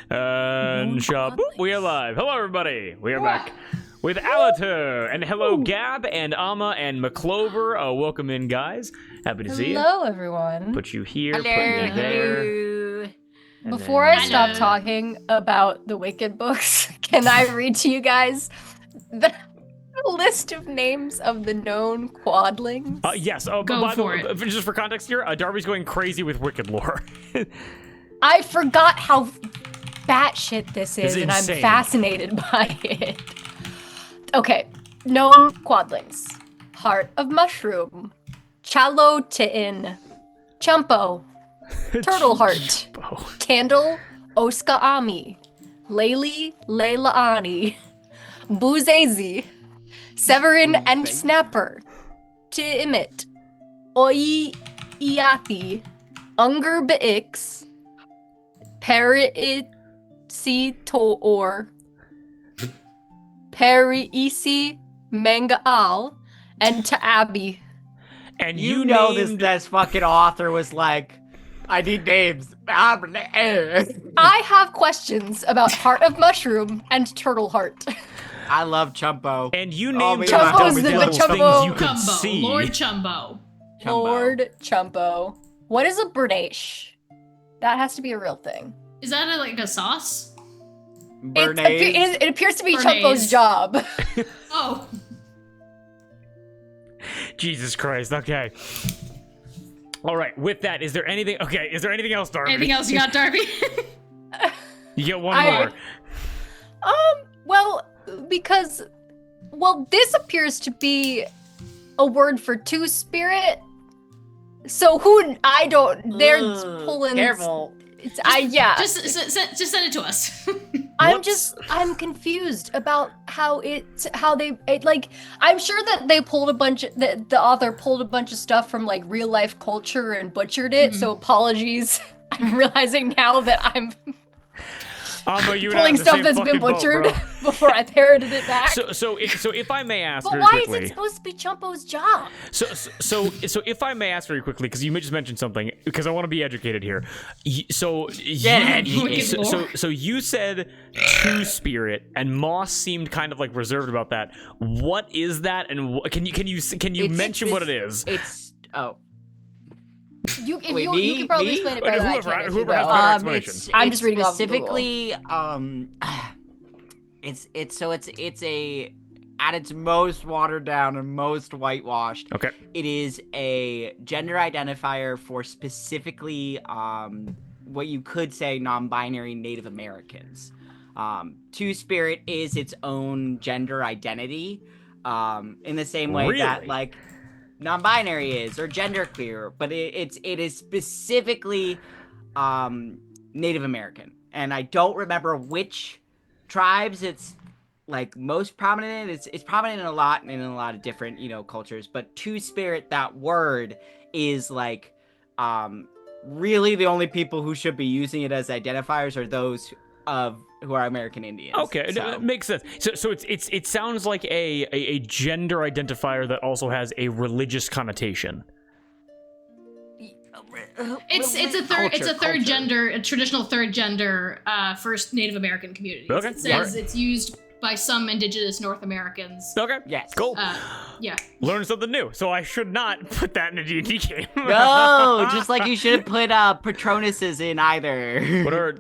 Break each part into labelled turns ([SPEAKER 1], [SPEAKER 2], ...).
[SPEAKER 1] And shaboop, we are live. Hello, everybody. We are back with Allatour. And hello, Gab and Amma and McClover. Welcome in, guys. Happy to see you.
[SPEAKER 2] Hello, everyone.
[SPEAKER 1] Put you here,
[SPEAKER 3] Hello.
[SPEAKER 1] put you there.
[SPEAKER 2] Before I stop talking about the Wicked books, can I read to you guys the list of names of the known quadlings?
[SPEAKER 1] Yes.
[SPEAKER 4] Go
[SPEAKER 1] by the
[SPEAKER 4] for
[SPEAKER 1] way,
[SPEAKER 4] it.
[SPEAKER 1] just for context here, Darby's going crazy with Wicked lore.
[SPEAKER 2] I forgot how batshit this is,
[SPEAKER 1] It's
[SPEAKER 2] and I'm
[SPEAKER 1] insane.
[SPEAKER 2] fascinated by it. Okay, known quadlings. Heart of Mushroom, Chalotain, Chumpo, Turtle Heart, Candle, Oskaami, Layli, Leilaani, Buzezi, Severin and Snapper, Tiimit, Oi Iati, Unger Bix, Perisi Toor, Perisi Mangaal, and Ta'abi.
[SPEAKER 1] And
[SPEAKER 3] You know
[SPEAKER 1] named...
[SPEAKER 3] this fucking author was like, I need names.
[SPEAKER 2] I have questions about Heart of Mushroom and Turtle Heart.
[SPEAKER 3] I love Chumpo.
[SPEAKER 1] And you
[SPEAKER 3] Oh
[SPEAKER 1] named
[SPEAKER 3] my
[SPEAKER 1] those
[SPEAKER 3] God.
[SPEAKER 2] Chumpo's
[SPEAKER 1] dumb
[SPEAKER 2] the
[SPEAKER 1] devils
[SPEAKER 2] Chumpo.
[SPEAKER 1] things you could
[SPEAKER 4] Chumbo,
[SPEAKER 1] see.
[SPEAKER 4] Lord Chumbo.
[SPEAKER 2] Lord Chumpo. What is a Bernache? That has to be a real thing.
[SPEAKER 4] Is that like a sauce?
[SPEAKER 2] It appears to be
[SPEAKER 4] Bernaise.
[SPEAKER 2] Chumpo's job.
[SPEAKER 4] Oh,
[SPEAKER 1] Jesus Christ. Okay. All right. With that, is there anything? Okay. Is there anything else, Darby?
[SPEAKER 4] anything else you got, Darby?
[SPEAKER 1] You get one more.
[SPEAKER 2] Well, because, this appears to be a word for two-spirit. So they're pulling.
[SPEAKER 3] Careful.
[SPEAKER 4] Just send it to us.
[SPEAKER 2] I'm confused about how I'm sure that the author pulled a bunch of stuff from like real life culture and butchered it. So apologies. I'm realizing now that I'm
[SPEAKER 1] You
[SPEAKER 2] pulling stuff that's been butchered before I parroted it back.
[SPEAKER 1] So if I may ask
[SPEAKER 2] but
[SPEAKER 1] very
[SPEAKER 2] why
[SPEAKER 1] quickly,
[SPEAKER 2] is it supposed to be Chumpo's job?
[SPEAKER 1] So if I may ask very quickly, because you just mentioned something, because I want to be educated here. So you said two spirit, and Moss seemed kind of like reserved about that. What is that, and can you mention what it is?
[SPEAKER 2] You can
[SPEAKER 3] me?
[SPEAKER 2] probably explain it better than I can.
[SPEAKER 1] Whoever has better explanation.
[SPEAKER 2] I'm just reading off of
[SPEAKER 3] specifically, it's a at its most watered down and most whitewashed.
[SPEAKER 1] Okay.
[SPEAKER 3] It is a gender identifier for specifically what you could say non-binary Native Americans. Two-spirit is its own gender identity, in the same way that like non-binary is, or genderqueer, but it is specifically Native American, and I don't remember which tribes it's like most prominent in. It's prominent in a lot of different cultures, but two-spirit, that word is like really the only people who should be using it as identifiers are those who are American Indians.
[SPEAKER 1] Okay,
[SPEAKER 3] so.
[SPEAKER 1] It makes sense. So it sounds like a gender identifier that also has a religious connotation.
[SPEAKER 4] It's a third gender, a traditional third gender first Native American community.
[SPEAKER 1] Okay.
[SPEAKER 4] It says it's used by some indigenous North Americans.
[SPEAKER 1] Okay.
[SPEAKER 3] Yes.
[SPEAKER 1] Cool.
[SPEAKER 4] Yeah.
[SPEAKER 1] Learn something new. So I should not put that in a D&D game.
[SPEAKER 3] No, just like you shouldn't put Patronuses in either.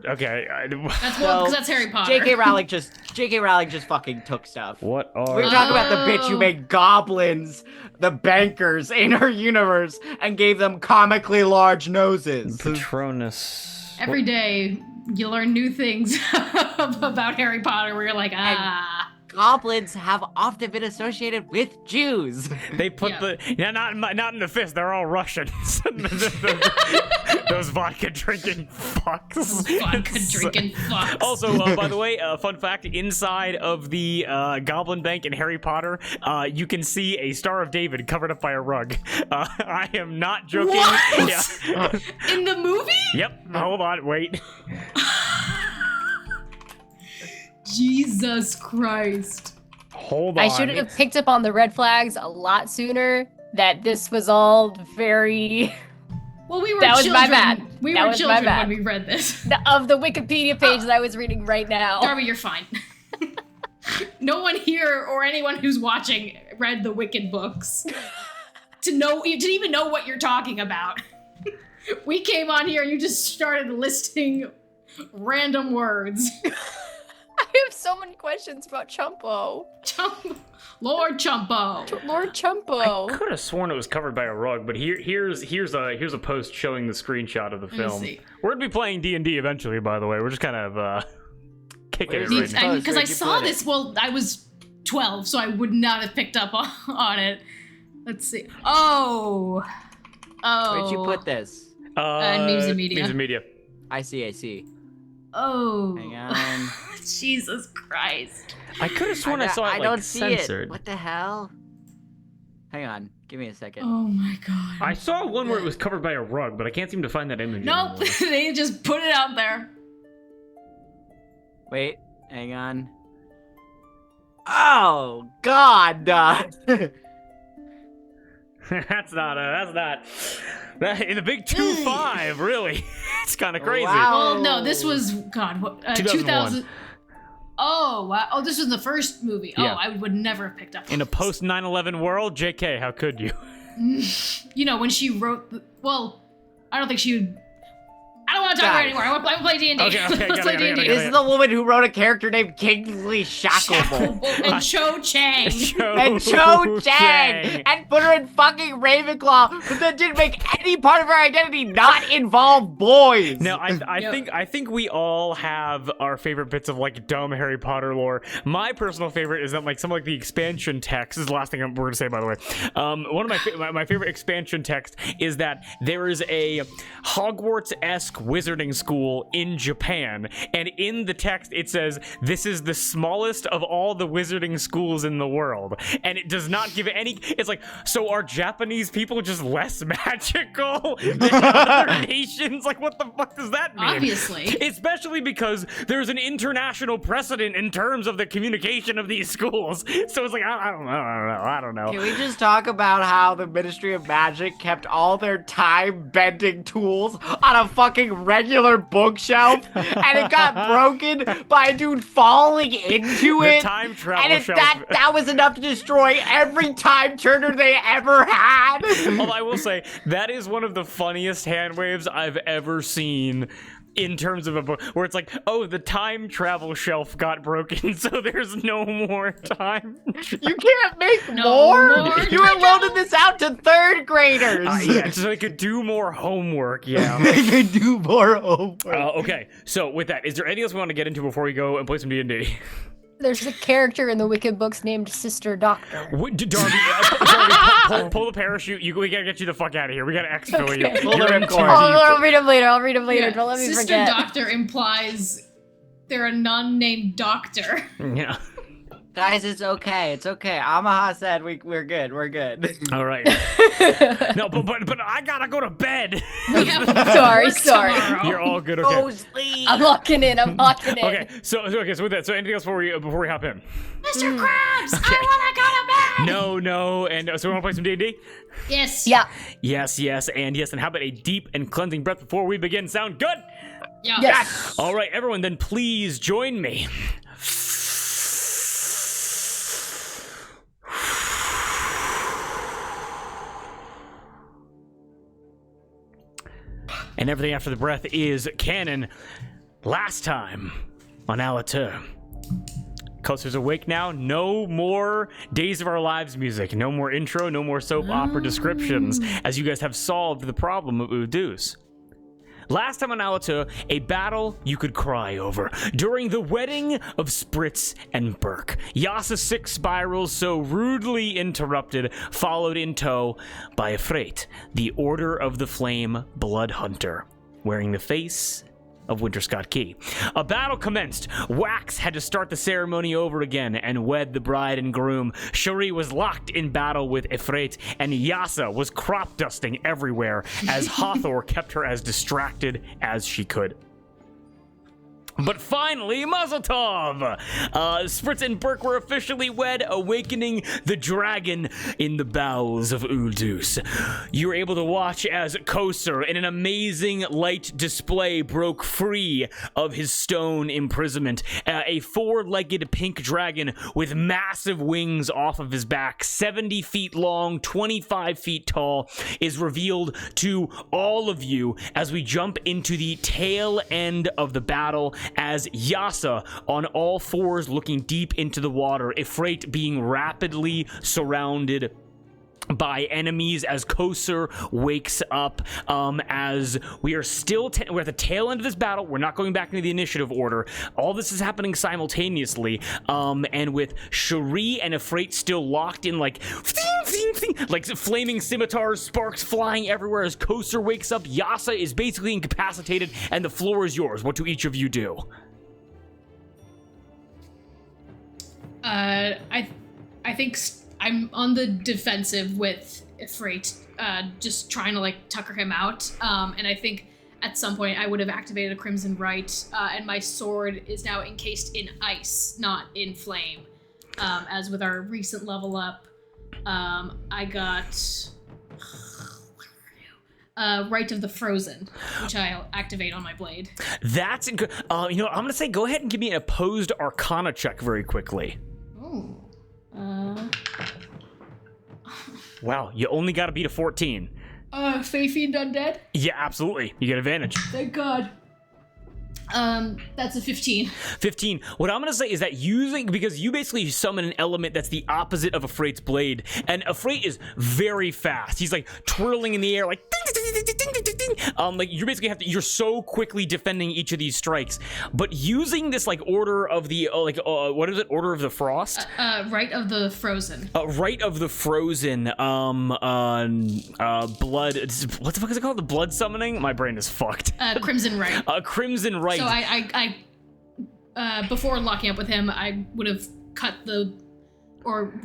[SPEAKER 1] Okay.
[SPEAKER 4] Because that's Harry Potter.
[SPEAKER 3] J.K. Rowling just fucking took stuff.
[SPEAKER 1] What are...
[SPEAKER 3] We're talking about the bitch who made goblins the bankers in her universe and gave them comically large noses.
[SPEAKER 1] Patronus.
[SPEAKER 4] Every day you learn new things about Harry Potter where you're like,
[SPEAKER 3] Goblins have often been associated with Jews.
[SPEAKER 1] They put not in the fist. They're all Russians. Those vodka drinking fucks. Also, by the way, fun fact: inside of the Goblin Bank in Harry Potter, you can see a Star of David covered up by a rug. I am not joking.
[SPEAKER 4] What?
[SPEAKER 1] Yeah.
[SPEAKER 4] In the movie?
[SPEAKER 1] Yep. Hold on. Wait.
[SPEAKER 4] Jesus Christ.
[SPEAKER 1] Hold on.
[SPEAKER 2] I should have picked up on the red flags a lot sooner. That this was all very
[SPEAKER 4] Well, we were
[SPEAKER 2] That was my
[SPEAKER 4] children.
[SPEAKER 2] bad.
[SPEAKER 4] We
[SPEAKER 2] That
[SPEAKER 4] were
[SPEAKER 2] was my
[SPEAKER 4] children
[SPEAKER 2] bad.
[SPEAKER 4] when we read this.
[SPEAKER 2] Of the Wikipedia page that I was reading right now.
[SPEAKER 4] Darby, you're fine. No one here or anyone who's watching read the Wicked books to even know what you're talking about. We came on here and you just started listing random words.
[SPEAKER 2] I have so many questions about Chumpo.
[SPEAKER 4] Lord Chumpo.
[SPEAKER 2] Lord Chumpo.
[SPEAKER 1] I could have sworn it was covered by a rug, but here's a post showing the screenshot of the film.
[SPEAKER 4] see.
[SPEAKER 1] We're gonna be playing D&D eventually, by the way. We're just kind of kicking it
[SPEAKER 3] Where's
[SPEAKER 1] right
[SPEAKER 3] the-
[SPEAKER 1] now.
[SPEAKER 4] Because I
[SPEAKER 3] Where'd you
[SPEAKER 4] saw
[SPEAKER 3] put it?
[SPEAKER 4] this, well, I was 12, so I would not have picked up on it. Let's see. Oh.
[SPEAKER 3] Where'd you put this?
[SPEAKER 4] News and Media.
[SPEAKER 1] News and media.
[SPEAKER 3] I see.
[SPEAKER 4] Oh.
[SPEAKER 3] Hang on.
[SPEAKER 4] Jesus Christ.
[SPEAKER 1] I could have sworn I saw it
[SPEAKER 3] I don't
[SPEAKER 1] like
[SPEAKER 3] see
[SPEAKER 1] censored.
[SPEAKER 3] it. What the hell? Hang on. Give me a second.
[SPEAKER 4] Oh my god.
[SPEAKER 1] I saw one where it was covered by a rug, but I can't seem to find that image
[SPEAKER 4] Nope,
[SPEAKER 1] anymore.
[SPEAKER 4] they just put it out there.
[SPEAKER 3] Wait. Hang on. Oh God.
[SPEAKER 1] That's not in the big 2-5, really. It's kind of crazy.
[SPEAKER 3] Wow.
[SPEAKER 4] Well, no, this was, God, what,
[SPEAKER 1] 2001.
[SPEAKER 4] Oh, wow. Oh, this was the first movie.
[SPEAKER 1] Yeah.
[SPEAKER 4] Oh, I would never have picked up on
[SPEAKER 1] In a
[SPEAKER 4] this.
[SPEAKER 1] post 9/11 world, JK, how could you?
[SPEAKER 4] You know, when she wrote, well, I don't think she would, I don't want to talk about it anymore. I want to play D&D.
[SPEAKER 1] Okay,
[SPEAKER 4] Let's
[SPEAKER 1] got
[SPEAKER 4] play
[SPEAKER 1] it.
[SPEAKER 4] D&D.
[SPEAKER 3] This is the woman who wrote a character named Kingsley Shacklebolt.
[SPEAKER 4] And Cho Chang.
[SPEAKER 3] And Cho Chang! And put her in fucking Ravenclaw, but that didn't make any part of her identity not involve boys!
[SPEAKER 1] No, I
[SPEAKER 4] Yep.
[SPEAKER 1] think we all have our favorite bits of like dumb Harry Potter lore. My personal favorite is that like some of like the expansion text this is the last thing we're gonna say, by the way. One of my favorite expansion text is that there is a Hogwarts-esque wizarding school in Japan, and in the text it says this is the smallest of all the wizarding schools in the world, and it does not give any. It's like, so are Japanese people just less magical than other nations? Like, what the fuck does that mean?
[SPEAKER 4] Obviously.
[SPEAKER 1] Especially because there's an international precedent in terms of the communication of these schools. So it's like, I don't know.
[SPEAKER 3] Can we just talk about how the Ministry of Magic kept all their time-bending tools on a fucking regular bookshelf, and it got broken by a dude falling into
[SPEAKER 1] The
[SPEAKER 3] it?
[SPEAKER 1] time travel
[SPEAKER 3] And
[SPEAKER 1] shelf.
[SPEAKER 3] that was enough to destroy every time turner they ever had.
[SPEAKER 1] Although I will say, that is one of the funniest hand waves I've ever seen in terms of a book, where it's like, oh, the time travel shelf got broken, so there's no more time.
[SPEAKER 3] You can't make
[SPEAKER 4] No
[SPEAKER 3] more?
[SPEAKER 4] more
[SPEAKER 3] You were loading this out to third graders.
[SPEAKER 1] Yeah, so they could do more homework, yeah.
[SPEAKER 3] They could do more homework.
[SPEAKER 1] Okay, so with that, is there anything else we want to get into before we go and play some D&D?
[SPEAKER 2] There's a character in the Wicked books named Sister Doctor.
[SPEAKER 1] Darby, pull the parachute. We gotta get you the fuck out of here. We gotta exfil you.
[SPEAKER 2] Okay.
[SPEAKER 3] Pull the
[SPEAKER 1] You're in
[SPEAKER 3] ripcord.
[SPEAKER 1] too
[SPEAKER 2] I'll read them later.
[SPEAKER 4] Yeah,
[SPEAKER 2] Don't let me
[SPEAKER 4] Sister
[SPEAKER 2] forget.
[SPEAKER 4] Doctor implies they're a nun named Doctor.
[SPEAKER 1] deep. Yeah.
[SPEAKER 3] Guys, it's okay. It's okay. Amaha said we're good. We're good.
[SPEAKER 1] All right. No, but I gotta go to bed.
[SPEAKER 4] We have
[SPEAKER 2] Sorry,
[SPEAKER 4] work
[SPEAKER 2] sorry.
[SPEAKER 4] tomorrow.
[SPEAKER 1] You're all good.
[SPEAKER 3] Go
[SPEAKER 1] Okay.
[SPEAKER 3] sleep.
[SPEAKER 2] I'm locking in.
[SPEAKER 1] Okay. So with that, so anything else before we hop in?
[SPEAKER 4] Mr. Krabs, I wanna go to bed.
[SPEAKER 1] No, and so we want to play some D&D?
[SPEAKER 4] Yes.
[SPEAKER 2] Yeah.
[SPEAKER 1] Yes, and how about a deep and cleansing breath before we begin? Sound good?
[SPEAKER 4] Yeah.
[SPEAKER 2] Yes.
[SPEAKER 1] All right, everyone, then please join me. And everything after the breath is canon. Last time on Allatour. Coaster's awake now. No more Days of Our Lives music. No more intro. No more soap opera descriptions, as you guys have solved the problem of Udus. Last time on Allatour, a battle you could cry over. During the wedding of Spritz and Burke, Yasa's 6 spirals so rudely interrupted, followed in tow by Efrate, the Order of the Flame Blood Hunter, wearing the face of Winterscott Key. A battle commenced. Wax had to start the ceremony over again and wed the bride and groom. Cherie was locked in battle with Efrate, and Yasa was crop dusting everywhere as Hathor kept her as distracted as she could. But finally, Mazel Tov! Spritz and Burke were officially wed, awakening the dragon in the bowels of Uldus. You were able to watch as Kosar, in an amazing light display, broke free of his stone imprisonment. A four-legged pink dragon with massive wings off of his back, 70 feet long, 25 feet tall, is revealed to all of you as we jump into the tail end of the battle, as Yasa, on all fours looking deep into the water, Ifrit being rapidly surrounded by enemies as Kosar wakes up, as we are still we're at the tail end of this battle. We're not going back into the initiative order. All this is happening simultaneously, and with Cherie and Ifrit still locked in like flaming scimitars, sparks flying everywhere as Kosar wakes up. Yasa is basically incapacitated, and the floor is yours. What do each of you do?
[SPEAKER 4] I think I'm on the defensive with Ifrit, just trying to like tucker him out. And I think at some point I would have activated a Crimson Rite, and my sword is now encased in ice, not in flame. As with our recent level up, I got Rite of the Frozen, which I'll activate on my blade.
[SPEAKER 1] That's good. I'm gonna say go ahead and give me an opposed Arcana check very quickly.
[SPEAKER 4] Oh.
[SPEAKER 1] Wow, you only got to beat a 14.
[SPEAKER 4] Fey Fiend Undead?
[SPEAKER 1] Yeah, absolutely. You get advantage.
[SPEAKER 4] Thank God. That's a 15.
[SPEAKER 1] 15. What I'm going to say is that because you basically summon an element that's the opposite of Ifrit's blade, and Ifrit is very fast. He's like twirling in the air, like ding, ding, ding, ding, ding, ding, ding. Like you basically you're so quickly defending each of these strikes, but using this like order of the what is it? Order of the Frost?
[SPEAKER 4] Rite of the Frozen.
[SPEAKER 1] Rite of the Frozen. Blood. What the fuck is it called? The blood summoning? My brain is fucked.
[SPEAKER 4] Crimson Rite.
[SPEAKER 1] Crimson Rite.
[SPEAKER 4] So I before locking up with him, I would have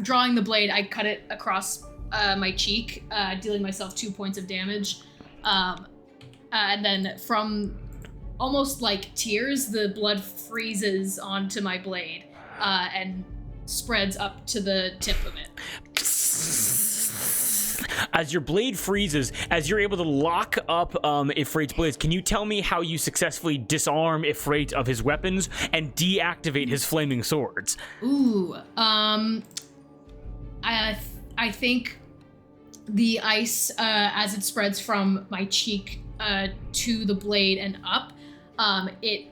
[SPEAKER 4] drawing the blade, I cut it across my cheek, dealing myself 2 points of damage. And then from almost like tears, the blood freezes onto my blade and spreads up to the tip of it.
[SPEAKER 1] As your blade freezes, as you're able to lock up Ifrit's blades, can you tell me how you successfully disarm Ifrit of his weapons and deactivate his flaming swords?
[SPEAKER 4] Ooh, I think the ice, as it spreads from my cheek to the blade and up, it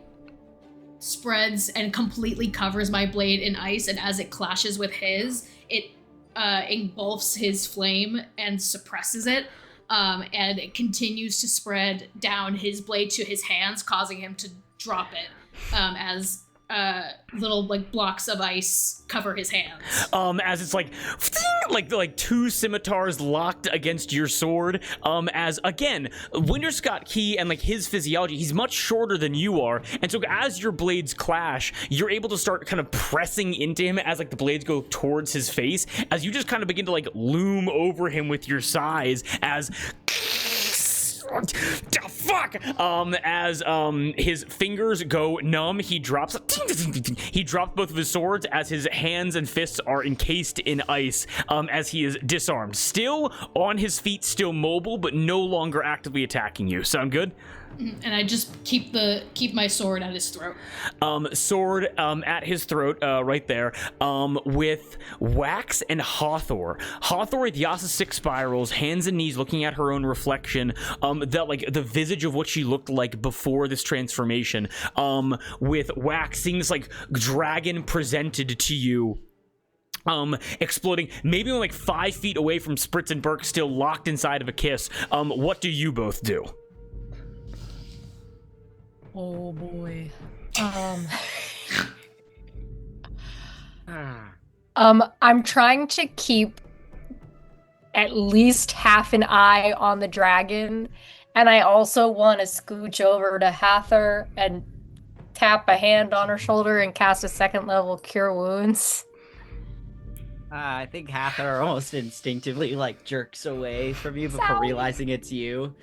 [SPEAKER 4] spreads and completely covers my blade in ice, and as it clashes with his, it engulfs his flame and suppresses it, and it continues to spread down his blade to his hands, causing him to drop it as little like blocks of ice cover his hands. As
[SPEAKER 1] it's like two scimitars locked against your sword. As again, Winter Scott Key and like his physiology, he's much shorter than you are, and so as your blades clash, you're able to start kind of pressing into him as like the blades go towards his face, as you just kind of begin to like loom over him with your size as as his fingers go numb, he drops both of his swords as his hands and fists are encased in ice, as he is disarmed, still on his feet, still mobile, but no longer actively attacking you. Sound good?
[SPEAKER 4] And I just keep my sword at his throat.
[SPEAKER 1] Sword at his throat, right there, with Wax and Hawthor. Hawthor with Yasa Six Spirals, hands and knees looking at her own reflection, that like the visage of what she looked like before this transformation, with Wax seeing this like dragon presented to you, exploding maybe only like 5 feet away from Spritz and Burke, still locked inside of a kiss. What do you both do?
[SPEAKER 2] Oh boy. I'm trying to keep at least half an eye on the dragon, and I also want to scooch over to Hathor and tap a hand on her shoulder and cast a 2nd level Cure Wounds.
[SPEAKER 3] I think Hathor almost instinctively like jerks away from you before realizing it's you.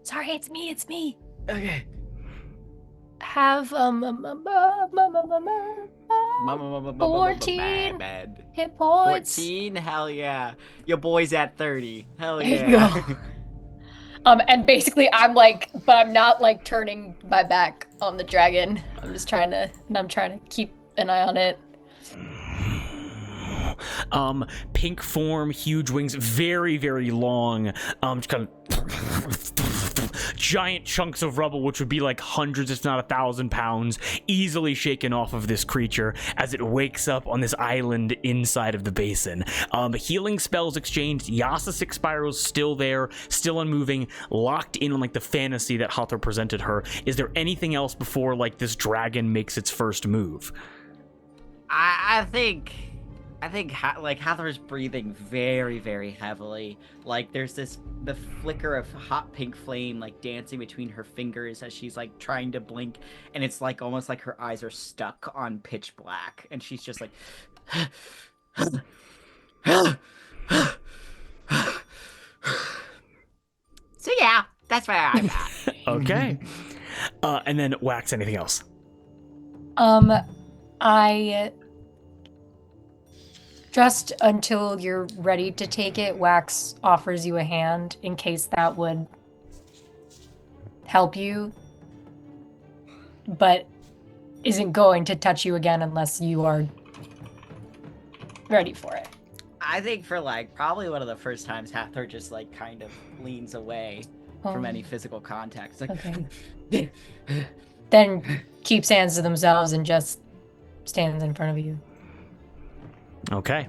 [SPEAKER 2] Sorry, it's me.
[SPEAKER 3] Okay.
[SPEAKER 2] have 14
[SPEAKER 3] Bad.
[SPEAKER 2] hit points.
[SPEAKER 3] 14? Hell yeah. Your boy's at 30. Hell
[SPEAKER 2] There you
[SPEAKER 3] yeah.
[SPEAKER 2] go. And basically I'm like, but I'm not like turning my back on the dragon. I'm trying to keep an eye on it.
[SPEAKER 1] Pink form, huge wings, very, very long, just kind of giant chunks of rubble, which would be like hundreds, if not 1,000 pounds, easily shaken off of this creature as it wakes up on this island inside of the basin. Healing spells exchanged, Yasa Six Spirals still there, still unmoving, locked in on like the fantasy that Hathor presented her. Is there anything else before like this dragon makes its first move?
[SPEAKER 3] I think Hathor's breathing very, very heavily. Like there's the flicker of hot pink flame like dancing between her fingers as she's like trying to blink, and it's like almost like her eyes are stuck on pitch black, and she's just like So yeah, that's where I'm at.
[SPEAKER 1] Okay. And then Wax, anything else?
[SPEAKER 2] I just until you're ready to take it, Wax offers you a hand in case that would help you, but isn't going to touch you again unless you are ready for it.
[SPEAKER 3] I think for like probably one of the first times Hathor just like kind of leans away from any physical contact. It's like,
[SPEAKER 2] okay. Then keeps hands to themselves and just stands in front of you.
[SPEAKER 1] Okay.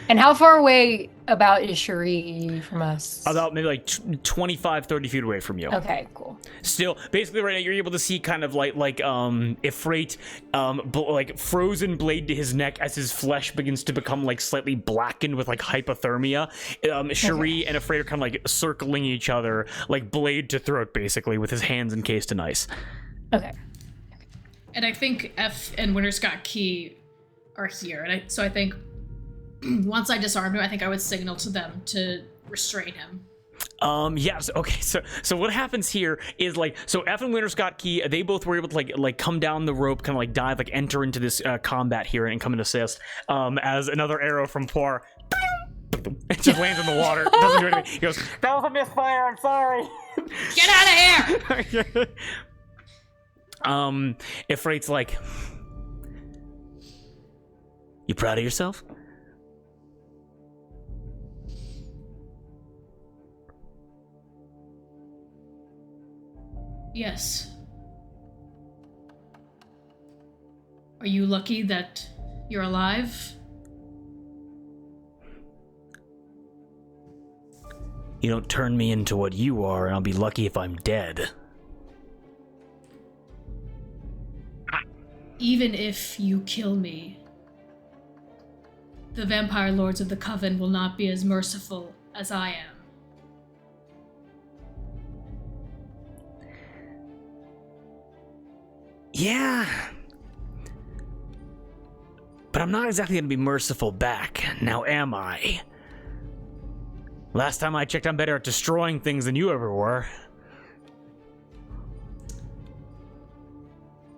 [SPEAKER 2] And how far away about is Cherie from us?
[SPEAKER 1] About maybe like 25, 30 feet away from you.
[SPEAKER 2] Okay, cool.
[SPEAKER 1] Still, basically right now you're able to see kind of like Ifrit, like frozen blade to his neck as his flesh begins to become like slightly blackened with like hypothermia. Cherie and Ifrit are kind of like circling each other, like blade to throat basically, with his hands encased in ice.
[SPEAKER 2] Okay.
[SPEAKER 4] And I think F and Winter Scott Key are here, and so I think once I disarmed him, I think I would signal to them to restrain him.
[SPEAKER 1] Yes. Okay. So what happens here is like, so F and Winter Scott Key, they both were able to like come down the rope, kind of like dive, like enter into this combat here and come and assist. As another arrow from Poir, it just lands in the water. Doesn't do anything. He goes, "That was a misfire. I'm sorry."
[SPEAKER 4] Get out of here!
[SPEAKER 1] Ifrit's like, "You proud of yourself?"
[SPEAKER 4] Yes. Are you lucky that you're alive?
[SPEAKER 1] You don't turn me into what you are, and I'll be lucky if I'm dead.
[SPEAKER 4] Even if you kill me, the vampire lords of the Coven will not be as merciful as I am.
[SPEAKER 1] Yeah. But I'm not exactly going to be merciful back, now am I? Last time I checked, I'm better at destroying things than you ever were.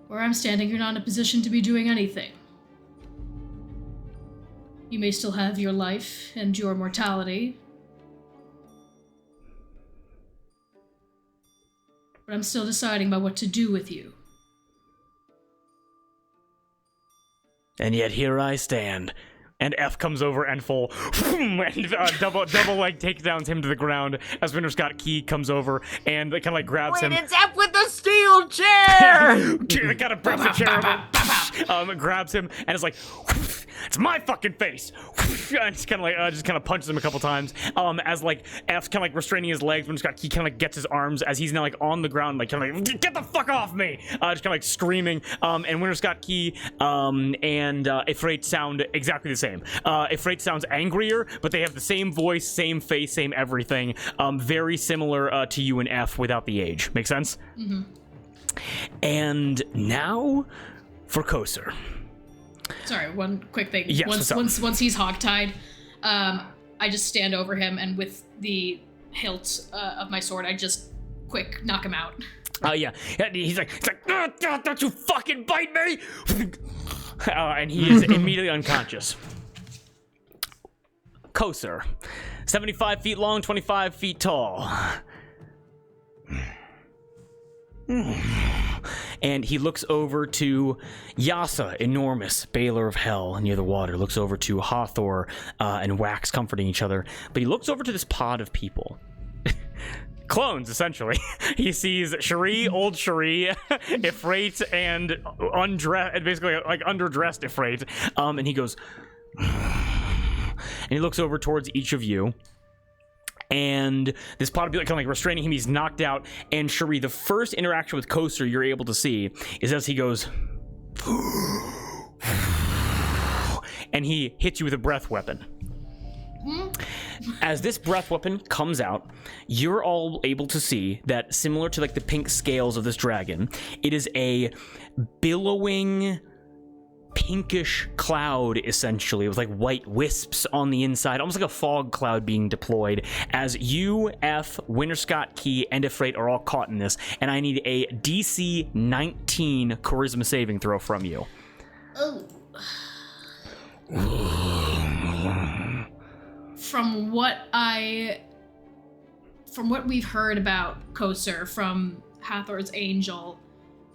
[SPEAKER 4] Where I'm standing, you're not in a position to be doing anything. You may still have your life and your mortality, but I'm still deciding about what to do with you.
[SPEAKER 1] And yet here I stand. And F comes over and full and double like takedowns him to the ground as Winter Scott Key comes over and kind of like grabs him.
[SPEAKER 3] It's F with the steel chair!
[SPEAKER 1] Kind of breaks the chair over, grabs him and is like, "It's my fucking face!" And just kind of punches him a couple times. As like F's kind of like restraining his legs, Winter Scott Key kind of like gets his arms as he's now like on the ground, like kind of like, "Get the fuck off me!" Just kind of like screaming. And Winter Scott Key and Ifrit sound exactly the same. Ifrit sounds angrier, but they have the same voice, same face, same everything. Very similar to you and F without the age. Make sense?
[SPEAKER 4] Mm-hmm.
[SPEAKER 1] And now for Koser.
[SPEAKER 4] Sorry, one quick thing.
[SPEAKER 1] Yes,
[SPEAKER 4] once he's hogtied, I just stand over him and with the hilt of my sword, I just quick knock him out.
[SPEAKER 1] Yeah. And he's like, don't you fucking bite me! And he is immediately unconscious. Kosar, 75 feet long, 25 feet tall. And he looks over to Yasa, enormous Baler of Hell near the water. Looks over to Hathor and Wax comforting each other. But he looks over to this pod of people. Clones, essentially. He sees Cherie, old Cherie, Ifrit, and basically like underdressed Ifrit. And he goes, and he looks over towards each of you. And this pod will be like, kind of like restraining him. He's knocked out. And Cherie, the first interaction with Kosar you're able to see is as he goes, and he hits you with a breath weapon. As this breath weapon comes out, you're all able to see that, similar to like the pink scales of this dragon, it is a billowing pinkish cloud, essentially, with like white wisps on the inside, almost like a fog cloud being deployed, as you, F, Winterscott, Key, and Ifrit are all caught in this, and I need a DC 19 charisma saving throw from you.
[SPEAKER 4] Oh. From what we've heard about Kosar from Hathor's Angel,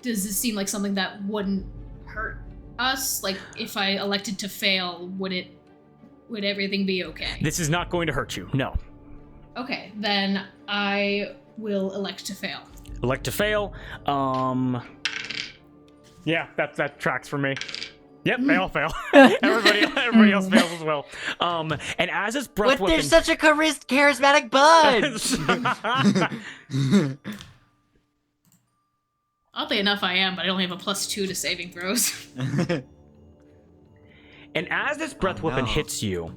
[SPEAKER 4] does this seem like something that wouldn't hurt us? Like, if I elected to fail, would everything be okay?
[SPEAKER 1] This is not going to hurt you, no.
[SPEAKER 4] Okay, then I will elect to fail.
[SPEAKER 1] Elect to fail. Yeah, that tracks for me. Yep, they all fail. Everybody else fails as well. And as this breath weapon...
[SPEAKER 3] There's such a charismatic bunch!
[SPEAKER 4] Oddly enough, I am, but I only have a +2 to saving throws.
[SPEAKER 1] And as this breath weapon hits you,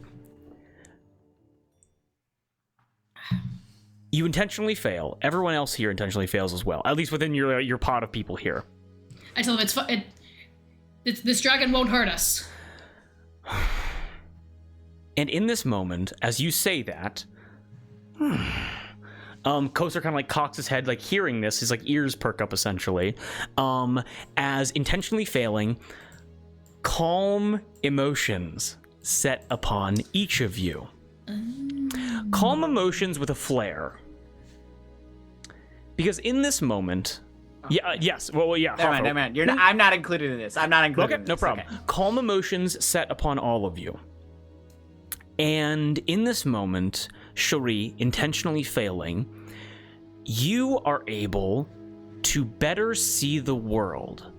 [SPEAKER 1] you intentionally fail. Everyone else here intentionally fails as well, at least within your pod of people here.
[SPEAKER 4] I tell them this dragon won't hurt us.
[SPEAKER 1] And in this moment, as you say that, Kosar kind of like cocks his head, like hearing this, his like ears perk up essentially, as intentionally failing, calm emotions set upon each of you. Calm emotions with a flare. Because in this moment... Yeah, yes. Well, yeah.
[SPEAKER 3] Never mind. I'm not included in this. I'm not included in this.
[SPEAKER 1] No problem. Okay. Calm emotions set upon all of you. And in this moment, Cherie, intentionally failing, you are able to better see the world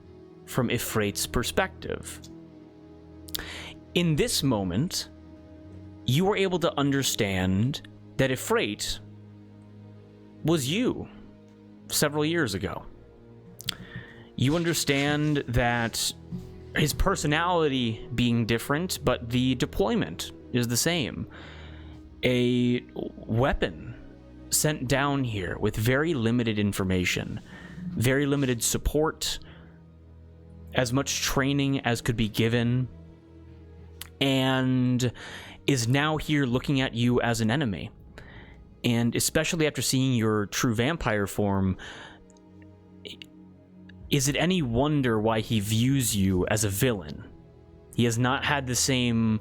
[SPEAKER 1] from Ifrit's perspective. In this moment, you were able to understand that Ifrit was you several years ago. You understand that his personality being different, but the deployment is the same. A weapon sent down here with very limited information, very limited support, as much training as could be given, and is now here looking at you as an enemy. And especially after seeing your true vampire form, is it any wonder why he views you as a villain? He has not had the same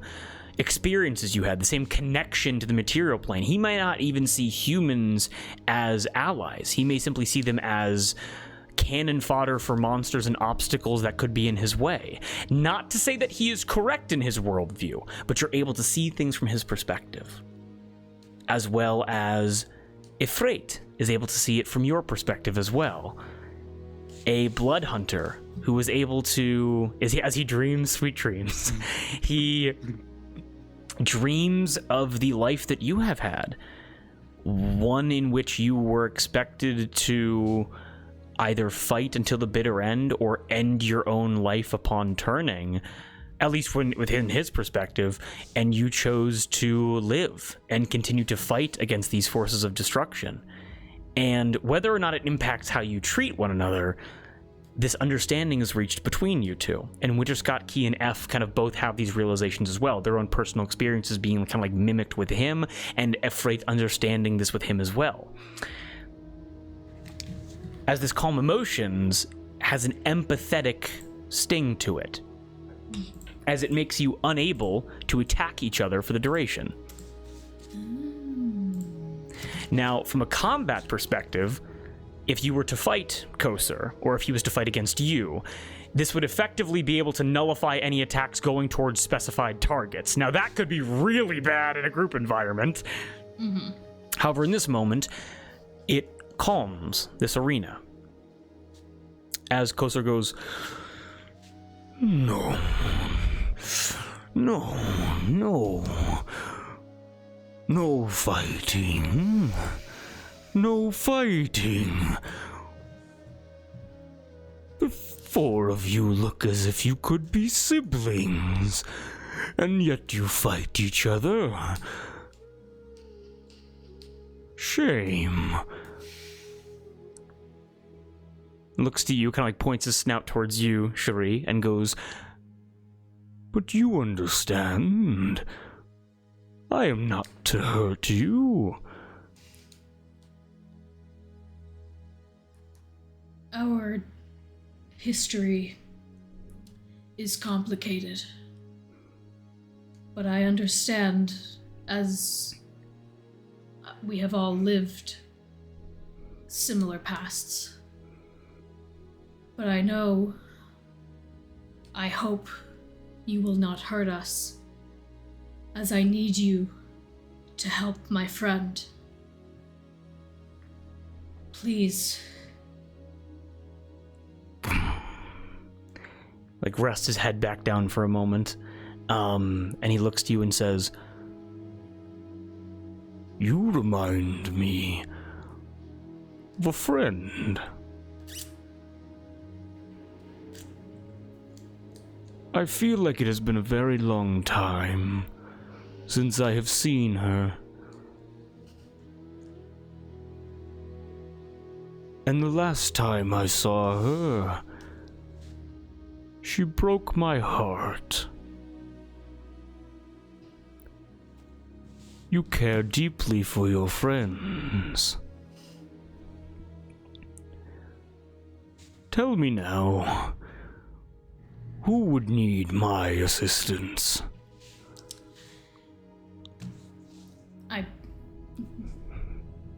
[SPEAKER 1] experiences you had, the same connection to the material plane. He might not even see humans as allies. He may simply see them as cannon fodder for monsters and obstacles that could be in his way. Not to say that he is correct in his worldview, but you're able to see things from his perspective. As well as Ifrit is able to see it from your perspective as well. A blood hunter who was able to, as he dreams sweet dreams, he dreams of the life that you have had. One in which you were expected to either fight until the bitter end or end your own life upon turning, at least within his perspective, and you chose to live and continue to fight against these forces of destruction. And whether or not it impacts how you treat one another, this understanding is reached between you two. And Winterscott, Key, and F kind of both have these realizations as well. Their own personal experiences being kind of like mimicked with him, and Ifrit understanding this with him as well. as this calm emotions has an empathetic sting to it, as it makes you unable to attack each other for the duration. Now, from a combat perspective, if you were to fight Kosur, or if he was to fight against you, this would effectively be able to nullify any attacks going towards specified targets. Now, that could be really bad in a group environment.
[SPEAKER 4] Mm-hmm.
[SPEAKER 1] However, in this moment, it calms this arena. As Kosur goes, No. No fighting. No fighting. The four of you look as if you could be siblings, and yet you fight each other. Shame. Looks to you, kind of like points his snout towards you, Cherie, and goes, But you understand. I am not to hurt you.
[SPEAKER 4] Our history is complicated, but I understand, as we have all lived similar pasts. But I know, I hope you will not hurt us, as I need you to help my friend. Please.
[SPEAKER 1] Like, rests his head back down for a moment, and he looks to you and says, You remind me of a friend. I feel like it has been a very long time since I have seen her. And the last time I saw her, she broke my heart. You care deeply for your friends. Tell me now, who would need my assistance?
[SPEAKER 4] I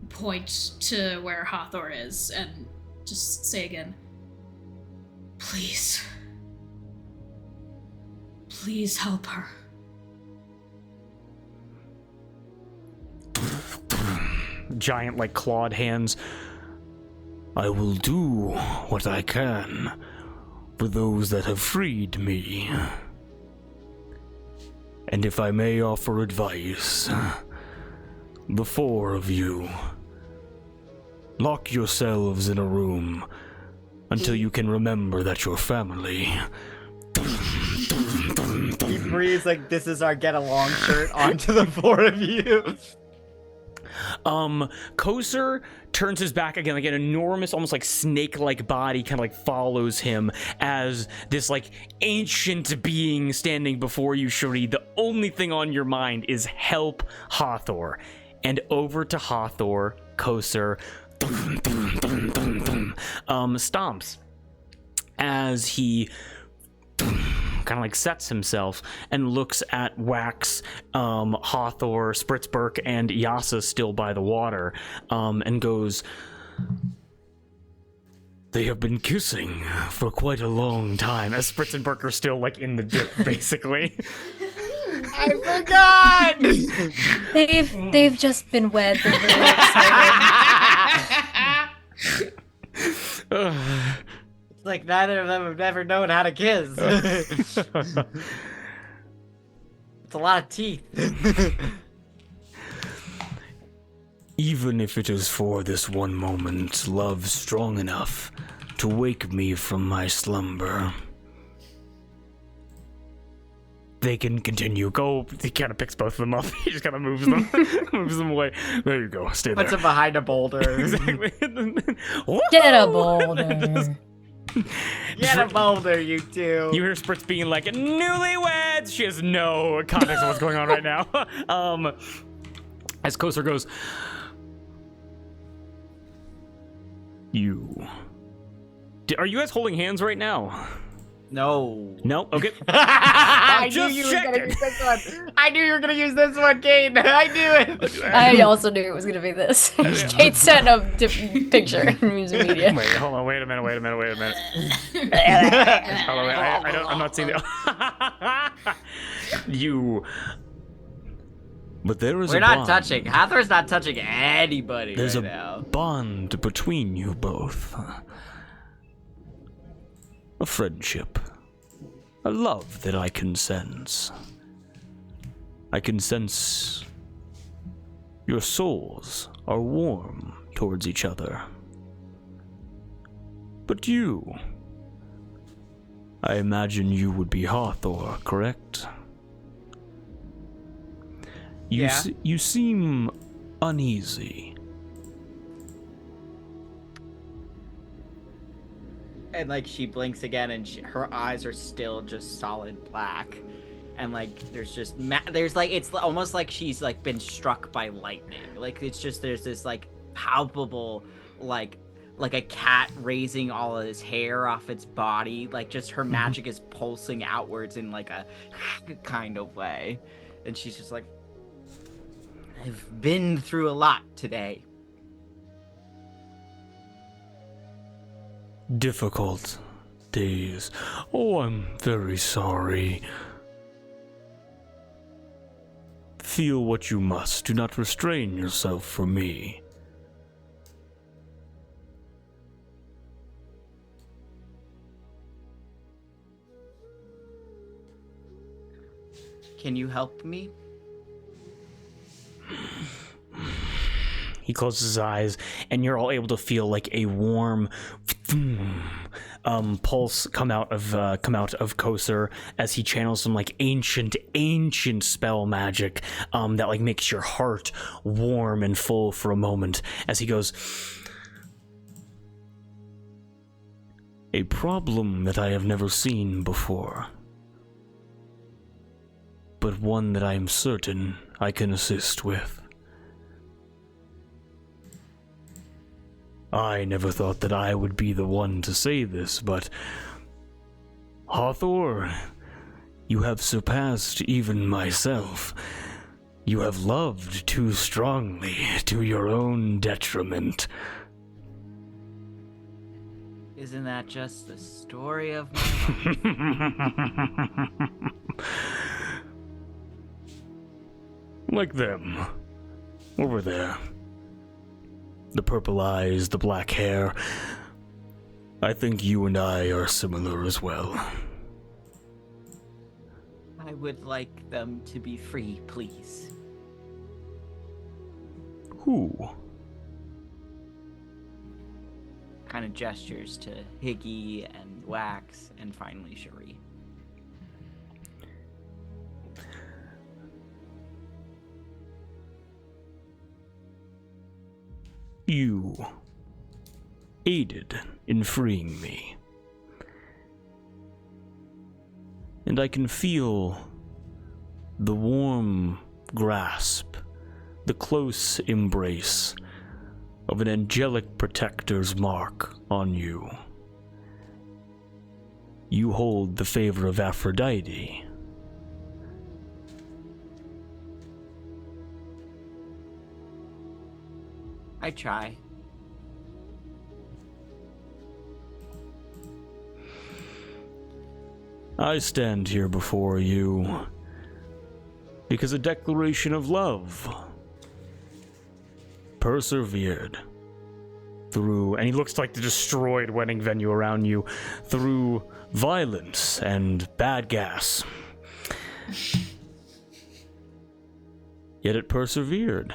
[SPEAKER 4] point to where Hathor is and just say again, Please. Please help her.
[SPEAKER 1] Giant, like, clawed hands. I will do what I can for those that have freed me. And if I may offer advice, the four of you, lock yourselves in a room until you can remember that you're family.
[SPEAKER 3] He breathes like this is our get along shirt onto the four of you.
[SPEAKER 1] Kosur turns his back again, like an enormous, almost like snake-like body kind of like follows him as this like ancient being standing before you, Cherie. The only thing on your mind is help Hathor. And over to Hathor, Kosur stomps as he kind of like sets himself and looks at Wax, Hathor, Spritzberg, and Yasa still by the water, and goes, They have been kissing for quite a long time, as Spritzenberg are still like in the dip, basically.
[SPEAKER 3] I forgot!
[SPEAKER 2] They've just been wed. They're really excited.
[SPEAKER 3] It's like neither of them have ever known how to kiss. It's a lot of teeth.
[SPEAKER 1] Even if it is for this one moment, love strong enough to wake me from my slumber. They can continue. Go. He kind of picks both of them up. He just kind of moves them away. There you go. Stay there.
[SPEAKER 3] Puts him behind a boulder.
[SPEAKER 1] Exactly.
[SPEAKER 2] Get a boulder.
[SPEAKER 3] Get a boulder, you two.
[SPEAKER 1] You hear Spritz being like, newlyweds! She has no context of what's going on right now. As Kosur goes, You. Are you guys holding hands right now?
[SPEAKER 3] No.
[SPEAKER 1] No? Okay.
[SPEAKER 3] I knew
[SPEAKER 1] just
[SPEAKER 3] you were
[SPEAKER 1] checking.
[SPEAKER 3] gonna use this one. I knew you were gonna use this one, Kate. I knew it.
[SPEAKER 2] I also knew it was gonna be this. Kate sent a picture in music media.
[SPEAKER 1] Wait, hold on. Wait a minute. Hold on, wait, I'm not seeing it. You. But there is
[SPEAKER 3] We're
[SPEAKER 1] a
[SPEAKER 3] not
[SPEAKER 1] bond.
[SPEAKER 3] touching. Hathor's not touching anybody
[SPEAKER 1] There's
[SPEAKER 3] right
[SPEAKER 1] a
[SPEAKER 3] now.
[SPEAKER 1] bond between you both. A friendship. A love that I can sense. I can sense your souls are warm towards each other. But you... I imagine you would be Allatour, correct?
[SPEAKER 3] Yeah.
[SPEAKER 1] You seem uneasy.
[SPEAKER 3] And like she blinks again, and her eyes are still just solid black, and like there's just there's like it's almost like she's like been struck by lightning. Like it's just there's this like palpable like a cat raising all of his hair off its body. Like just her magic is pulsing outwards in like a kind of way, and she's just like, I've been through a lot today.
[SPEAKER 1] Difficult days. Oh, I'm very sorry. Feel what you must. Do not restrain yourself for me.
[SPEAKER 3] Can you help me?
[SPEAKER 1] He closes his eyes, and you're all able to feel like a warm pulse come out of Kosar as he channels some like ancient spell magic that like makes your heart warm and full for a moment as he goes, a problem that I have never seen before, but one that I am certain I can assist with. I never thought that I would be the one to say this, but Allatour, you have surpassed even myself. You have loved too strongly to your own detriment.
[SPEAKER 3] Isn't that just the story of my life?
[SPEAKER 1] Like them. Over there. The purple eyes, the black hair. I think you and I are similar as well.
[SPEAKER 3] I would like them to be free, please.
[SPEAKER 1] Who?
[SPEAKER 3] Kind of gestures to Higgy and Wax and finally Cherie.
[SPEAKER 1] You aided in freeing me. And I can feel the warm grasp, the close embrace of an angelic protector's mark on you. You hold the favor of Aphrodite.
[SPEAKER 3] I try.
[SPEAKER 1] I stand here before you because a declaration of love persevered through, and he looks like the destroyed wedding venue around you, through violence and bad gas. Yet it persevered.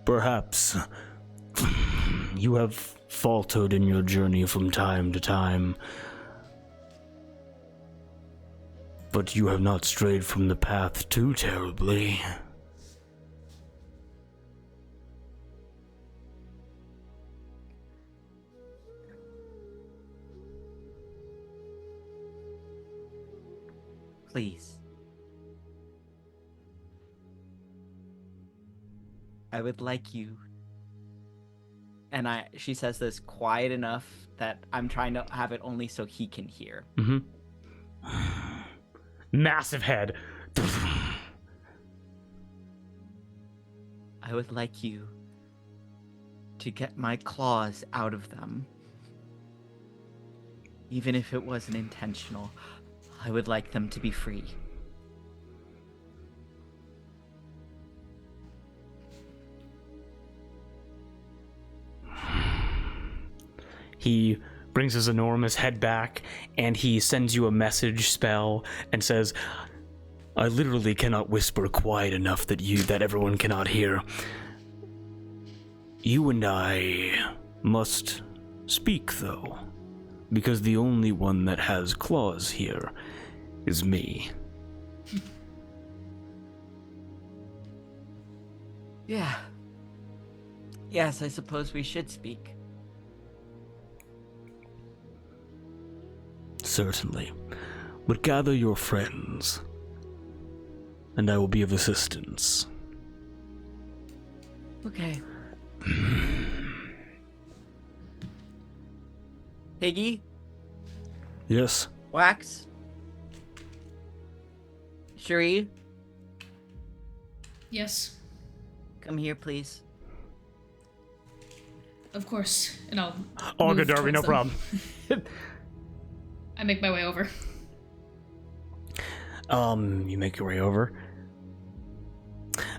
[SPEAKER 1] Perhaps you have faltered in your journey from time to time, but you have not strayed from the path too terribly.
[SPEAKER 3] Please. I would like you and she says this quiet enough that I'm trying to have it only so he can hear.
[SPEAKER 1] Massive head.
[SPEAKER 3] I would like you to get my claws out of them. Even if it wasn't intentional, I would like them to be free.
[SPEAKER 1] He brings his enormous head back, and he sends you a message spell and says, I literally cannot whisper quiet enough that everyone cannot hear. You and I must speak, though, because the only one that has claws here is me.
[SPEAKER 3] Yeah. Yes, I suppose we should speak.
[SPEAKER 1] Certainly. But gather your friends, and I will be of assistance.
[SPEAKER 3] Okay. Piggy?
[SPEAKER 1] Yes?
[SPEAKER 3] Wax? Cherie?
[SPEAKER 4] Yes,
[SPEAKER 3] Come here, please.
[SPEAKER 4] of course. And I'll.
[SPEAKER 1] All
[SPEAKER 4] move
[SPEAKER 1] good, Darby, no
[SPEAKER 4] towards them.
[SPEAKER 1] problem.
[SPEAKER 4] I make my way over.
[SPEAKER 1] You make your way over.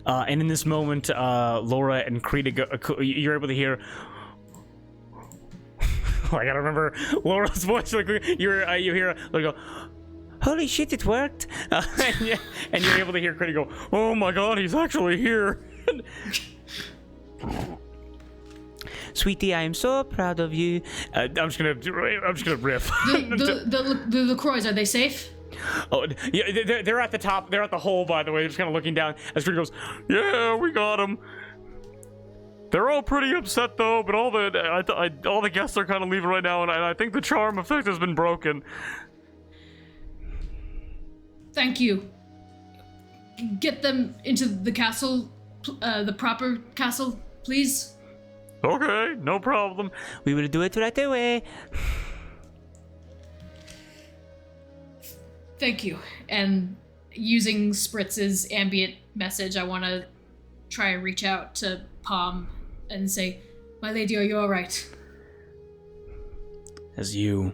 [SPEAKER 1] And in this moment, Laura and Krita, you're able to hear. Oh, I gotta remember Laura's voice. Like you hear like go, holy shit, it worked! And you're able to hear Krita go, oh my god, he's actually here. Sweetie, I am so proud of you. I'm just gonna riff.
[SPEAKER 4] The LaCroix, are they safe?
[SPEAKER 1] Oh, yeah, they're at the top. They're at the hole, by the way. They're just kind of looking down. As Krita goes, yeah, we got him. They're all pretty upset though, but all the guests are kind of leaving right now, and I think the charm effect has been broken.
[SPEAKER 4] Thank you. Get them into the castle, the proper castle, please.
[SPEAKER 1] Okay, no problem. We will do it right away.
[SPEAKER 4] Thank you. And using Spritz's ambient message, I want to try and reach out to Palm and say, my lady, are you all right?
[SPEAKER 1] As you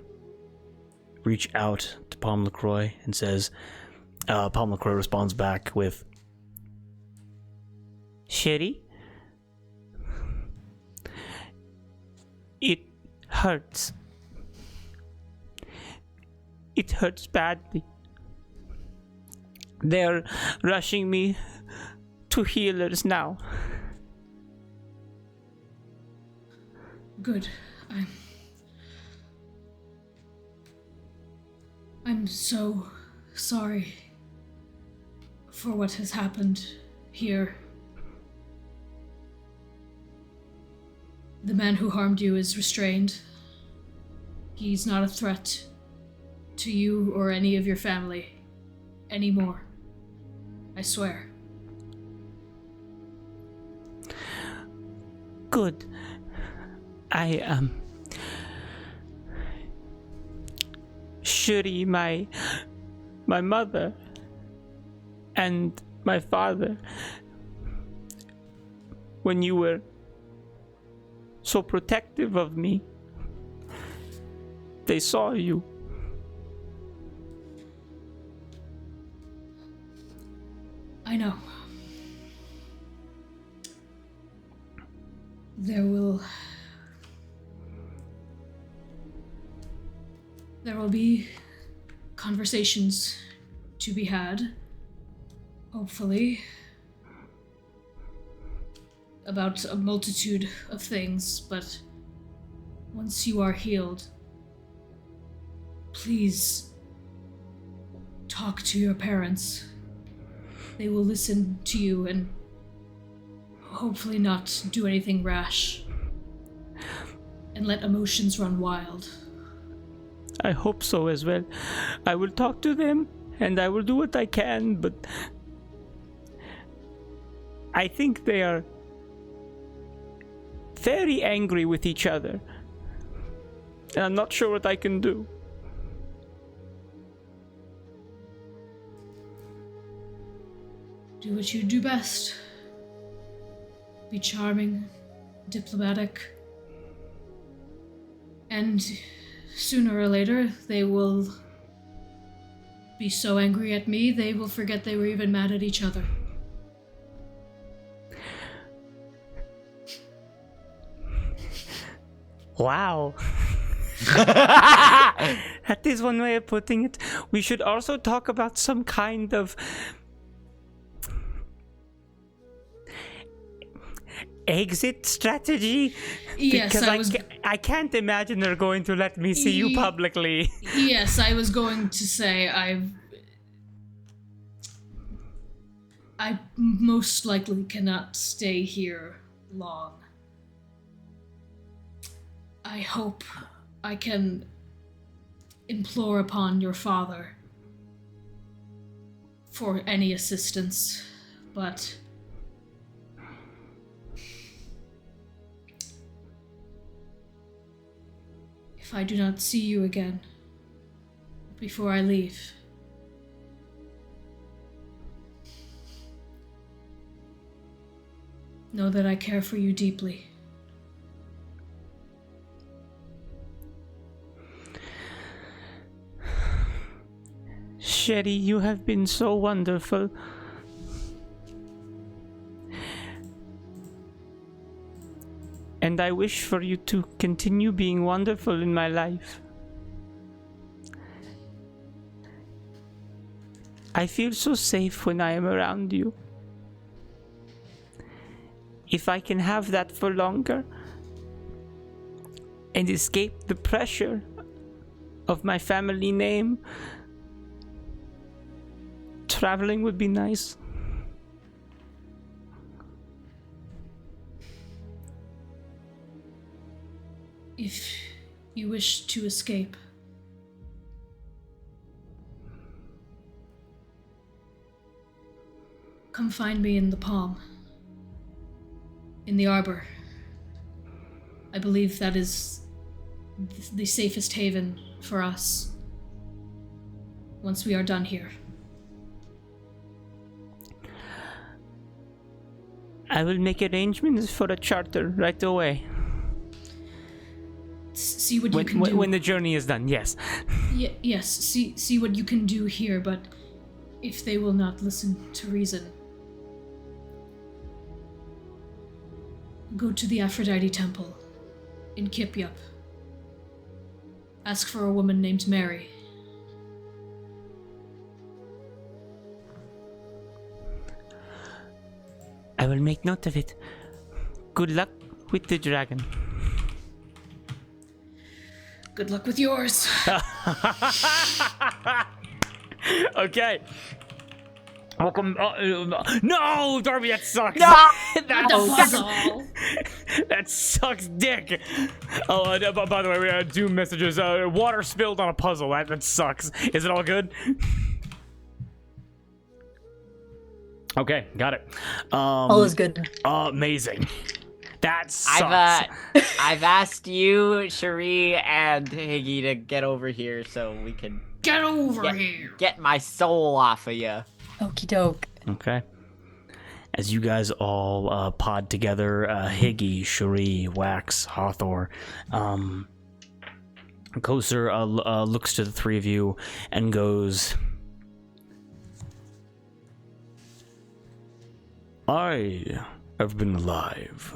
[SPEAKER 1] reach out to Palm LaCroix and says, Palm LaCroix responds back with, Sherry? It hurts. It hurts badly. They're rushing me to healers now.
[SPEAKER 4] Good. I'm so sorry for what has happened here. The man who harmed you is restrained. He's not a threat to you or any of your family anymore. I swear.
[SPEAKER 1] Good. Shuri, my mother and my father, when you were so protective of me, they saw you.
[SPEAKER 4] I know. There will be conversations to be had, hopefully, about a multitude of things, but once you are healed, please talk to your parents. They will listen to you and hopefully not do anything rash and let emotions run wild.
[SPEAKER 1] I hope so as well. I will talk to them and I will do what I can, but I think they are very angry with each other. And I'm not sure what I can do.
[SPEAKER 4] Do what you do best. Be charming, diplomatic. And sooner or later, they will be so angry at me, they will forget they were even mad at each other.
[SPEAKER 1] Wow. That is one way of putting it. We should also talk about some kind of exit strategy.
[SPEAKER 4] Yes,
[SPEAKER 1] because I can't imagine they're going to let me see you publicly.
[SPEAKER 4] Yes, I was going to say I most likely cannot stay here long. I hope I can implore upon your father for any assistance, but if I do not see you again before I leave, know that I care for you deeply.
[SPEAKER 1] Sherry, you have been so wonderful. And I wish for you to continue being wonderful in my life. I feel so safe when I am around you. If I can have that for longer and escape the pressure of my family name, traveling would be nice.
[SPEAKER 4] If you wish to escape, come find me in the Palm, in the Arbor. I believe that is the safest haven for us once we are done here.
[SPEAKER 1] I will make arrangements for a charter right away.
[SPEAKER 4] See what you can do.
[SPEAKER 1] When the journey is done, yes.
[SPEAKER 4] Yes, see what you can do here, but if they will not listen to reason, go to the Aphrodite Temple in Kipyup. Ask for a woman named Mary.
[SPEAKER 1] I will make note of it. Good luck with the dragon.
[SPEAKER 4] Good luck with yours.
[SPEAKER 1] Okay. Welcome. No, Darby, that sucks.
[SPEAKER 3] No!
[SPEAKER 1] That sucks dick. Oh, by the way, we had Doom messages. Water spilled on a puzzle. That sucks. Is it all good? Okay, got it.
[SPEAKER 2] All is good.
[SPEAKER 1] Amazing. That sucks.
[SPEAKER 3] I've asked you, Cherie, and Higgy to get over here so we can
[SPEAKER 4] Get over here.
[SPEAKER 3] get my soul off of you.
[SPEAKER 2] Okie doke.
[SPEAKER 1] Okay. As you guys all pod together, Higgy, Cherie, Wax, Hawthor, Koser looks to the three of you and goes, I have been alive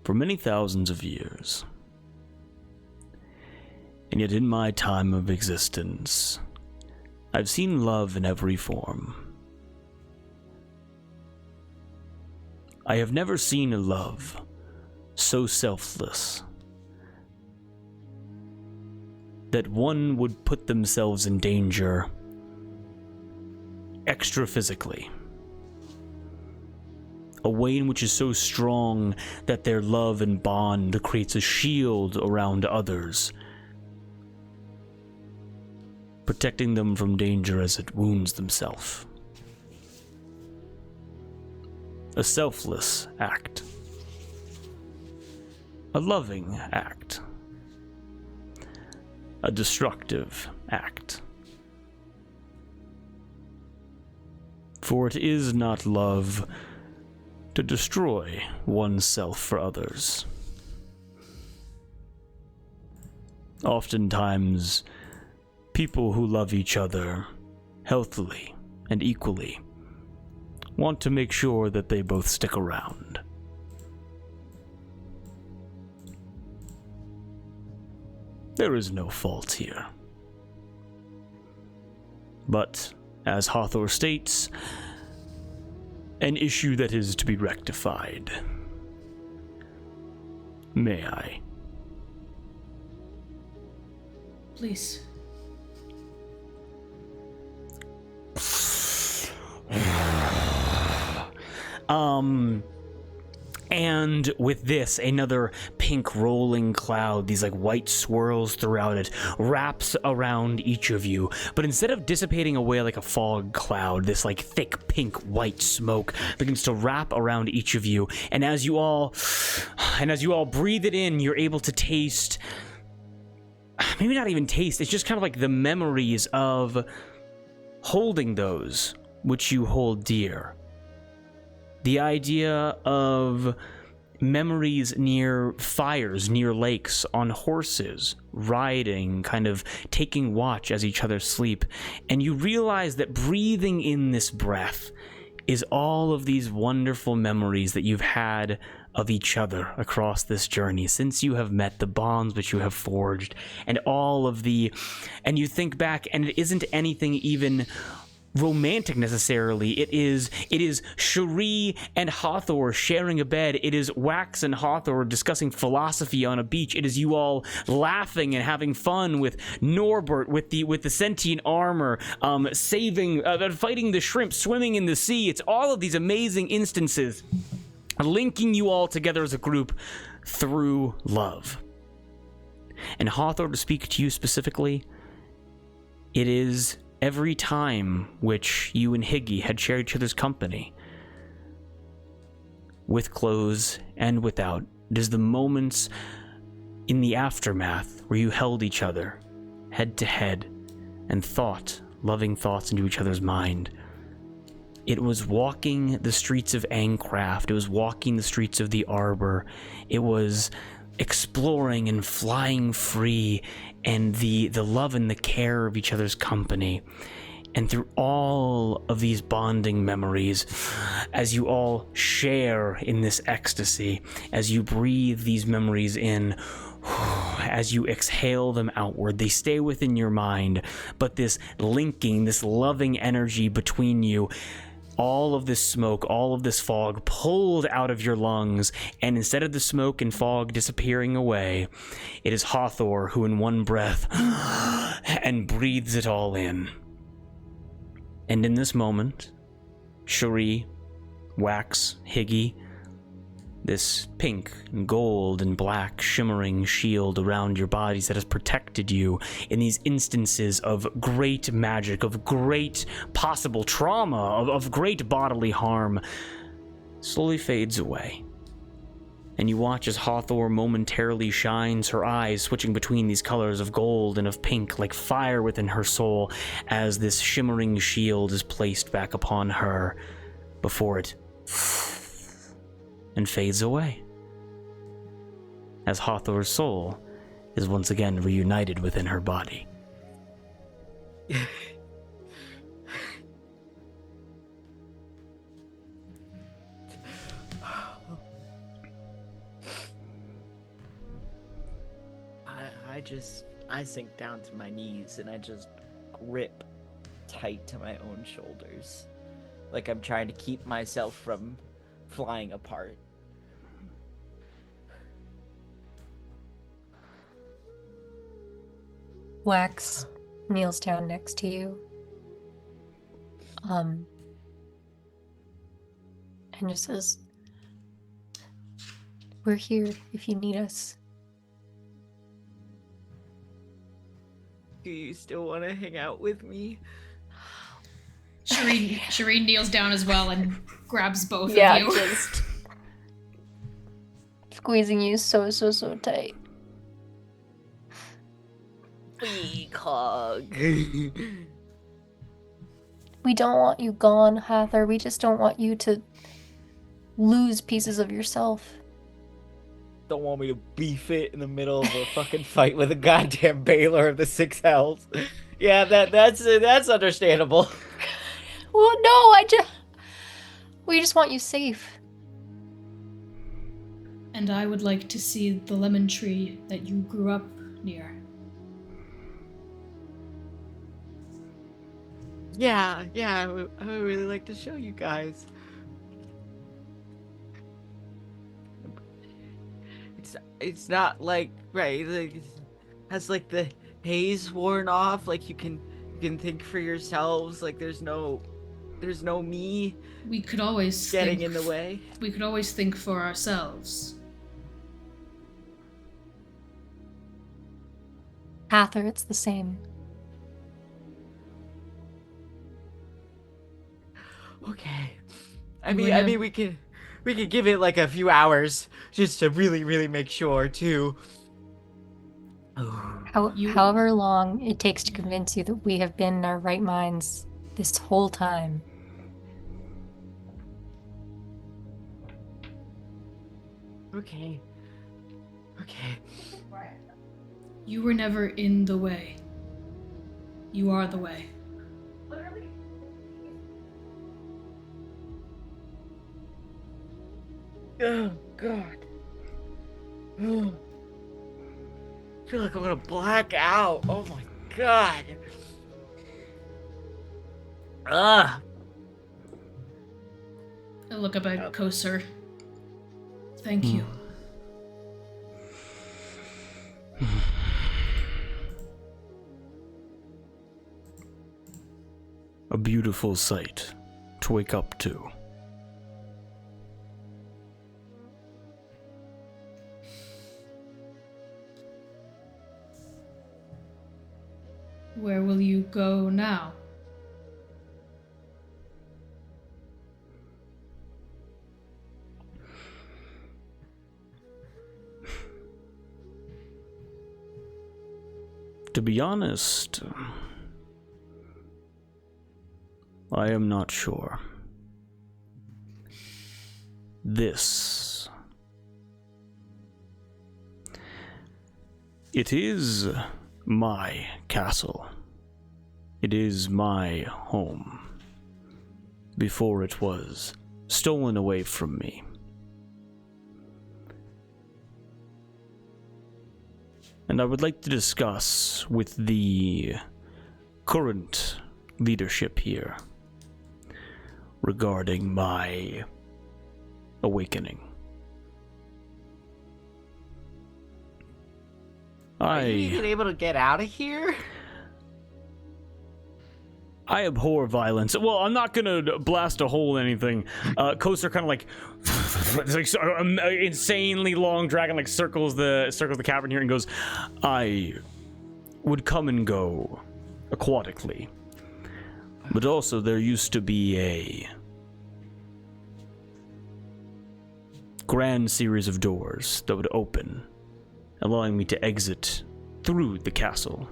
[SPEAKER 1] for many thousands of years, and yet in my time of existence, I've seen love in every form. I have never seen a love so selfless that one would put themselves in danger extra physically. A way in which is so strong that their love and bond creates a shield around others, protecting them from danger as it wounds themselves. A selfless act. a loving act, a destructive act. For it is not love to destroy oneself for others. Oftentimes, people who love each other healthily and equally want to make sure that they both stick around. There is no fault here. But, as Allatour states, an issue that is to be rectified. May I?
[SPEAKER 4] Please.
[SPEAKER 1] And with this, another pink rolling cloud, these like white swirls throughout it, wraps around each of you. But instead of dissipating away like a fog cloud, this like thick pink white smoke begins to wrap around each of you. And as you all breathe it in, you're able to taste, maybe not even taste, it's just kind of like the memories of holding those which you hold dear. The idea of memories near fires, near lakes, on horses, riding, kind of taking watch as each other sleep. And you realize that breathing in this breath is all of these wonderful memories that you've had of each other across this journey since you have met, the bonds which you have forged, and all of the... And you think back, and it isn't anything even romantic necessarily. It is Cherie and Allatour sharing a bed. It is Wax and Allatour discussing philosophy on a beach. It is you all laughing and having fun with Norbert with the sentient armor, fighting the shrimp, swimming in the sea. It's all of these amazing instances linking you all together as a group through love. And Allatour, to speak to you specifically, it is every time which you and Higgy had shared each other's company, with clothes and without. It is the moments in the aftermath where you held each other, head to head, and thought loving thoughts into each other's mind. It was walking the streets of Ancraft. It was walking the streets of the Arbor. It was exploring and flying free, and the love and the care of each other's company. And through all of these bonding memories, as you all share in this ecstasy, as you breathe these memories in, as you exhale them outward, they stay within your mind, but this linking, this loving energy between you, all of this smoke, all of this fog pulled out of your lungs, and instead of the smoke and fog disappearing away, it is Allatour who in one breath and breathes it all in. And in this moment, Cherie, Wax, Higgy, this pink and gold and black shimmering shield around your bodies that has protected you in these instances of great magic, of great possible trauma, of great bodily harm, slowly fades away. And you watch as Allatour momentarily shines, her eyes switching between these colors of gold and of pink like fire within her soul, as this shimmering shield is placed back upon her before it and fades away, as Allatour's soul is once again reunited within her body.
[SPEAKER 3] I sink down to my knees and I just grip tight to my own shoulders, like I'm trying to keep myself from flying apart.
[SPEAKER 2] Wax kneels down next to you. And just says, "We're here if you need us."
[SPEAKER 3] Do you still want to hang out with me?
[SPEAKER 4] Shireen kneels down as well and grabs both of you.
[SPEAKER 2] Just squeezing you so tight.
[SPEAKER 3] Weak hug.
[SPEAKER 2] We don't want you gone, Hathor. We just don't want you to lose pieces of yourself.
[SPEAKER 5] Don't want me to beef it in the middle of a fucking fight with a goddamn Baylor of the Six Hells. Yeah, that's understandable.
[SPEAKER 2] Well, no, we just want you safe.
[SPEAKER 4] And I would like to see the lemon tree that you grew up near.
[SPEAKER 5] Yeah, I would really like to show you guys. It's not like, right, like, it has like the haze worn off, like you can think for yourselves, like there's no me
[SPEAKER 4] We could always
[SPEAKER 5] getting
[SPEAKER 4] think,
[SPEAKER 5] in the way.
[SPEAKER 4] We could always think for ourselves.
[SPEAKER 2] Hathor, it's the same.
[SPEAKER 5] Okay. I mean we could give it like a few hours just to really make sure too.
[SPEAKER 2] However long it takes to convince you that we have been in our right minds this whole time.
[SPEAKER 5] Okay.
[SPEAKER 4] You were never in the way. You are the way.
[SPEAKER 5] Oh God. Oh. I feel like I'm gonna black out. Oh my God. Ugh.
[SPEAKER 4] I look up at Kosar. Thank you.
[SPEAKER 1] A beautiful sight to wake up to.
[SPEAKER 4] Where will you go now?
[SPEAKER 1] To be honest, I am not sure. This. It is my castle. It is my home. Before it was stolen away from me. And I would like to discuss with the current leadership here regarding my awakening.
[SPEAKER 5] Are you even able to get out of here?
[SPEAKER 1] I abhor violence. Well, I'm not gonna blast a hole in anything. Kosar kind of like, it's like insanely long dragon like circles the cavern here and goes, I would come and go aquatically, but also there used to be a grand series of doors that would open, allowing me to exit through the castle,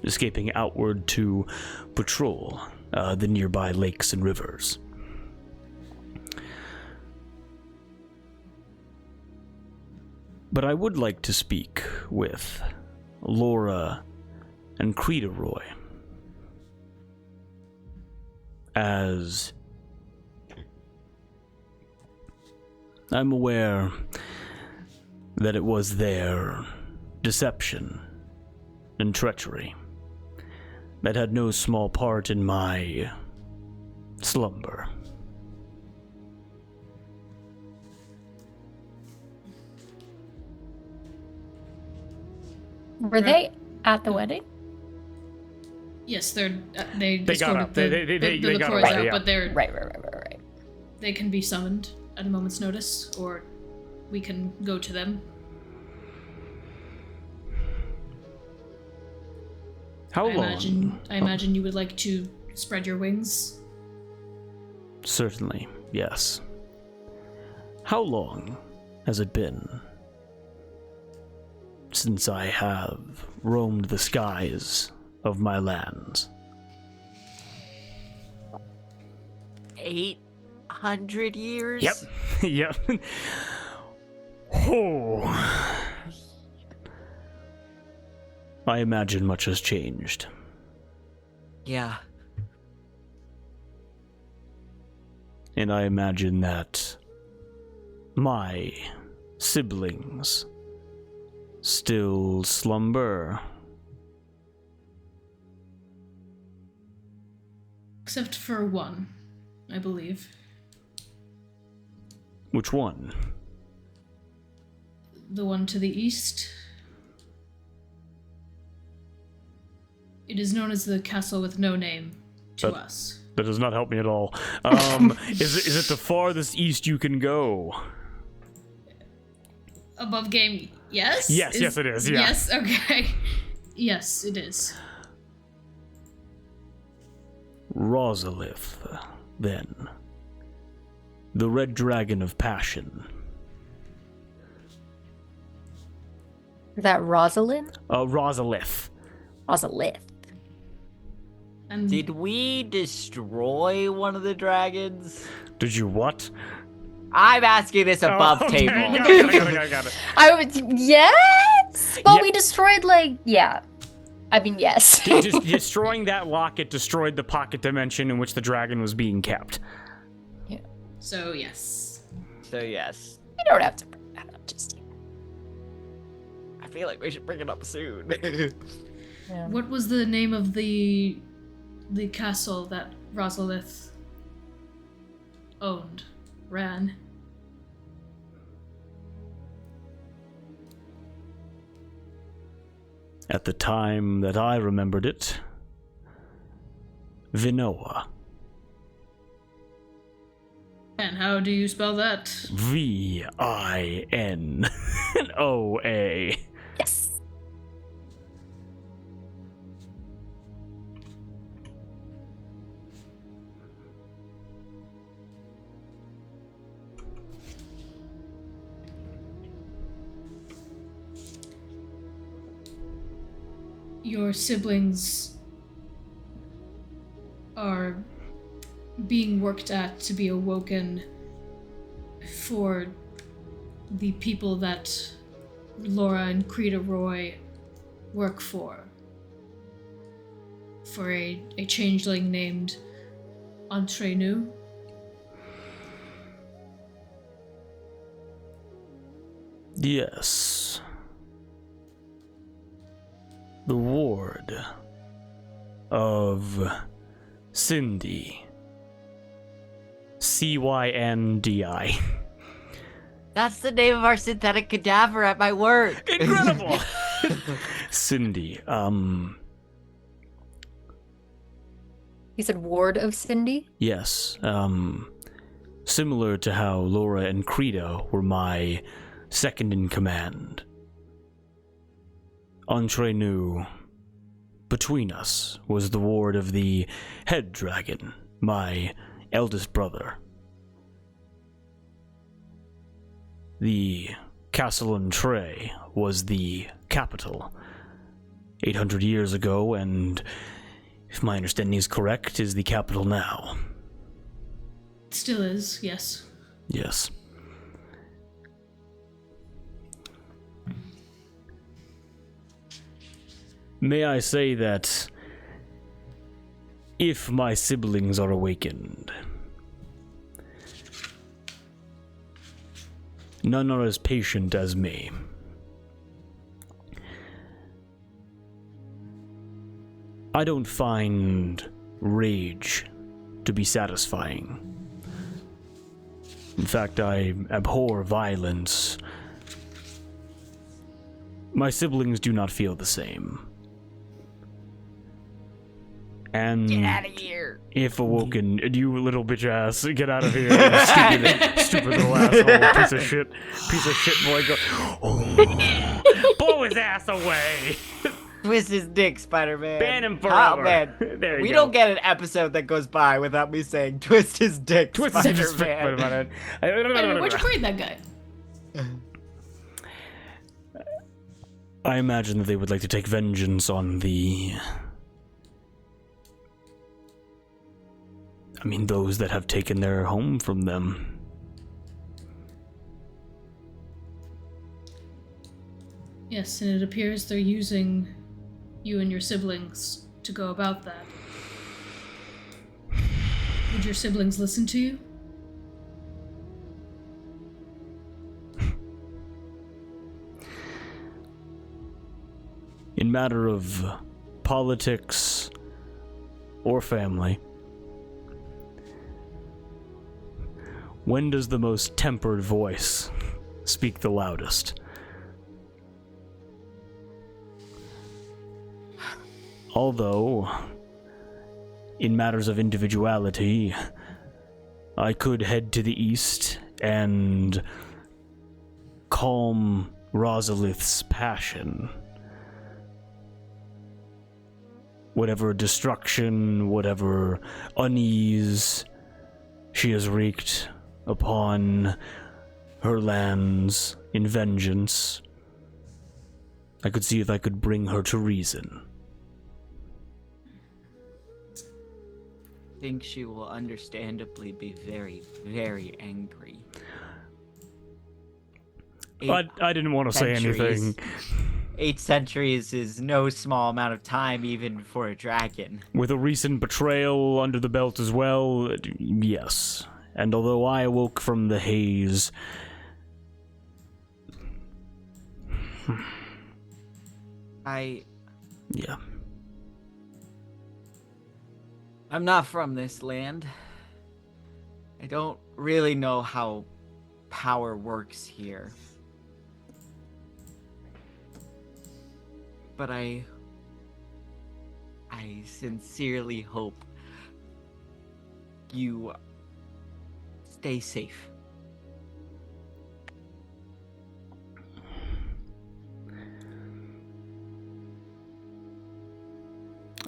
[SPEAKER 1] escaping outward to patrol the nearby lakes and rivers. But I would like to speak with Laura and Creta Roy, as I'm aware that it was their deception and treachery that had no small part in my slumber.
[SPEAKER 2] Were they at the wedding?
[SPEAKER 4] Yes, they
[SPEAKER 1] got
[SPEAKER 4] escorted
[SPEAKER 1] up.
[SPEAKER 4] the
[SPEAKER 1] They got
[SPEAKER 4] Latours
[SPEAKER 1] up,
[SPEAKER 4] out,
[SPEAKER 1] yeah.
[SPEAKER 4] but they're
[SPEAKER 2] Right.
[SPEAKER 4] they can be summoned at a moment's notice, or we can go to them.
[SPEAKER 1] How
[SPEAKER 4] I
[SPEAKER 1] long?
[SPEAKER 4] imagine you would like to spread your wings.
[SPEAKER 1] Certainly, yes. How long has it been since I have roamed the skies of my lands?
[SPEAKER 3] 800 years?
[SPEAKER 1] Yep. Yep. Oh. I imagine much has changed.
[SPEAKER 3] Yeah.
[SPEAKER 1] And I imagine that my siblings still slumber.
[SPEAKER 4] Except for one, I believe.
[SPEAKER 1] Which one?
[SPEAKER 4] The one to the east. It is known as the castle with no name to us.
[SPEAKER 1] That does not help me at all. Is it the farthest east you can go?
[SPEAKER 4] Above game, yes?
[SPEAKER 1] Yes, it is, yeah.
[SPEAKER 4] Yes, okay. Yes, it is.
[SPEAKER 1] Rosalith, then. The Red Dragon of Passion.
[SPEAKER 2] Is that Rosalind?
[SPEAKER 1] Rosalith.
[SPEAKER 2] Rosalith.
[SPEAKER 4] And
[SPEAKER 3] Did we destroy one of the dragons?
[SPEAKER 1] Did you what?
[SPEAKER 3] I'm asking this above
[SPEAKER 1] okay,
[SPEAKER 3] table.
[SPEAKER 1] got it.
[SPEAKER 2] I would, yes. Well,
[SPEAKER 1] Yeah.
[SPEAKER 2] we destroyed yeah. I mean, yes.
[SPEAKER 1] Just destroying that locket destroyed the pocket dimension in which the dragon was being kept.
[SPEAKER 4] so, yes.
[SPEAKER 3] So yes.
[SPEAKER 2] You don't have to bring that up just yet.
[SPEAKER 3] I feel like we should bring it up soon.
[SPEAKER 2] Yeah.
[SPEAKER 4] What was the name of the castle that Rosalith owned, ran?
[SPEAKER 1] At the time that I remembered it, Vinoa.
[SPEAKER 4] And how do you spell that?
[SPEAKER 1] Vinoa.
[SPEAKER 2] Yes.
[SPEAKER 4] Your siblings are being worked at to be awoken for the people that Laura and Creta Roy work for a changeling named Entrenu.
[SPEAKER 1] Yes. The ward of Cindy. Cyndi.
[SPEAKER 3] That's the name of our synthetic cadaver at my work.
[SPEAKER 1] Incredible! Cindy,
[SPEAKER 2] You said ward of Cindy?
[SPEAKER 1] yes, similar to how Laura and Creta were my second in command. Entrenu, between us, was the ward of the head dragon, my eldest brother. The castle in Trey was the capital 800 years ago, and if my understanding is correct, is the capital now.
[SPEAKER 4] Still is, yes.
[SPEAKER 1] Yes. May I say that if my siblings are awakened, none are as patient as me. I don't find rage to be satisfying. In fact, I abhor violence. My siblings do not feel the same. And
[SPEAKER 3] Get out of here.
[SPEAKER 1] if awoken, you little bitch ass, get out of here, you stupid little asshole, piece of shit boy, go, oh, blow his ass away.
[SPEAKER 3] Twist his dick, Spider-Man.
[SPEAKER 1] Ban him
[SPEAKER 3] Oh,
[SPEAKER 1] forever.
[SPEAKER 3] man.
[SPEAKER 1] There you
[SPEAKER 3] We
[SPEAKER 1] go.
[SPEAKER 3] don't get an episode that goes by without me saying twist his dick,
[SPEAKER 1] Twist his
[SPEAKER 3] Spider-Man.
[SPEAKER 4] Hey, where'd you find that guy?
[SPEAKER 1] I imagine that they would like to take vengeance on those that have taken their home from them.
[SPEAKER 4] Yes, and it appears they're using you and your siblings to go about that. Would your siblings listen to you?
[SPEAKER 1] In matter of politics or family, when does the most tempered voice speak the loudest? Although, in matters of individuality, I could head to the east and calm Rosalith's passion. Whatever destruction, whatever unease she has wreaked upon her lands in vengeance, I could see if I could bring her to reason.
[SPEAKER 5] I think she will understandably be very, very angry.
[SPEAKER 1] I didn't want to say anything.
[SPEAKER 5] 8 centuries is no small amount of time, even for a dragon.
[SPEAKER 1] With a recent betrayal under the belt as well, yes. And although I awoke from the haze, yeah.
[SPEAKER 5] I'm not from this land. I don't really know how power works here. But I sincerely hope you stay safe.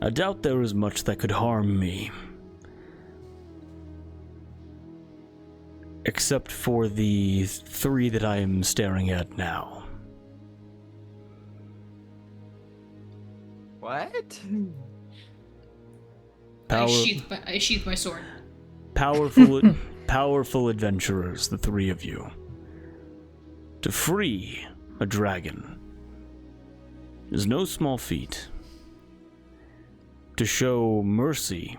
[SPEAKER 1] I doubt there is much that could harm me. Except for the 3 that I am staring at now.
[SPEAKER 5] What?
[SPEAKER 4] I sheath my sword.
[SPEAKER 1] Powerful adventurers, the 3 of you. To free a dragon is no small feat. To show mercy,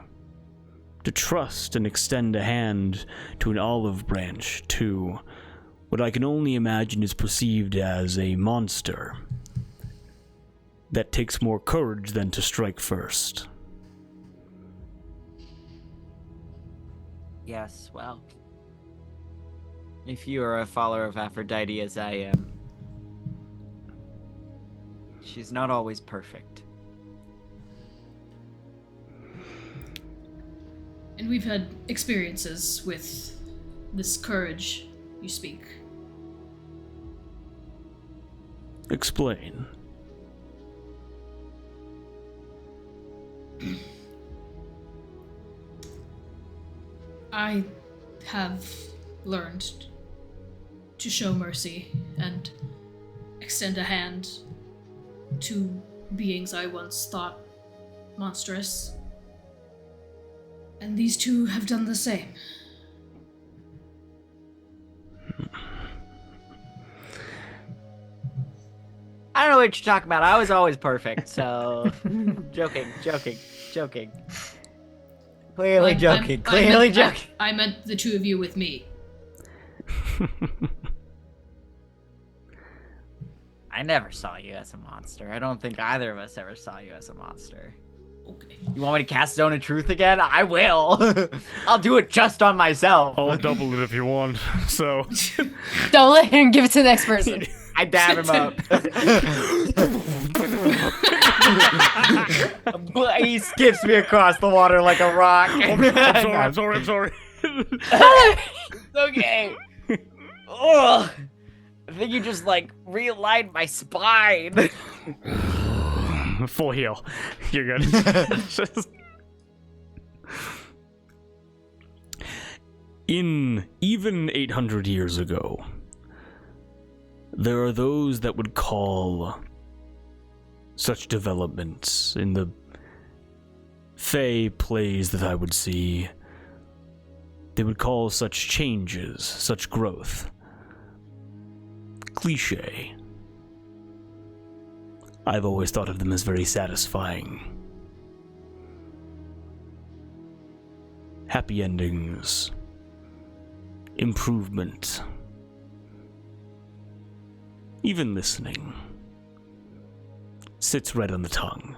[SPEAKER 1] to trust and extend a hand to an olive branch, to what I can only imagine is perceived as a monster that takes more courage than to strike first.
[SPEAKER 5] Yes, well, if you are a follower of Aphrodite as I am, she's not always perfect.
[SPEAKER 4] And we've had experiences with this courage you speak.
[SPEAKER 1] Explain.
[SPEAKER 4] I have learned to show mercy and extend a hand to beings I once thought monstrous. And these 2 have done the same.
[SPEAKER 5] I don't know what you're talking about. I was always perfect, so... Joking. Clearly joking.
[SPEAKER 4] I meant the 2 of you with me.
[SPEAKER 5] I never saw you as a monster. I don't think either of us ever saw you as a monster.
[SPEAKER 4] Okay.
[SPEAKER 5] You want me to cast Zone of Truth again? I will. I'll do it just on myself.
[SPEAKER 1] I'll double it if you want, so...
[SPEAKER 2] Don't let him give it to the next person.
[SPEAKER 5] I dab him up. He skips me across the water like a rock.
[SPEAKER 1] I'm sorry.
[SPEAKER 5] Okay. Ugh. I think you just, realigned my spine.
[SPEAKER 1] Full heal. You're good. In even 800 years ago, there are those that would call such developments in the Fey plays that I would see. They would call such changes, such growth, cliché. I've always thought of them as very satisfying. Happy endings, improvement, even listening sits right on the tongue.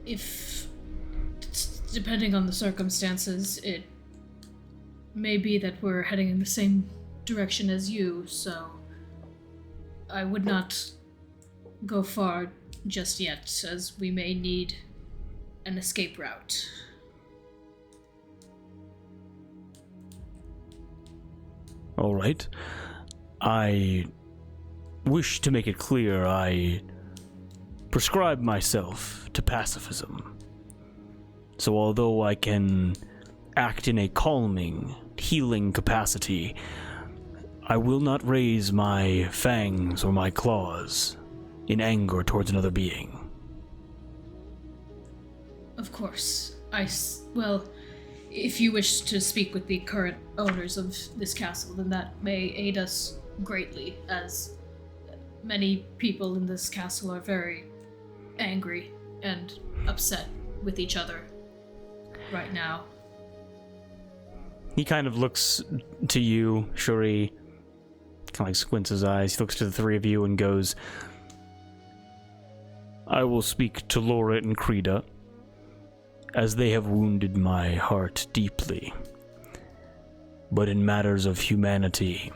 [SPEAKER 4] If, depending on the circumstances, it may be that we're heading in the same direction as you, so I would not go far just yet, as we may need an escape route.
[SPEAKER 1] All right. I wish to make it clear I prescribe myself to pacifism. So although I can act in a calming, healing capacity, I will not raise my fangs or my claws in anger towards another being.
[SPEAKER 4] Of course. Well, if you wish to speak with the current owners of this castle, then that may aid us greatly, as many people in this castle are very angry and upset with each other right now.
[SPEAKER 1] He kind of looks to you, Shuri, kind of like squints his eyes. He looks to the three of you and goes, I will speak to Laura and Krita, as they have wounded my heart deeply. But in matters of humanity,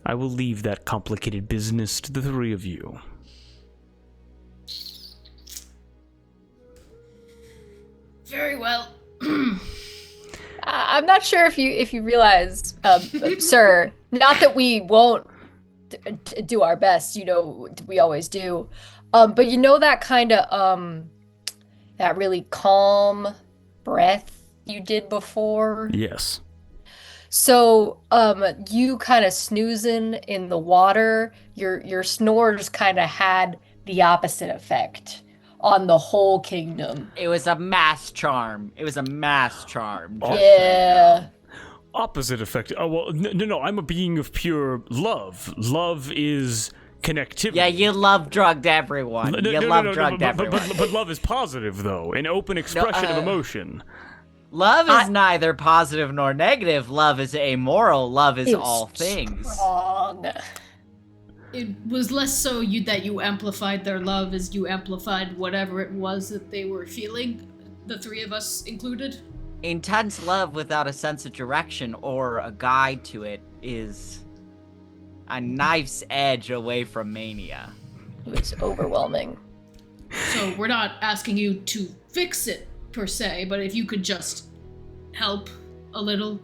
[SPEAKER 1] I will leave that complicated business to the three of you.
[SPEAKER 4] Very well.
[SPEAKER 2] I'm not sure if you realize, sir, not that we won't do our best, we always do, but that kind of that really calm breath you did before?
[SPEAKER 1] Yes.
[SPEAKER 2] So you kind of snoozing in the water, your snores kind of had the opposite effect on the whole kingdom.
[SPEAKER 3] It was a mass charm.
[SPEAKER 2] Yeah.
[SPEAKER 1] Opposite effect. Oh, well, no, I'm a being of pure love. Love is connectivity.
[SPEAKER 3] Yeah, you love drugged everyone.
[SPEAKER 1] But love is positive, though. An open expression of emotion.
[SPEAKER 3] Love is neither positive nor negative. Love is amoral. Love is all things.
[SPEAKER 2] Strong.
[SPEAKER 4] It was less so that you amplified their love as you amplified whatever it was that they were feeling, the three of us included.
[SPEAKER 3] Intense love without a sense of direction or a guide to it is a knife's edge away from mania.
[SPEAKER 2] It was overwhelming.
[SPEAKER 4] So we're not asking you to fix it, per se, but if you could just help a little.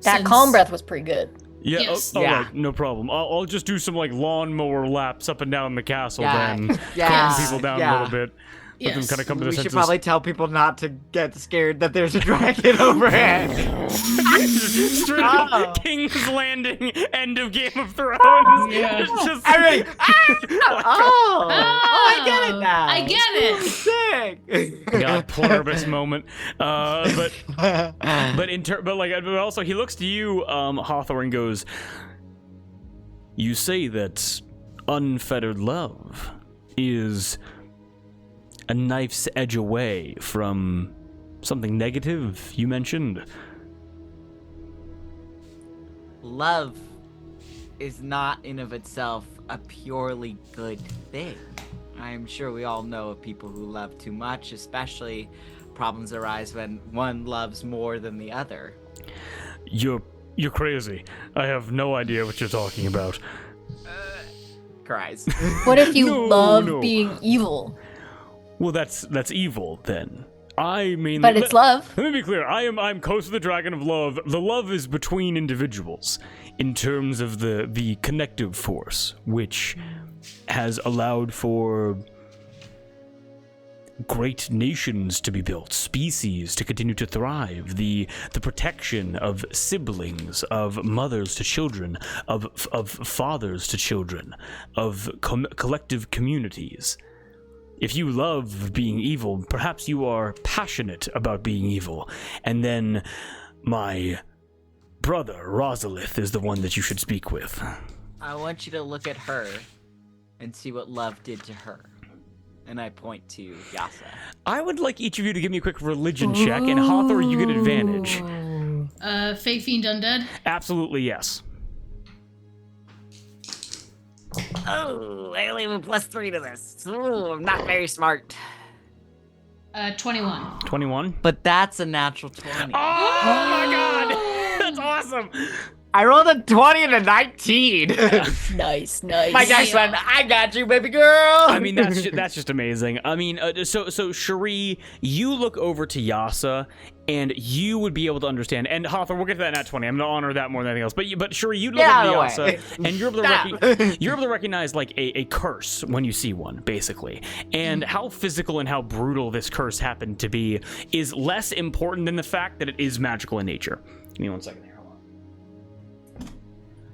[SPEAKER 2] That calm breath was pretty good.
[SPEAKER 1] Yeah,
[SPEAKER 4] yes.
[SPEAKER 1] Right, no problem. I'll just do some lawnmower laps up and down the castle then.
[SPEAKER 3] Yeah.
[SPEAKER 1] Calm people down a little bit. Let them kind of come to their
[SPEAKER 3] We
[SPEAKER 1] senses.
[SPEAKER 3] should probably tell people not to get scared that there's a dragon overhead.
[SPEAKER 1] Straight up King's Landing, end of Game of Thrones.
[SPEAKER 4] Yeah.
[SPEAKER 1] It's just
[SPEAKER 3] I get it now.
[SPEAKER 4] I get it.
[SPEAKER 3] Sick.
[SPEAKER 1] God, pluribus moment. But also he looks to you, Hawthorne, and goes, you say that unfettered love is a knife's edge away from something negative you mentioned.
[SPEAKER 3] Love is not in of itself a purely good thing. I'm sure we all know of people who love too much, especially problems arise when one loves more than the other.
[SPEAKER 1] You're crazy. I have no idea what you're talking about.
[SPEAKER 3] Cries.
[SPEAKER 2] What if you love
[SPEAKER 1] No.
[SPEAKER 2] being evil?
[SPEAKER 1] Well, that's evil then. I mean,
[SPEAKER 2] But it's love.
[SPEAKER 1] Let me be clear. I'm Coast of the Dragon of Love. The love is between individuals in terms of the connective force, which has allowed for great nations to be built, species to continue to thrive, the protection of siblings, of mothers to children, of fathers to children, of collective communities. If you love being evil, perhaps you are passionate about being evil. And then my brother, Rosalith, is the one that you should speak with.
[SPEAKER 3] I want you to look at her and see what love did to her. And I point to Yasa.
[SPEAKER 1] I would like each of you to give me a quick religion check, and Hathor, you get advantage.
[SPEAKER 4] Fey Fiend Undead?
[SPEAKER 1] Absolutely, yes.
[SPEAKER 5] Oh, I only have a +3 to this. Ooh, I'm not very smart.
[SPEAKER 4] 21.
[SPEAKER 1] 21?
[SPEAKER 3] But that's a natural 20.
[SPEAKER 1] Oh my god! That's awesome!
[SPEAKER 5] I rolled a 20 and a 19.
[SPEAKER 2] Nice.
[SPEAKER 5] My dice went, I got you, baby girl.
[SPEAKER 1] I mean, that's just amazing. I mean, so Cherie, you look over to Yasa, and you would be able to understand. And Hathor, we'll get to that nat 20. I'm gonna honor that more than anything else. But Cherie, you look over to Yasa, and you're able to recognize like a curse when you see one, basically. And how physical and how brutal this curse happened to be is less important than the fact that it is magical in nature. Give me 1 second here.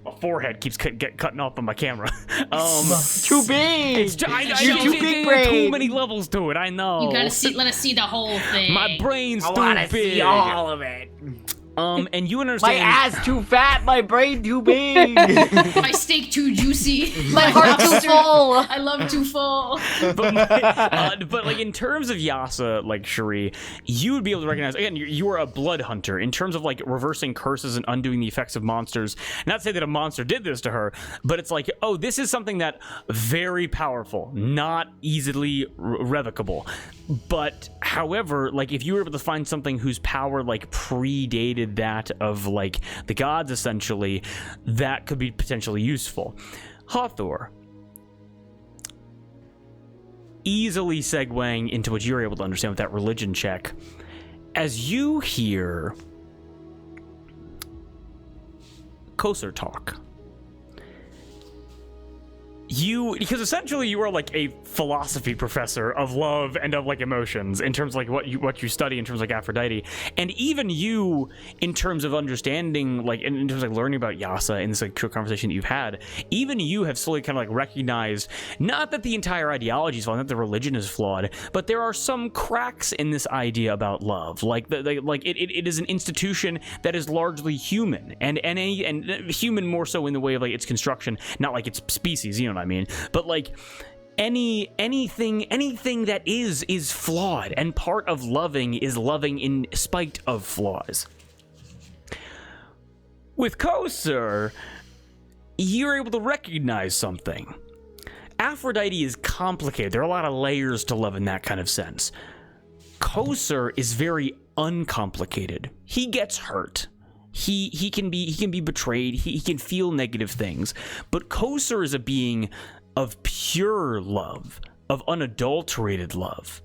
[SPEAKER 1] My forehead keeps cutting off on my camera.
[SPEAKER 5] Too big.
[SPEAKER 1] You're
[SPEAKER 5] too big, brain.
[SPEAKER 1] Too many levels to it. I know.
[SPEAKER 4] You gotta let us see the whole thing.
[SPEAKER 1] My brain's
[SPEAKER 5] I
[SPEAKER 1] too
[SPEAKER 5] want to
[SPEAKER 1] big.
[SPEAKER 5] see all of it.
[SPEAKER 1] And you
[SPEAKER 5] My
[SPEAKER 1] understand.
[SPEAKER 5] ass too fat, my brain too big.
[SPEAKER 4] My steak too juicy.
[SPEAKER 2] My heart too full.
[SPEAKER 4] I love too full.
[SPEAKER 1] but like in terms of Yasa, like Cherie, you would be able to recognize, again, you are a blood hunter. In terms of like reversing curses and undoing the effects of monsters, not to say that a monster did this to her, but it's like, oh, this is something that very powerful, not easily revocable. But however, like if you were able to find something whose power like predated that of like the gods, essentially, that could be potentially useful. Hathor, easily segueing into what you're able to understand with that religion check, as you hear Kosar talk. Because essentially you are like a philosophy professor of love and of like emotions in terms of like what you study in terms of like Aphrodite, and even you in terms of understanding like in terms of like learning about Yasa in this like conversation that you've had, even you have slowly kind of like recognized not that the entire ideology is flawed, not that the religion is flawed, but there are some cracks in this idea about love. Like it is an institution that is largely human and human more so in the way of like its construction, not like its species, you know what I mean? But like anything that is flawed, and part of loving is loving in spite of flaws. With Kosar, you're able to recognize something. Aphrodite is complicated. There are a lot of layers to love in that kind of sense. Kosar is very uncomplicated. He gets hurt. He can be betrayed. He can feel negative things. But Kosar is a being of pure love, of unadulterated love.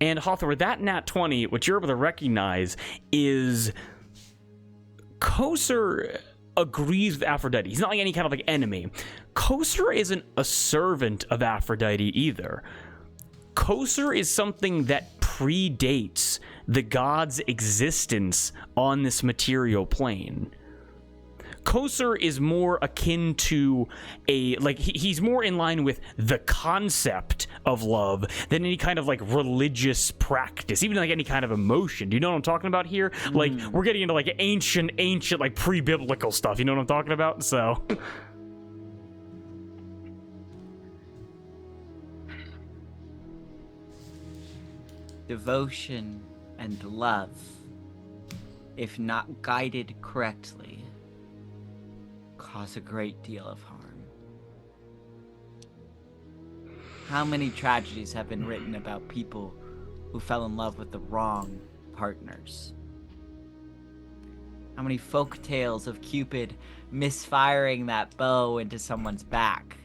[SPEAKER 1] And Hathor, that nat 20, what you're able to recognize is Kosar agrees with Aphrodite. He's not like any kind of like enemy. Kosar isn't a servant of Aphrodite either. Kosar is something that predates the god's existence on this material plane. Kosar is more akin to he's more in line with the concept of love than any kind of like religious practice, even like any kind of emotion. Do you know what I'm talking about here? Like we're getting into like ancient like pre-biblical stuff. You know what I'm talking about? So
[SPEAKER 3] Devotion and love, if not guided correctly, cause a great deal of harm. How many tragedies have been written about people who fell in love with the wrong partners? How many folk tales of Cupid misfiring that bow into someone's back?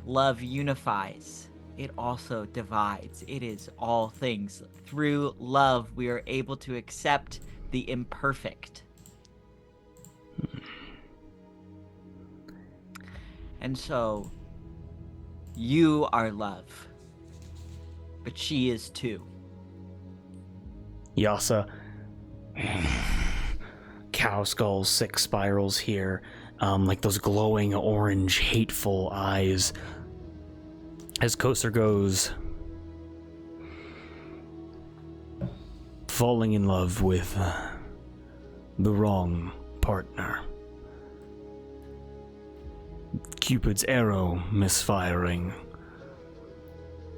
[SPEAKER 3] Love unifies. It also divides. It is all things. Through love, we are able to accept the imperfect. And so, you are love. but she is too.
[SPEAKER 1] Yasa. Cow skulls, 6 spirals here. Like those glowing orange, hateful eyes. As Koser goes, falling in love with the wrong partner. Cupid's arrow misfiring.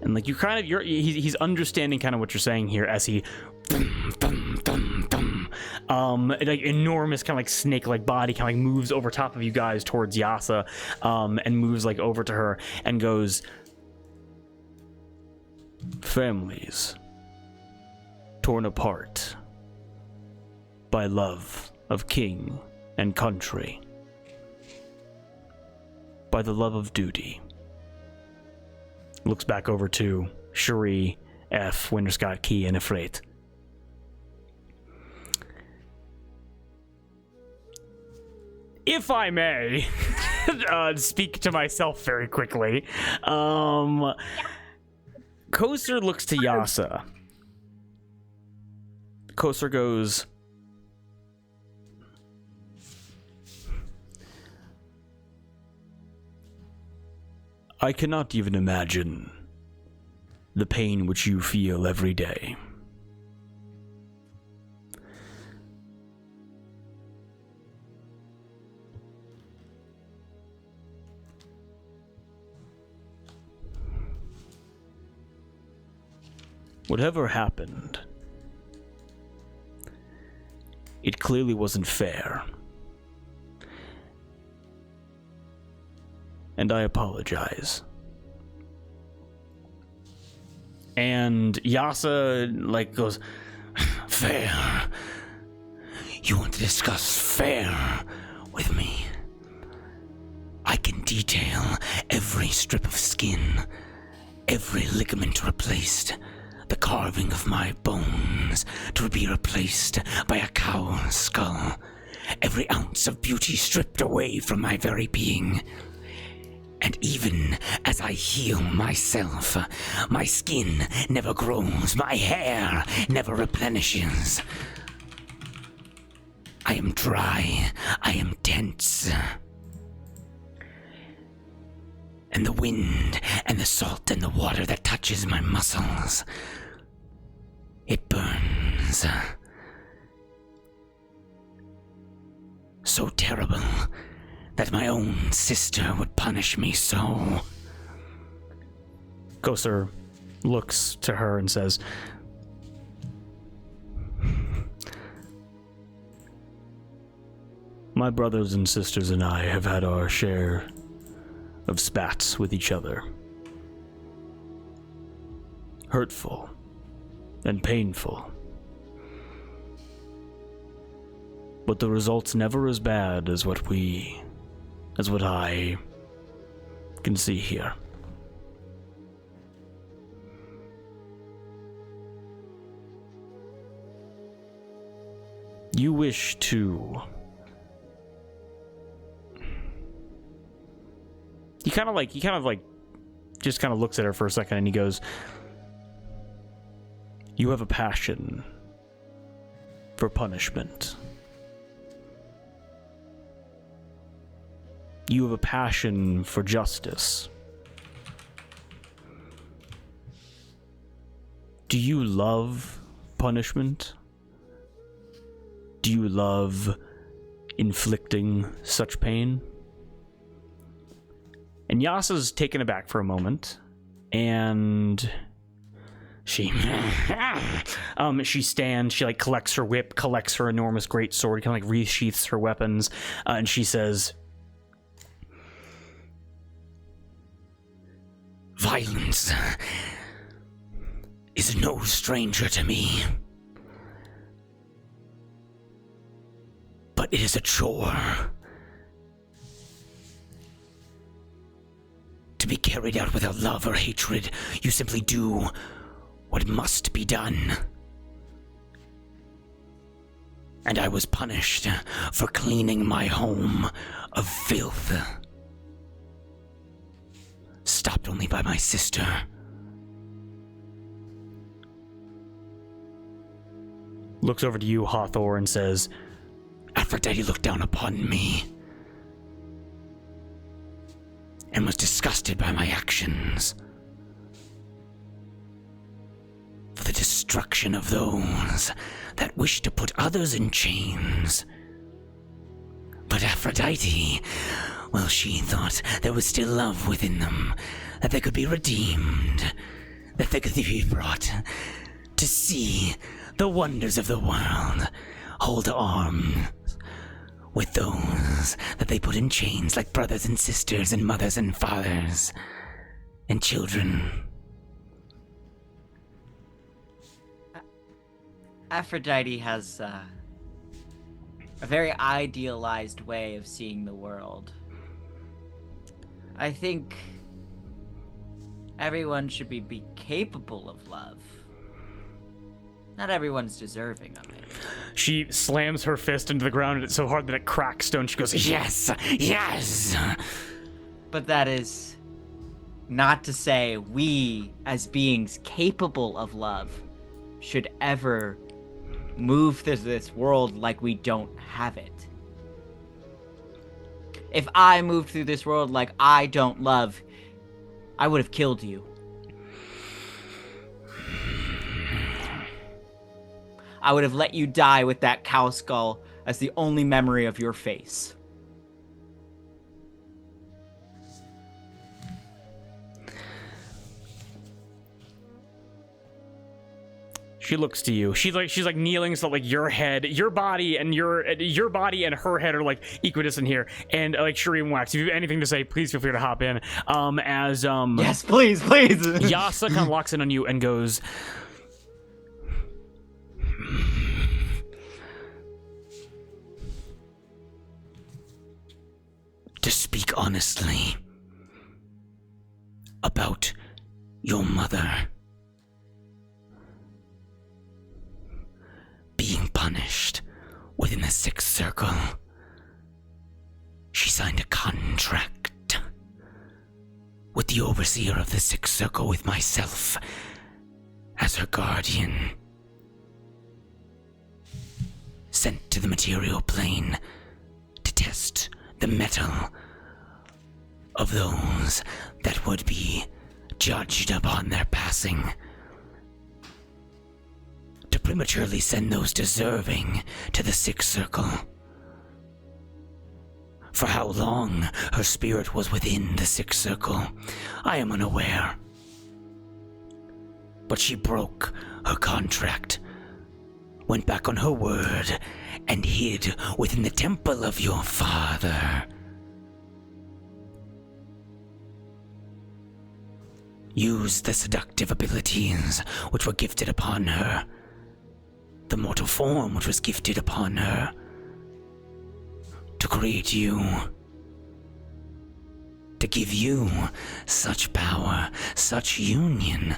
[SPEAKER 1] And like he's understanding kind of what you're saying here as he like enormous kind of like snake-like body kind of like moves over top of you guys towards Yasa, and moves like over to her and goes, families torn apart by love of king and country, by the love of duty. Looks back over to Cherie, F, Winterscott, Key, and Ifrit. If I may speak to myself very quickly, Koser looks to Yasa. Koser goes, I cannot even imagine the pain which you feel every day. Whatever happened, it clearly wasn't fair. And I apologize. And Yasa, like, goes, fair? You want to discuss fair with me? I can detail every strip of skin, every ligament replaced, the carving of my bones to be replaced by a cow's skull, every ounce of beauty stripped away from my very being. And even as I heal myself, my skin never grows, my hair never replenishes. I am dry, I am tense. And the wind and the salt and the water that touches my muscles, it burns. So terrible that my own sister would punish me so. Koser looks to her and says, my brothers and sisters and I have had our share of spats with each other. Hurtful and painful. But the result's never as bad as what I can see here. You wish to... He kind of just kind of looks at her for a second and he goes, you have a passion for punishment. You have a passion for justice. Do you love punishment? Do you love inflicting such pain? And Yasa's taken aback for a moment, and she stands, she like collects her whip, collects her enormous great sword, kind of like resheaths her weapons, and she says, violence is no stranger to me, but it is a chore to be carried out without love or hatred. You simply do what must be done. And I was punished for cleaning my home of filth. Stopped only by my sister. looks over to you, Hathor, and says,
[SPEAKER 6] Aphrodite looked down upon me and was disgusted by my actions. For the destruction of those that wish to put others in chains. But Aphrodite, well, she thought there was still love within them, that they could be redeemed, that they could be brought to see the wonders of the world, hold arms with those that they put in chains like brothers and sisters and mothers and fathers and children.
[SPEAKER 3] Aphrodite has a very idealized way of seeing the world. I think everyone should be capable of love. Not everyone's deserving of it.
[SPEAKER 1] she slams her fist into the ground and it's so hard that it cracks stone. She goes,
[SPEAKER 6] Yes, yes.
[SPEAKER 3] But that is not to say we, as beings capable of love, should ever move through this world like we don't have it. If I moved through this world like I don't love, I would have killed you. I would have let you die with that cow skull as the only memory of your face.
[SPEAKER 1] she looks to you. She's like kneeling so like your head, your body and your body and her head are like equidistant here. And like Shuri and Wax, if you have anything to say, please feel free to hop in.
[SPEAKER 3] Yes, please.
[SPEAKER 1] Yasa kind of locks in on you and goes,
[SPEAKER 6] To speak honestly about your mother being punished within the Sixth Circle, she signed a contract with the overseer of the Sixth Circle, with myself as her guardian, sent to the material plane to test the metal of those that would be judged upon their passing, to prematurely send those deserving to the Sixth Circle. For how long her spirit was within the Sixth Circle, I am unaware. But she broke her contract, went back on her word, and hid within the temple of your father. Used the seductive abilities which were gifted upon her, the mortal form which was gifted upon her, to create you, to give you such power, such union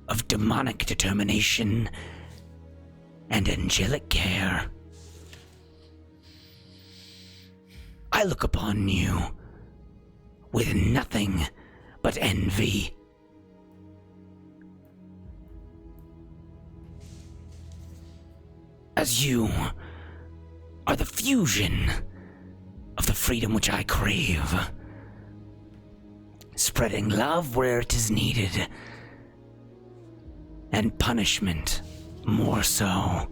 [SPEAKER 6] of demonic determination and angelic care. I look upon you with nothing but envy. As you are the fusion of the freedom which I crave, spreading love where it is needed, and punishment more so.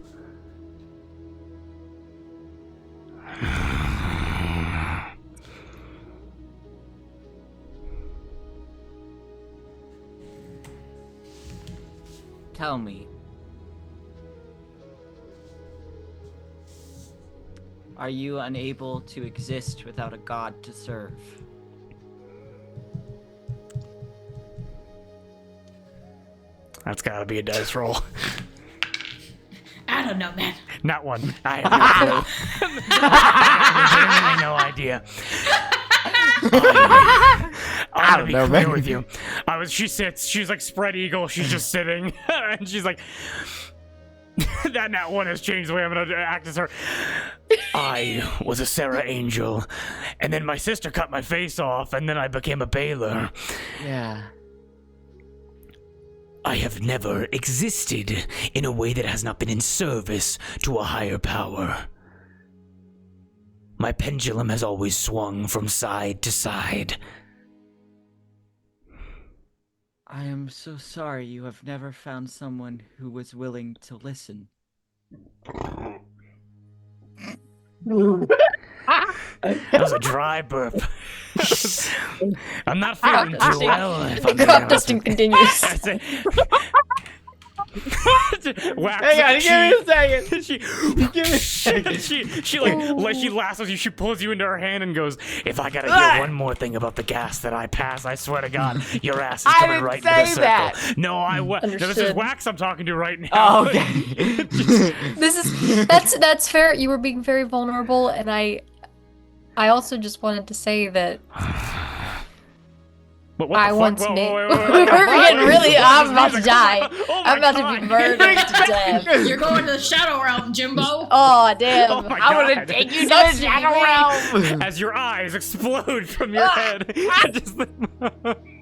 [SPEAKER 3] Tell me, are you unable to exist without a god to serve?
[SPEAKER 1] that's gotta be a dice roll.
[SPEAKER 4] I don't know, man.
[SPEAKER 1] Not one. I have no idea. I don't know, man. With you. She sits, she's like spread eagle, she's just sitting, and she's like, that nat one has changed the way I'm gonna act as her. I was a Sarah Angel, and then my sister cut my face off, and then I became a Baylor.
[SPEAKER 3] Yeah.
[SPEAKER 6] I have never existed in a way that has not been in service to a higher power. My pendulum has always swung from side to side.
[SPEAKER 5] I am so sorry you have never found someone who was willing to listen.
[SPEAKER 1] That was a dry burp. I'm not feeling too
[SPEAKER 2] dusting.
[SPEAKER 1] well. If I'm
[SPEAKER 2] The
[SPEAKER 1] being
[SPEAKER 2] crop
[SPEAKER 1] honest
[SPEAKER 2] dusting
[SPEAKER 1] with you.
[SPEAKER 2] continues.
[SPEAKER 1] That's it. Wax,
[SPEAKER 5] Hang on, give me a second.
[SPEAKER 1] She,
[SPEAKER 5] Give me a second.
[SPEAKER 1] she like she lassos you. She pulls you into her hand and goes, "If I gotta
[SPEAKER 5] Ah!
[SPEAKER 1] hear one more thing about the gas that I pass, I swear to God, your ass is
[SPEAKER 5] I
[SPEAKER 1] coming
[SPEAKER 5] didn't
[SPEAKER 1] right into the
[SPEAKER 5] say
[SPEAKER 1] circle."
[SPEAKER 5] that.
[SPEAKER 1] No, no, this is
[SPEAKER 2] Understood.
[SPEAKER 1] Wax I'm talking to right now.
[SPEAKER 5] Oh, okay.
[SPEAKER 2] That's fair. You were being very vulnerable, and I also just wanted to say that
[SPEAKER 1] But what the
[SPEAKER 2] I
[SPEAKER 1] fuck?
[SPEAKER 2] once
[SPEAKER 1] Whoa,
[SPEAKER 2] made.
[SPEAKER 1] whoa,
[SPEAKER 2] We're
[SPEAKER 1] wait, wait, wait,
[SPEAKER 2] getting
[SPEAKER 1] wait.
[SPEAKER 2] really.
[SPEAKER 1] What is
[SPEAKER 2] I'm
[SPEAKER 1] this
[SPEAKER 2] about to
[SPEAKER 1] music?
[SPEAKER 2] die.
[SPEAKER 1] Oh
[SPEAKER 2] I'm
[SPEAKER 1] my
[SPEAKER 2] about to
[SPEAKER 1] God.
[SPEAKER 2] be murdered to death.
[SPEAKER 4] You're going to the Shadow Realm, Jimbo.
[SPEAKER 2] Oh damn!
[SPEAKER 1] Oh my
[SPEAKER 5] I'm gonna
[SPEAKER 1] God.
[SPEAKER 5] take you to
[SPEAKER 2] Sucks
[SPEAKER 5] the
[SPEAKER 2] to be
[SPEAKER 5] shadow
[SPEAKER 2] me.
[SPEAKER 5] realm.
[SPEAKER 1] As your eyes explode from your head. Just-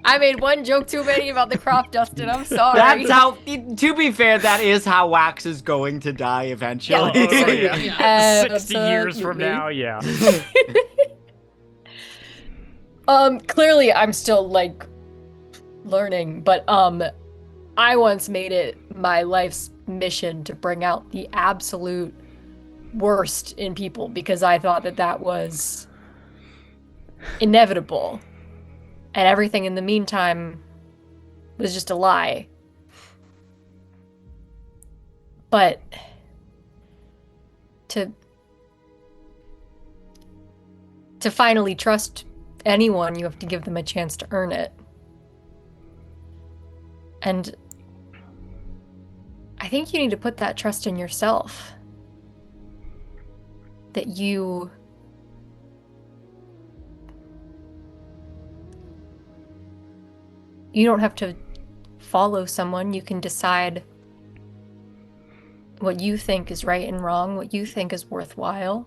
[SPEAKER 2] I made one joke too many about the crop dusting. I'm sorry.
[SPEAKER 5] That's how. To be fair, that is how Wax is going to die eventually.
[SPEAKER 1] Oh, yeah.
[SPEAKER 4] Yeah.
[SPEAKER 1] 60 years from
[SPEAKER 2] Absolutely.
[SPEAKER 1] now, yeah.
[SPEAKER 2] Clearly I'm still like learning, but I once made it my life's mission to bring out the absolute worst in people because I thought that that was inevitable. And everything in the meantime was just a lie. But to finally trust anyone, you have to give them a chance to earn it. And I think you need to put that trust in yourself. That you don't have to follow someone. You can decide what you think is right and wrong, what you think is worthwhile.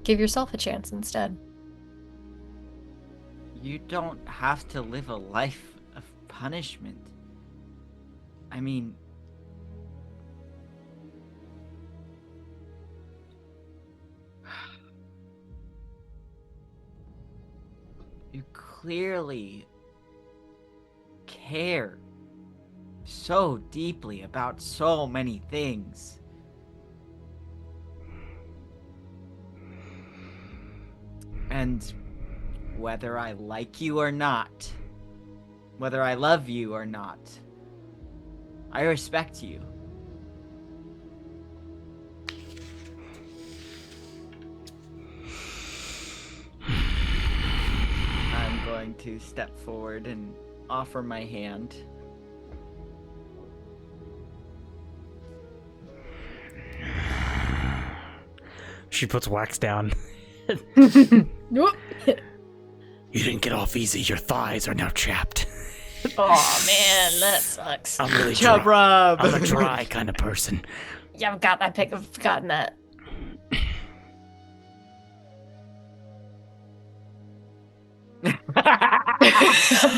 [SPEAKER 2] Give yourself a chance instead.
[SPEAKER 5] You don't have to live a life of punishment. I mean, you clearly care so deeply about so many things. And whether I like you or not, whether I love you or not, I respect you. I'm going to step forward and offer my hand.
[SPEAKER 1] She puts Wax down.
[SPEAKER 2] Nope.
[SPEAKER 6] You didn't get off easy. Your thighs are now chapped.
[SPEAKER 2] Oh man, that sucks.
[SPEAKER 6] I'm really
[SPEAKER 5] Chub
[SPEAKER 6] dry.
[SPEAKER 5] rub!
[SPEAKER 6] I'm a dry kind of person.
[SPEAKER 2] Yeah, I've forgotten that.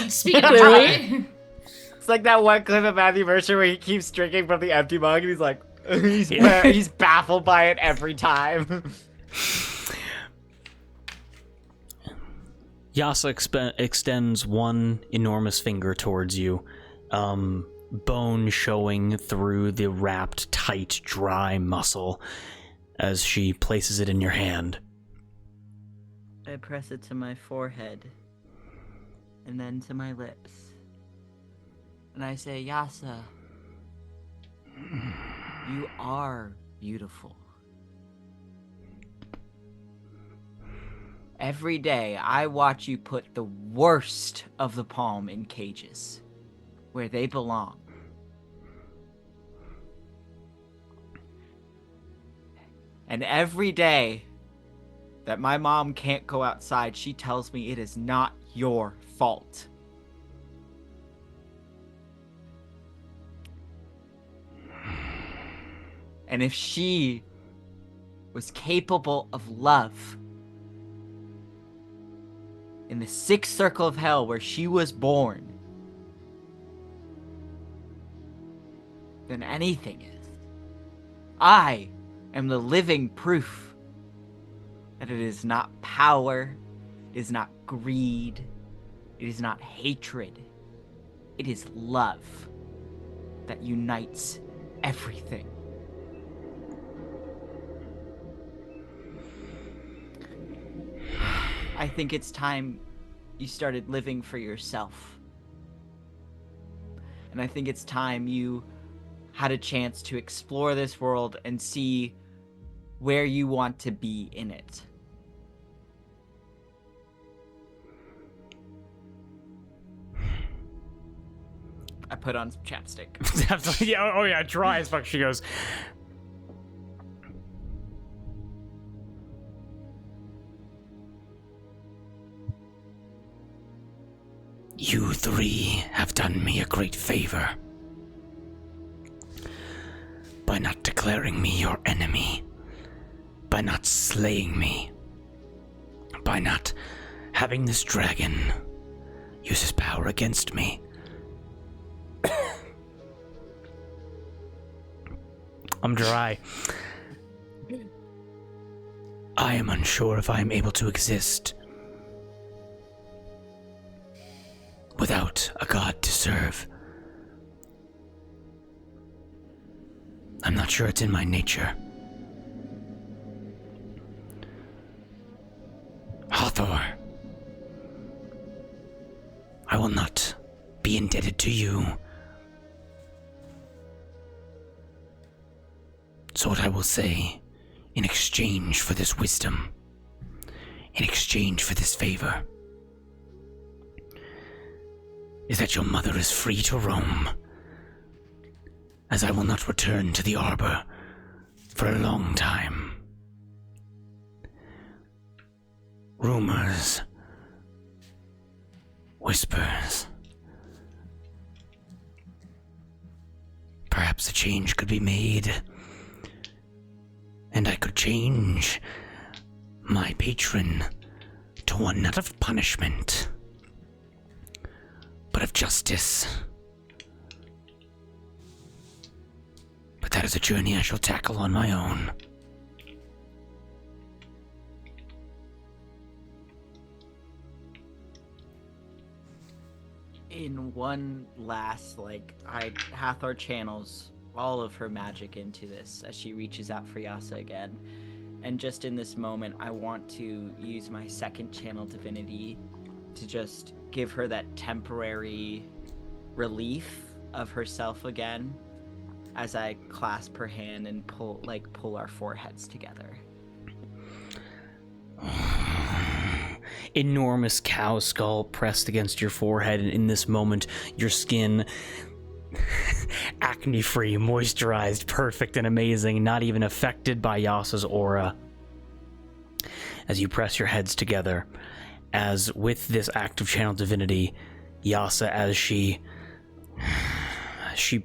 [SPEAKER 4] Speaking of
[SPEAKER 2] Clearly.
[SPEAKER 4] dry,
[SPEAKER 5] It's like that one clip of Matthew Mercer where he keeps drinking from the empty mug and he's like,
[SPEAKER 1] Yeah.
[SPEAKER 5] he's baffled by it every time.
[SPEAKER 1] Yasa extends one enormous finger towards you, bone showing through the wrapped, tight, dry muscle as she places it in your hand.
[SPEAKER 5] I press it to my forehead and then to my lips. And I say, Yasa, you are beautiful. Every day, I watch you put the worst of the palm in cages, where they belong. And every day that my mom can't go outside, she tells me it is not your fault. And if she was capable of love, in the sixth circle of hell where she was born than anything is. I am the living proof that it is not power, it is not greed, it is not hatred, it is love that unites everything. I think it's time you started living for yourself. And I think it's time you had a chance to explore this world and see where you want to be in it. I put on some chapstick.
[SPEAKER 1] Yeah, oh yeah, dry as fuck. She goes,
[SPEAKER 6] You three have done me a great favor by not declaring me your enemy, by not slaying me, by not having this dragon use his power against me.
[SPEAKER 1] I'm dry.
[SPEAKER 6] I am unsure if I am able to exist without a god to serve. I'm not sure it's in my nature. Allatour, I will not be indebted to you. So what I will say, in exchange for this wisdom, in exchange for this favor, is that your mother is free to roam, as I will not return to the arbor for a long time. Rumors, whispers. Perhaps a change could be made, and I could change my patron to one not of punishment, but of justice. But that is a journey I shall tackle on my own.
[SPEAKER 5] In one last, Hathor channels all of her magic into this as she reaches out for Yasa again. And just in this moment, I want to use my second channel divinity to just give her that temporary relief of herself again as I clasp her hand and pull our foreheads together.
[SPEAKER 1] Enormous cow skull pressed against your forehead, and in this moment, your skin acne-free, moisturized, perfect, and amazing, not even affected by Yasa's aura. As you press your heads together, as with this act of channel divinity, Yasa, as she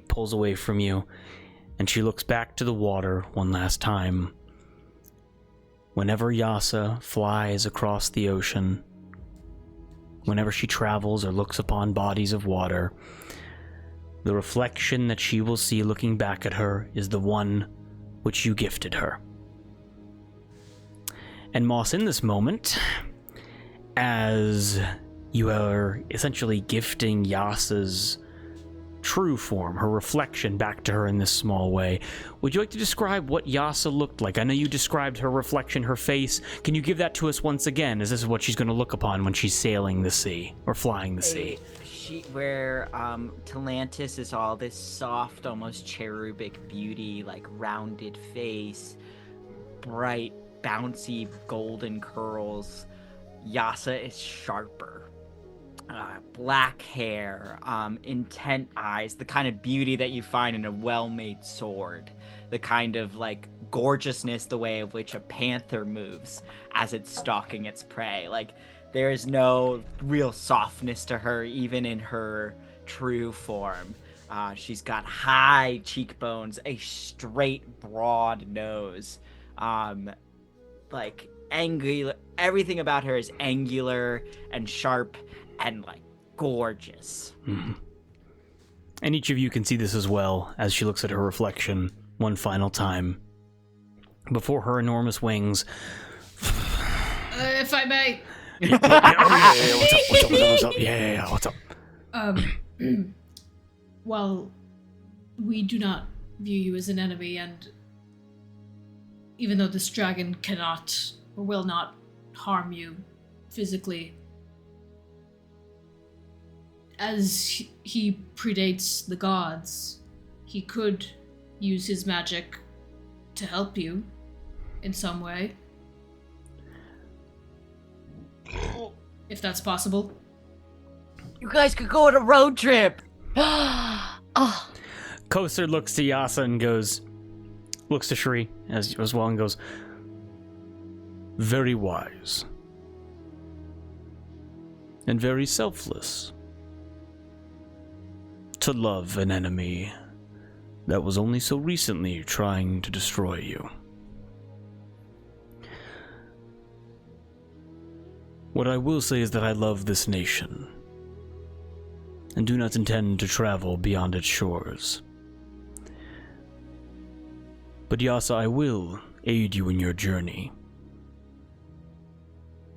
[SPEAKER 1] pulls away from you, and she looks back to the water one last time. Whenever Yasa flies across the ocean, whenever she travels or looks upon bodies of water, the reflection that she will see looking back at her is the one which you gifted her. And Moss, in this moment, as you are essentially gifting Yasa's true form, her reflection, back to her in this small way, would you like to describe what Yasa looked like? I know you described her reflection, her face. Can you give that to us once again? Is this what she's going to look upon when she's sailing the sea or flying the sea?
[SPEAKER 5] Where Talantis is all this soft, almost cherubic beauty, like rounded face, bright, bouncy golden curls. Yasa is sharper. Black hair, intent eyes, the kind of beauty that you find in a well-made sword, the kind of gorgeousness, the way of which a panther moves as it's stalking its prey. There is no real softness to her, even in her true form. She's got high cheekbones, a straight, broad nose.
[SPEAKER 3] angular. Everything about her is angular and sharp and like gorgeous.
[SPEAKER 1] Mm-hmm. And each of you can see this as well as she looks at her reflection one final time before her enormous wings.
[SPEAKER 4] If I may.
[SPEAKER 1] What's up? Yeah, what's up?
[SPEAKER 4] Well, we do not view you as an enemy, and even though this dragon cannot or will not harm you physically, as he predates the gods, he could use his magic to help you in some way. If that's possible.
[SPEAKER 3] You guys could go on a road trip.
[SPEAKER 2] Oh,
[SPEAKER 1] Kosar looks to Yasa and looks to Shri as well and goes, very wise. And very selfless. To love an enemy that was only so recently trying to destroy you. What I will say is that I love this nation, and do not intend to travel beyond its shores. But Yasa, I will aid you in your journey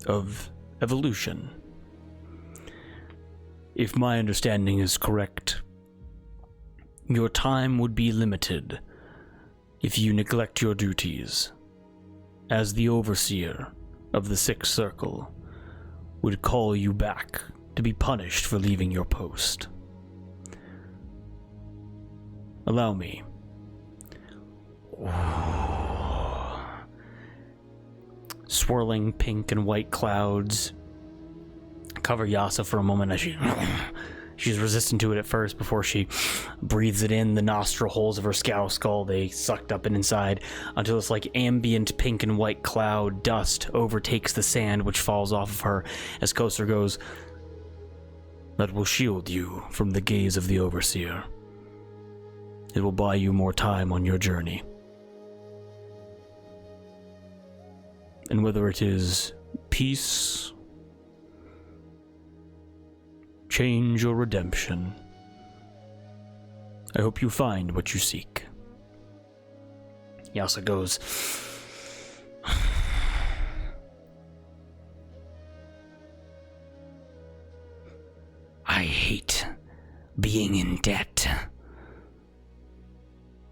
[SPEAKER 1] of evolution. If my understanding is correct, your time would be limited if you neglect your duties, as the overseer of the Sixth Circle would call you back to be punished for leaving your post. Allow me. Swirling pink and white clouds cover Yasa for a moment as she's resistant to it at first before she breathes it in. The nostril holes of her skull, they sucked up and inside until this like ambient pink and white cloud dust overtakes the sand which falls off of her as Kosar goes, that will shield you from the gaze of the overseer. It will buy you more time on your journey. And whether it is peace, change, or redemption, I hope you find what you seek. Yasa goes,
[SPEAKER 6] I hate being in debt.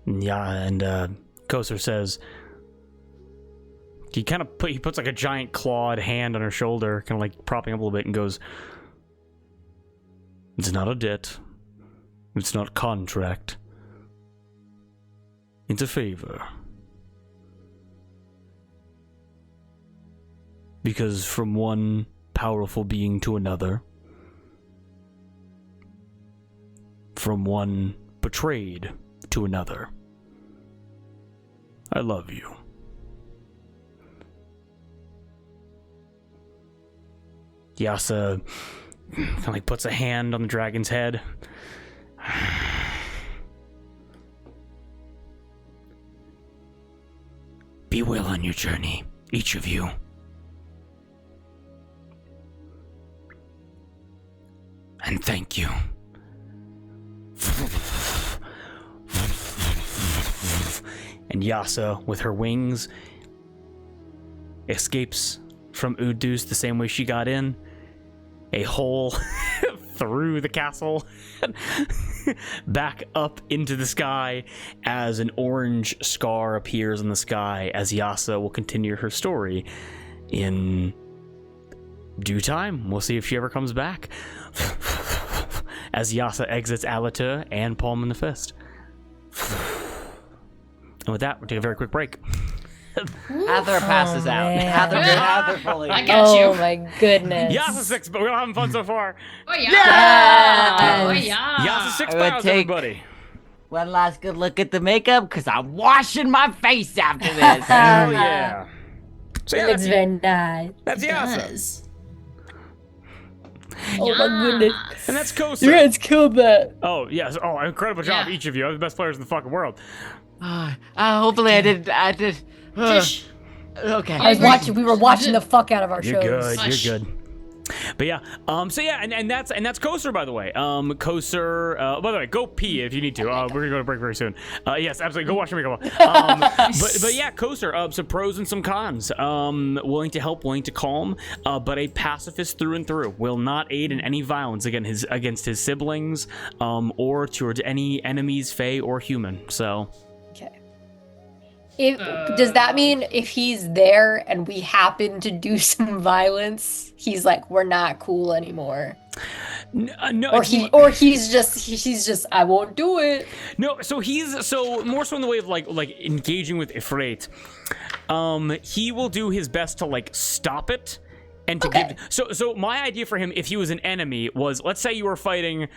[SPEAKER 1] Yeah, and Kosar says, he puts like a giant clawed hand on her shoulder, kind of like propping up a little bit, and goes, it's not a debt. It's not a contract. It's a favor. Because from one powerful being to another, from one betrayed to another, I love you. Yasa kind of like puts a hand on the dragon's head.
[SPEAKER 6] Be well on your journey, each of you. And thank you.
[SPEAKER 1] And Yasa, with her wings, escapes from Udus the same way she got in. A hole through the castle, back up into the sky as an orange scar appears in the sky as Yasa will continue her story in due time. We'll see if she ever comes back. As Yasa exits Allatour and Palm in the Fist. And with that, we'll take a very quick break.
[SPEAKER 3] Heather passes out.
[SPEAKER 2] man.
[SPEAKER 3] Heather fully.
[SPEAKER 4] I got you.
[SPEAKER 2] Oh my goodness.
[SPEAKER 1] Yasa 6, but we're having fun so far.
[SPEAKER 4] Oh yeah.
[SPEAKER 2] Yes.
[SPEAKER 4] Oh yeah.
[SPEAKER 1] Yasa 6
[SPEAKER 3] I would
[SPEAKER 1] pounds,
[SPEAKER 3] take-
[SPEAKER 1] everybody.
[SPEAKER 3] One last good look at the makeup, because I'm washing my face after this.
[SPEAKER 1] Hell yeah. So
[SPEAKER 2] It
[SPEAKER 1] yeah,
[SPEAKER 2] looks
[SPEAKER 1] that's,
[SPEAKER 2] very nice.
[SPEAKER 1] that's
[SPEAKER 4] It
[SPEAKER 1] Yasa.
[SPEAKER 4] does.
[SPEAKER 2] Oh my goodness.
[SPEAKER 1] And that's
[SPEAKER 2] You
[SPEAKER 1] Kosar.
[SPEAKER 2] guys killed that.
[SPEAKER 1] Oh, yes. Oh, incredible job,
[SPEAKER 4] Yeah.
[SPEAKER 1] each of you. You're the best players in the fucking world.
[SPEAKER 3] Hopefully I did.
[SPEAKER 4] Tish.
[SPEAKER 3] Okay.
[SPEAKER 2] We were watching the fuck out of our
[SPEAKER 1] You're
[SPEAKER 2] shows.
[SPEAKER 1] good.
[SPEAKER 4] Hush.
[SPEAKER 1] You're good. But yeah, so yeah, and that's Koser, by the way. Koser, by the way, go pee if you need to. We're gonna go to break very soon. Yes, absolutely, go wash your makeup. But yeah, Koser, some pros and some cons. Willing to help, willing to calm, but a pacifist through and through. Will not aid in any violence against his siblings, or towards any enemies, fey or human. So.
[SPEAKER 2] Does that mean if he's there and we happen to do some violence, he's like, we're not cool anymore?
[SPEAKER 1] No,
[SPEAKER 2] Or he's just I won't do it.
[SPEAKER 1] No, so he's more so in the way of like engaging with Ifrit. He will do his best to like stop it and to give. So my idea for him, if he was an enemy, was let's say you were fighting.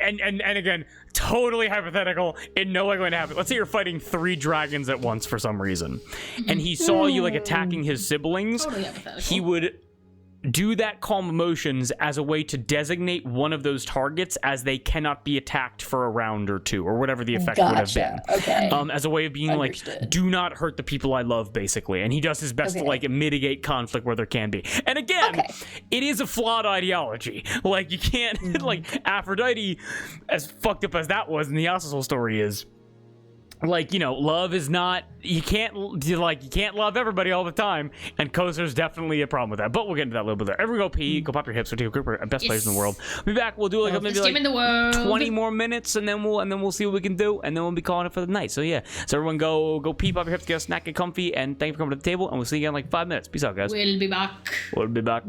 [SPEAKER 1] And again, totally hypothetical, in no way going to happen. Let's say you're fighting 3 dragons at once for some reason, and he saw you like attacking his siblings.
[SPEAKER 4] Totally hypothetical.
[SPEAKER 1] He would do that calm emotions as a way to designate one of those targets as they cannot be attacked for a round or 2 or whatever the effect would have been.
[SPEAKER 2] Okay.
[SPEAKER 1] As a way of being
[SPEAKER 2] Understood.
[SPEAKER 1] like, do not hurt the people I love, basically. And he does his best to like mitigate conflict where there can be. And again, it is a flawed ideology. Like you can't like Aphrodite, as fucked up as that was, and the Yasuo story is. Like, you know, love is not, you can't love everybody all the time, and Koser's definitely a problem with that, but we'll get into that a little bit there. Everyone go pee, go pop your hips, we'll take a group of best players in the world. We'll be back, we'll do like maybe like
[SPEAKER 4] in the world.
[SPEAKER 1] 20 more minutes, and then we'll see what we can do, and then we'll be calling it for the night. So yeah, so everyone go pee, pop your hips, get a snack, get comfy, and thank you for coming to the table, and we'll see you again in like 5 minutes. Peace out, guys.
[SPEAKER 4] We'll be back.
[SPEAKER 1] We'll be back.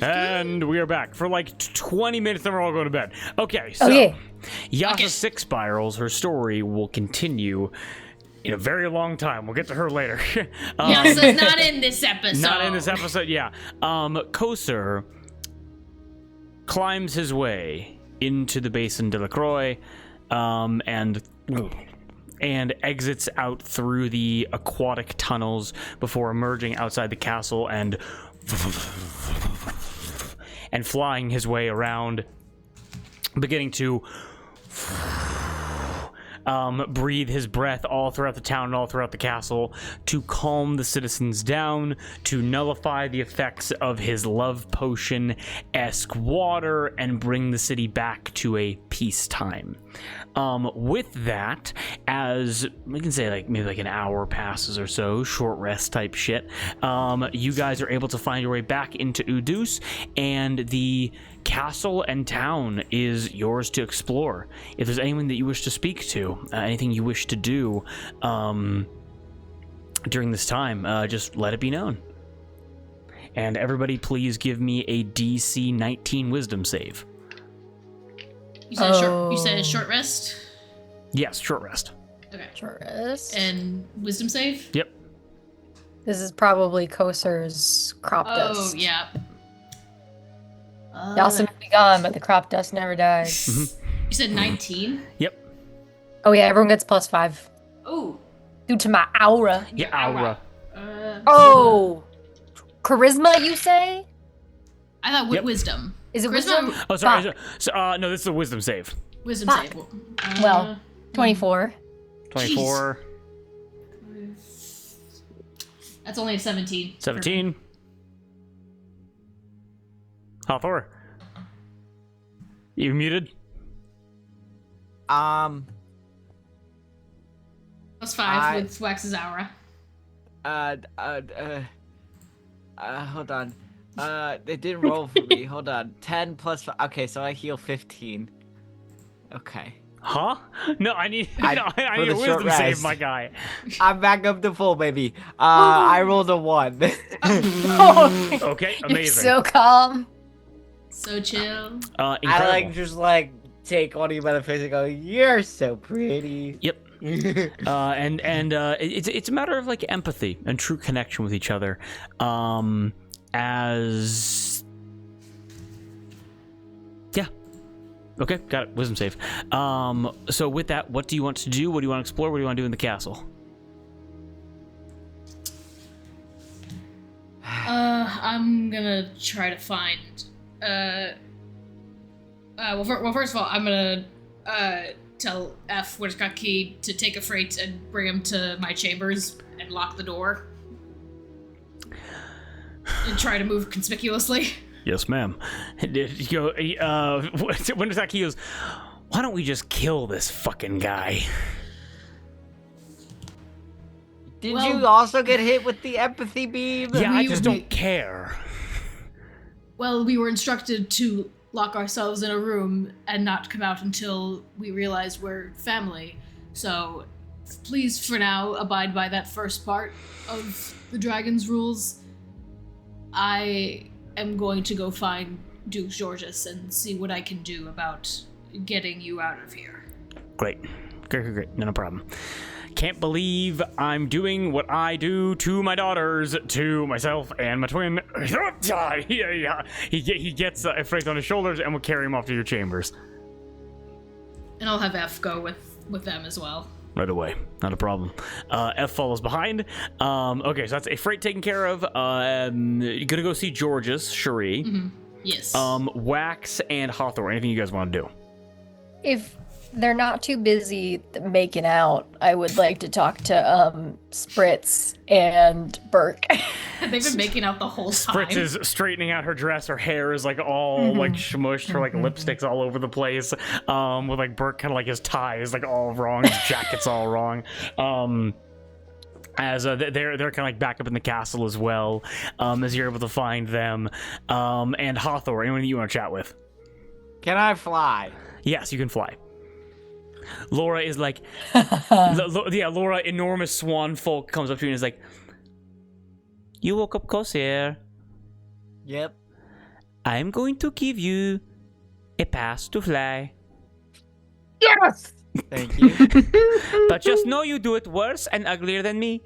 [SPEAKER 1] And we are back for like 20 minutes, then we're all going to bed. Okay, so Yasa Six Spirals, her story will continue in a very long time. We'll get to her later.
[SPEAKER 4] Yasa's not in this episode.
[SPEAKER 1] Not in this episode, yeah. Koser climbs his way into the Basin de la Croix, and exits out through the aquatic tunnels before emerging outside the castle and flying his way around, beginning to breathe his breath all throughout the town and all throughout the castle to calm the citizens down, to nullify the effects of his love potion-esque water, and bring the city back to a peacetime. With that, as we can say, like maybe like an hour passes or so, short rest type shit, you guys are able to find your way back into Udus, and the castle and town is yours to explore. If there's anyone that you wish to speak to, anything you wish to do during this time, just let it be known. And everybody please give me a DC 19 wisdom save.
[SPEAKER 4] You said short rest?
[SPEAKER 1] Yes, short rest.
[SPEAKER 4] Okay.
[SPEAKER 2] Short rest.
[SPEAKER 4] And wisdom save?
[SPEAKER 1] Yep.
[SPEAKER 2] This is probably Koser's crop dust.
[SPEAKER 4] Oh, yeah.
[SPEAKER 2] Yasa may be gone, but the crop dust never dies.
[SPEAKER 4] You said 19?
[SPEAKER 1] Yep.
[SPEAKER 2] Oh yeah, everyone gets +5.
[SPEAKER 4] Oh.
[SPEAKER 2] Due to my aura.
[SPEAKER 1] Yeah, aura.
[SPEAKER 2] Charisma, you say?
[SPEAKER 4] I thought wisdom.
[SPEAKER 2] Is it
[SPEAKER 4] Charisma?
[SPEAKER 2] wisdom?
[SPEAKER 1] Oh, sorry. No, this is a wisdom save.
[SPEAKER 4] Wisdom
[SPEAKER 2] Fuck.
[SPEAKER 4] save.
[SPEAKER 2] Well, 24.
[SPEAKER 1] 24.
[SPEAKER 4] That's only a 17.
[SPEAKER 1] 17. Allatour. You muted?
[SPEAKER 4] +5 with Wax's aura.
[SPEAKER 3] Hold on. It didn't roll for me. Hold on. 10 plus 5. Okay, so I heal 15. Okay.
[SPEAKER 1] Huh? No, I need I need a
[SPEAKER 3] the short
[SPEAKER 1] wisdom save,
[SPEAKER 3] rest.
[SPEAKER 1] my guy.
[SPEAKER 3] I'm back up to full, baby. I rolled a 1.
[SPEAKER 1] Okay, amazing.
[SPEAKER 2] You're so calm.
[SPEAKER 4] So chill.
[SPEAKER 1] Incredible.
[SPEAKER 3] I just take one of you by the face and go, "You're so pretty."
[SPEAKER 1] Yep. It's a matter of like empathy and true connection with each other. Okay, got it. Wisdom save. So with that, what do you want to do? What do you want to explore? What do you want to do in the castle?
[SPEAKER 4] I'm gonna try to find. First of all, I'm gonna tell F where's got key to take a freight and bring him to my chambers and lock the door. And try to move conspicuously.
[SPEAKER 1] Yes, ma'am. When does that key goes, why don't we just kill this fucking guy?
[SPEAKER 5] Did
[SPEAKER 4] Well-
[SPEAKER 5] you also get hit with the empathy beam?
[SPEAKER 1] Yeah, I
[SPEAKER 4] we-
[SPEAKER 1] just
[SPEAKER 4] we-
[SPEAKER 1] don't care.
[SPEAKER 4] Well, we were instructed to lock ourselves in a room and not come out until we realize we're family. So, please, for now, abide by that first part of the dragon's rules. I am going to go find Duke Georges and see what I can do about getting you out of here.
[SPEAKER 1] Great. Great. No problem. Can't believe I'm doing what I do to my daughters, to myself and my twin. He gets Efraith on his shoulders and we'll carry him off to your chambers.
[SPEAKER 4] And I'll have F go with them as well.
[SPEAKER 1] Right away. Not a problem. F follows behind. Okay, so that's Efraith taken care of. You're gonna go see Georges, Cherie.
[SPEAKER 4] Mm-hmm. Yes.
[SPEAKER 1] Wax and Hawthorne. Anything you guys want to do?
[SPEAKER 2] If they're not too busy making out, I would like to talk to Spritz and Burke.
[SPEAKER 4] They've been making out the whole time.
[SPEAKER 1] Fritz is straightening out her dress. Her hair is like all like smushed. Her like lipstick's all over the place. With like Burke kind of like his tie is like all wrong. His jacket's all wrong. As they're kind of like back up in the castle as well. As you're able to find them. And Hawthorne, anyone you want to chat with?
[SPEAKER 5] Can I fly?
[SPEAKER 1] Yes, you can fly. Laura is like, Laura, enormous swan folk, comes up to you and is like, you woke up Corsair.
[SPEAKER 5] Yep.
[SPEAKER 1] I'm going to give you a pass to fly.
[SPEAKER 5] Yes! Thank you.
[SPEAKER 1] But just know you do it worse and uglier than me.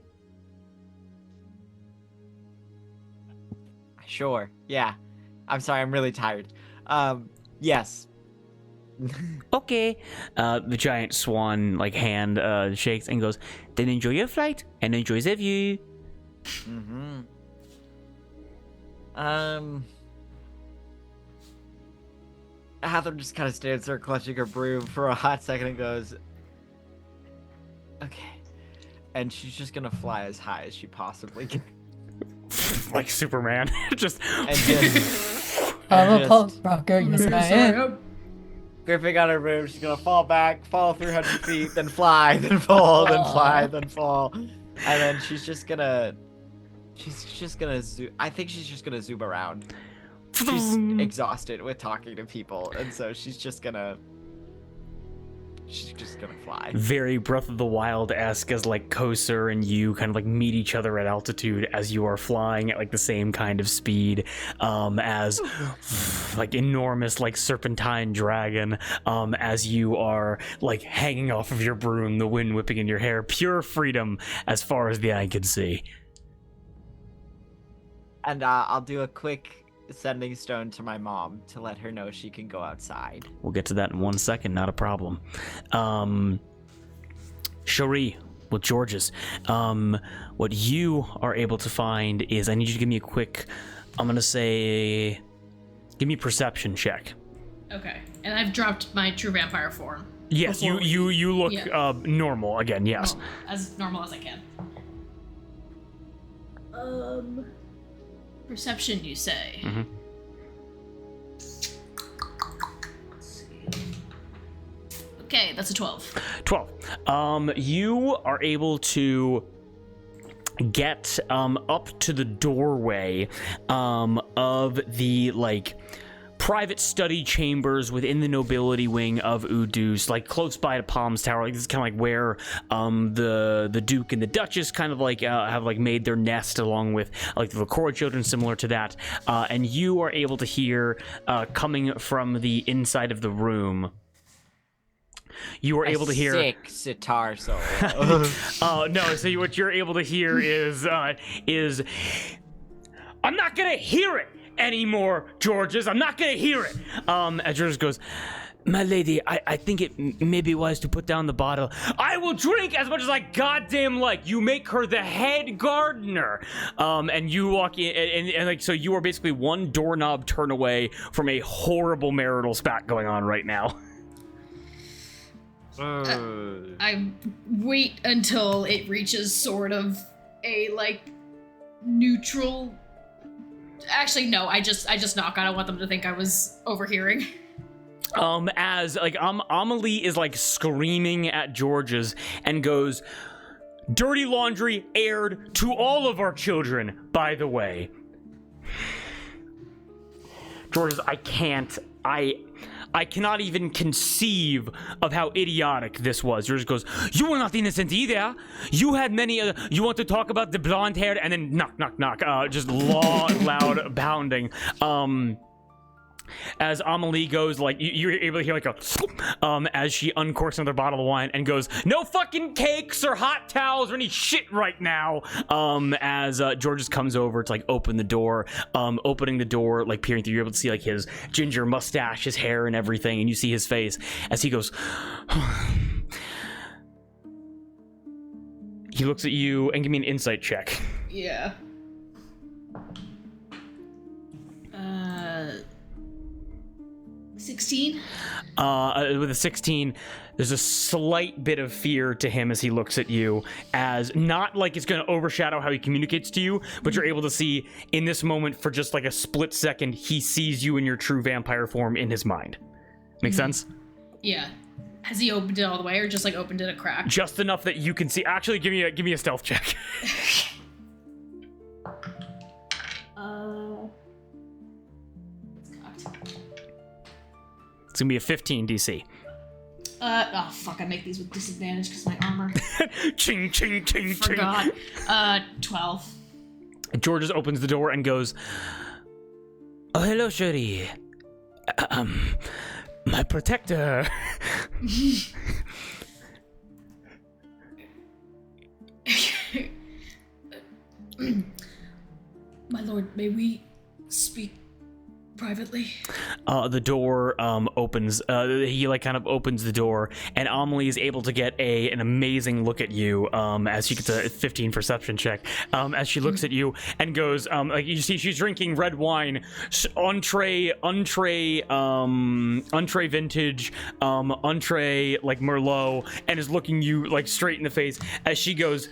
[SPEAKER 5] Sure. Yeah. I'm sorry, I'm really tired. Yes.
[SPEAKER 1] Okay. The giant swan like hand shakes and goes, then enjoy your flight and enjoy the view.
[SPEAKER 5] Mm-hmm. Heather just kind of stands there clutching her broom for a hot second and goes, okay. And she's just gonna fly as high as she possibly can.
[SPEAKER 1] Like Superman. just
[SPEAKER 5] And just
[SPEAKER 2] I'm a
[SPEAKER 5] just-
[SPEAKER 2] punk rocker, yes I am.
[SPEAKER 5] gripping on her broom, she's gonna fall back, fall 300 feet, then fly, then fall, then fly, then fall. And then she's just gonna zoom. I think she's just gonna zoom around. She's exhausted with talking to people, and so she's just gonna fly.
[SPEAKER 1] very Breath of the Wild-esque as like Koser and you kind of like meet each other at altitude as you are flying at like the same kind of speed as like enormous like serpentine dragon as you are like hanging off of your broom, the wind whipping in your hair, pure freedom as far as the eye can see.
[SPEAKER 5] And I'll do a quick sending stone to my mom to let her know she can go outside.
[SPEAKER 1] We'll get to that in 1 second, not a problem. Cherie with Georges, what you are able to find is, I need you to give me a quick, I'm gonna say, give me a perception check.
[SPEAKER 4] Okay. And I've dropped my true vampire form.
[SPEAKER 1] Yes,
[SPEAKER 4] Before
[SPEAKER 1] you look
[SPEAKER 4] yeah.
[SPEAKER 1] normal again, yes.
[SPEAKER 4] As normal as I can. Perception, you say?
[SPEAKER 1] Mhm.
[SPEAKER 4] Let's see. Okay, that's a 12.
[SPEAKER 1] 12. You are able to get up to the doorway of the like private study chambers within the nobility wing of Udus, like close by to Palm's Tower. Like this is kind of like where the Duke and the Duchess kind of like have like made their nest, along with like the Lacroix children, similar to that. And you are able to hear coming from the inside of the room. You are able to hear
[SPEAKER 5] sick sitar solo.
[SPEAKER 1] no. So what you're able to hear is I'm not gonna hear it anymore, Georges. I'm not gonna hear it. As Georges goes, My lady, I think it may be wise to put down the bottle. I will drink as much as I goddamn like. You make her the head gardener. And you walk in, and like, so you are basically one doorknob turn away from a horrible marital spat going on right now.
[SPEAKER 4] I wait until it reaches sort of a, like, neutral... Actually, no, I just knock. I don't want them to think I was overhearing.
[SPEAKER 1] As like Amelie is like screaming at George's and goes, "Dirty laundry aired to all of our children, by the way." George's, I cannot even conceive of how idiotic this was. George goes, "You were not innocent either. You had many you want to talk about the blonde hair?" And then knock, knock, knock. Just loud pounding. As Amelie goes, like, you're able to hear like a as she uncorks another bottle of wine and goes, "No fucking cakes or hot towels or any shit right now." As Georges comes over to like open the door, opening the door, like peering through, you're able to see like his ginger mustache, his hair and everything, and you see his face as he goes, he looks at you and give me an insight check.
[SPEAKER 4] Yeah. 16?
[SPEAKER 1] With a 16, there's a slight bit of fear to him as he looks at you, as not like it's going to overshadow how he communicates to you, but you're able to see in this moment for just like a split second, he sees you in your true vampire form in his mind. Make sense?
[SPEAKER 4] Yeah. Has he opened it all the way or just like opened it a crack?
[SPEAKER 1] Just enough that you can see. Actually, give me a stealth check. It's gonna be a 15 DC.
[SPEAKER 4] Oh fuck, I make these with disadvantage because my armor.
[SPEAKER 1] Ching, ching, ching,
[SPEAKER 4] Forgot. 12.
[SPEAKER 1] Georges opens the door and goes, "Oh, hello, Shuri. My protector."
[SPEAKER 4] My lord, may we speak privately?
[SPEAKER 1] The door opens. He like kind of opens the door, and Amelie is able to get an amazing look at you as she gets a 15 perception check. As she looks at you and goes, like you see, she's drinking red wine, entree vintage, entree like Merlot, and is looking you like straight in the face as she goes,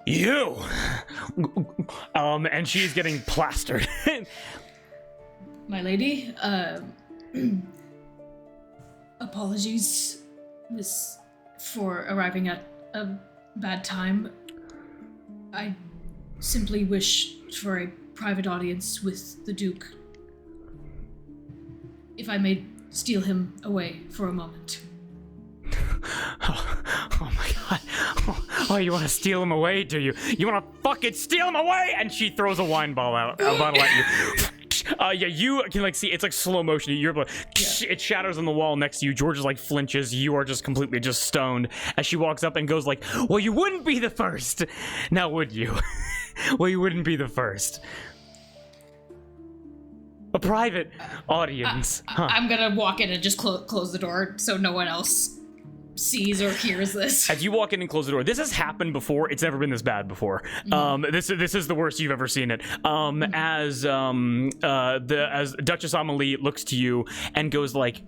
[SPEAKER 1] "You," and she's getting plastered.
[SPEAKER 4] My lady, apologies, miss, for arriving at a bad time. I simply wish for a private audience with the Duke. If I may steal him away for a moment.
[SPEAKER 1] Oh my god. Oh, you want to steal him away, do you? You want to fucking steal him away? And she throws a wine bottle at you. Yeah, you can like see it's like slow motion. You're like, it shatters on the wall next to you. George is like flinches. You are just completely just stoned as she walks up and goes like, "Well, you wouldn't be the first, now would you?" Well, you wouldn't be the first. A private audience.
[SPEAKER 4] I'm gonna walk in and just close the door so no one else sees or hears this.
[SPEAKER 1] As you walk in and close the door, this has happened before. It's never been this bad before. This is the worst you've ever seen it. As Duchess Amelie looks to you and goes like,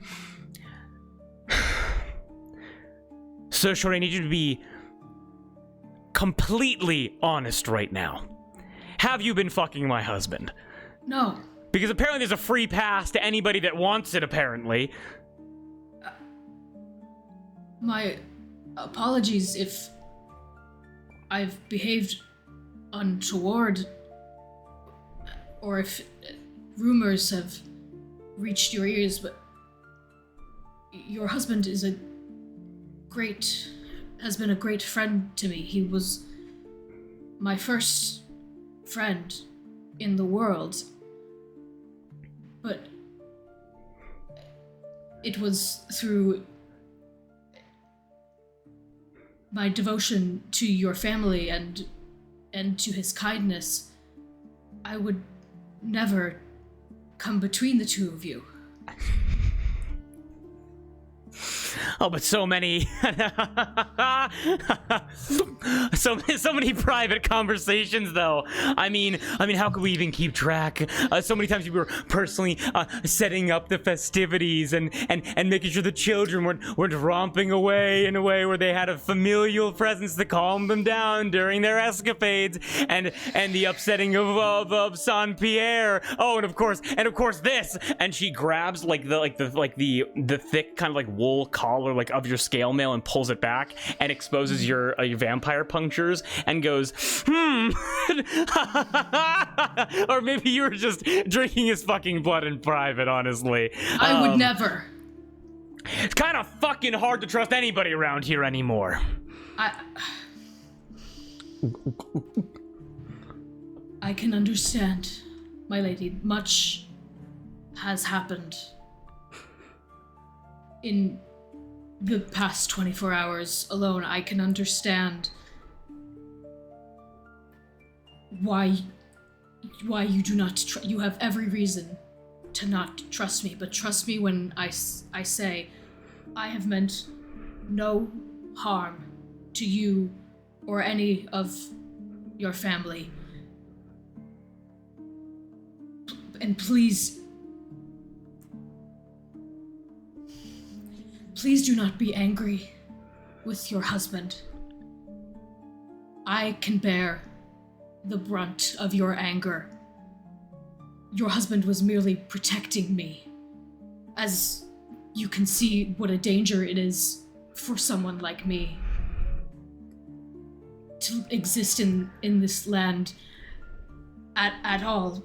[SPEAKER 1] "Sir Shore, I need you to be completely honest right now. Have you been fucking my husband?"
[SPEAKER 4] No.
[SPEAKER 1] Because apparently there's a free pass to anybody that wants it, apparently.
[SPEAKER 4] My apologies if I've behaved untoward, or if rumors have reached your ears, but your husband has been a great friend to me. He was my first friend in the world, but it was through my devotion to your family and to his kindness. I would never come between the two of you.
[SPEAKER 1] Oh, but so many, so many private conversations, though. I mean, how could we even keep track? So many times we were personally setting up the festivities and making sure the children weren't romping away in a way where they had a familial presence to calm them down during their escapades, and the upsetting of Saint Pierre. Oh, and of course this. And she grabs the thick kind of like wool collar like of your scale mail and pulls it back and exposes your vampire punctures and goes, or maybe you were just drinking his fucking blood in private, honestly.
[SPEAKER 4] I would never.
[SPEAKER 1] It's kind of fucking hard to trust anybody around here anymore.
[SPEAKER 4] I can understand, my lady. Much has happened in the past 24 hours alone. I can understand why you do not you have every reason to not trust me, but trust me when I say I have meant no harm to you or any of your family. And please do not be angry with your husband. I can bear the brunt of your anger. Your husband was merely protecting me. As you can see what a danger it is for someone like me to exist in this land at all.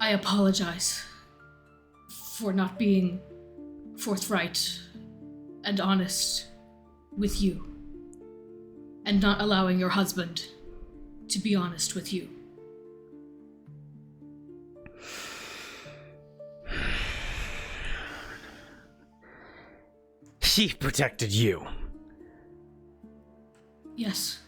[SPEAKER 4] I apologize for not being forthright and honest with you, and not allowing your husband to be honest with you.
[SPEAKER 1] He protected you.
[SPEAKER 4] Yes.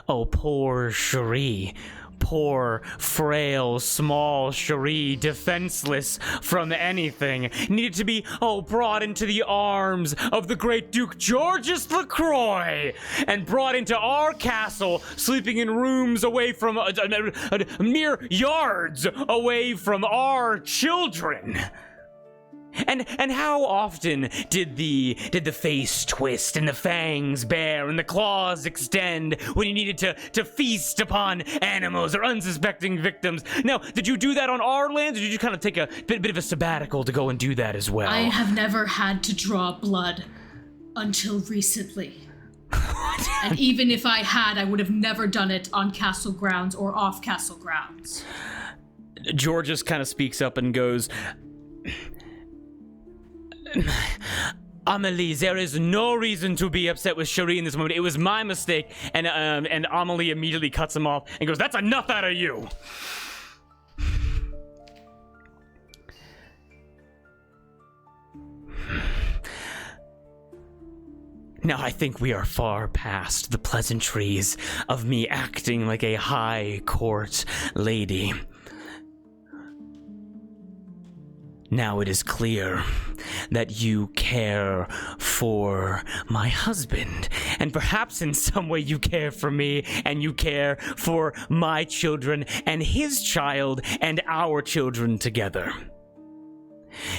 [SPEAKER 1] Oh, poor Cherie. Poor, frail, small Cherie, defenseless from anything, needed to be, brought into the arms of the great Duke Georges LaCroix, and brought into our castle, sleeping in rooms away from, mere yards away from our children. And how often did the face twist and the fangs bare and the claws extend when you needed to feast upon animals or unsuspecting victims? Now, did you do that on our lands, or did you kind of take a bit of a sabbatical to go and do that as well?
[SPEAKER 4] I have never had to draw blood until recently. And even if I had, I would have never done it on castle grounds or off castle grounds.
[SPEAKER 1] Georges kind of speaks up and goes, Amelie, there is no reason to be upset with Cherie in this moment. It was my mistake. And Amelie immediately cuts him off and goes, that's enough out of you. Now I think we are far past the pleasantries of me acting like a high court lady. Now it is clear that you care for my husband, and perhaps in some way you care for me, and you care for my children and his child and our children together.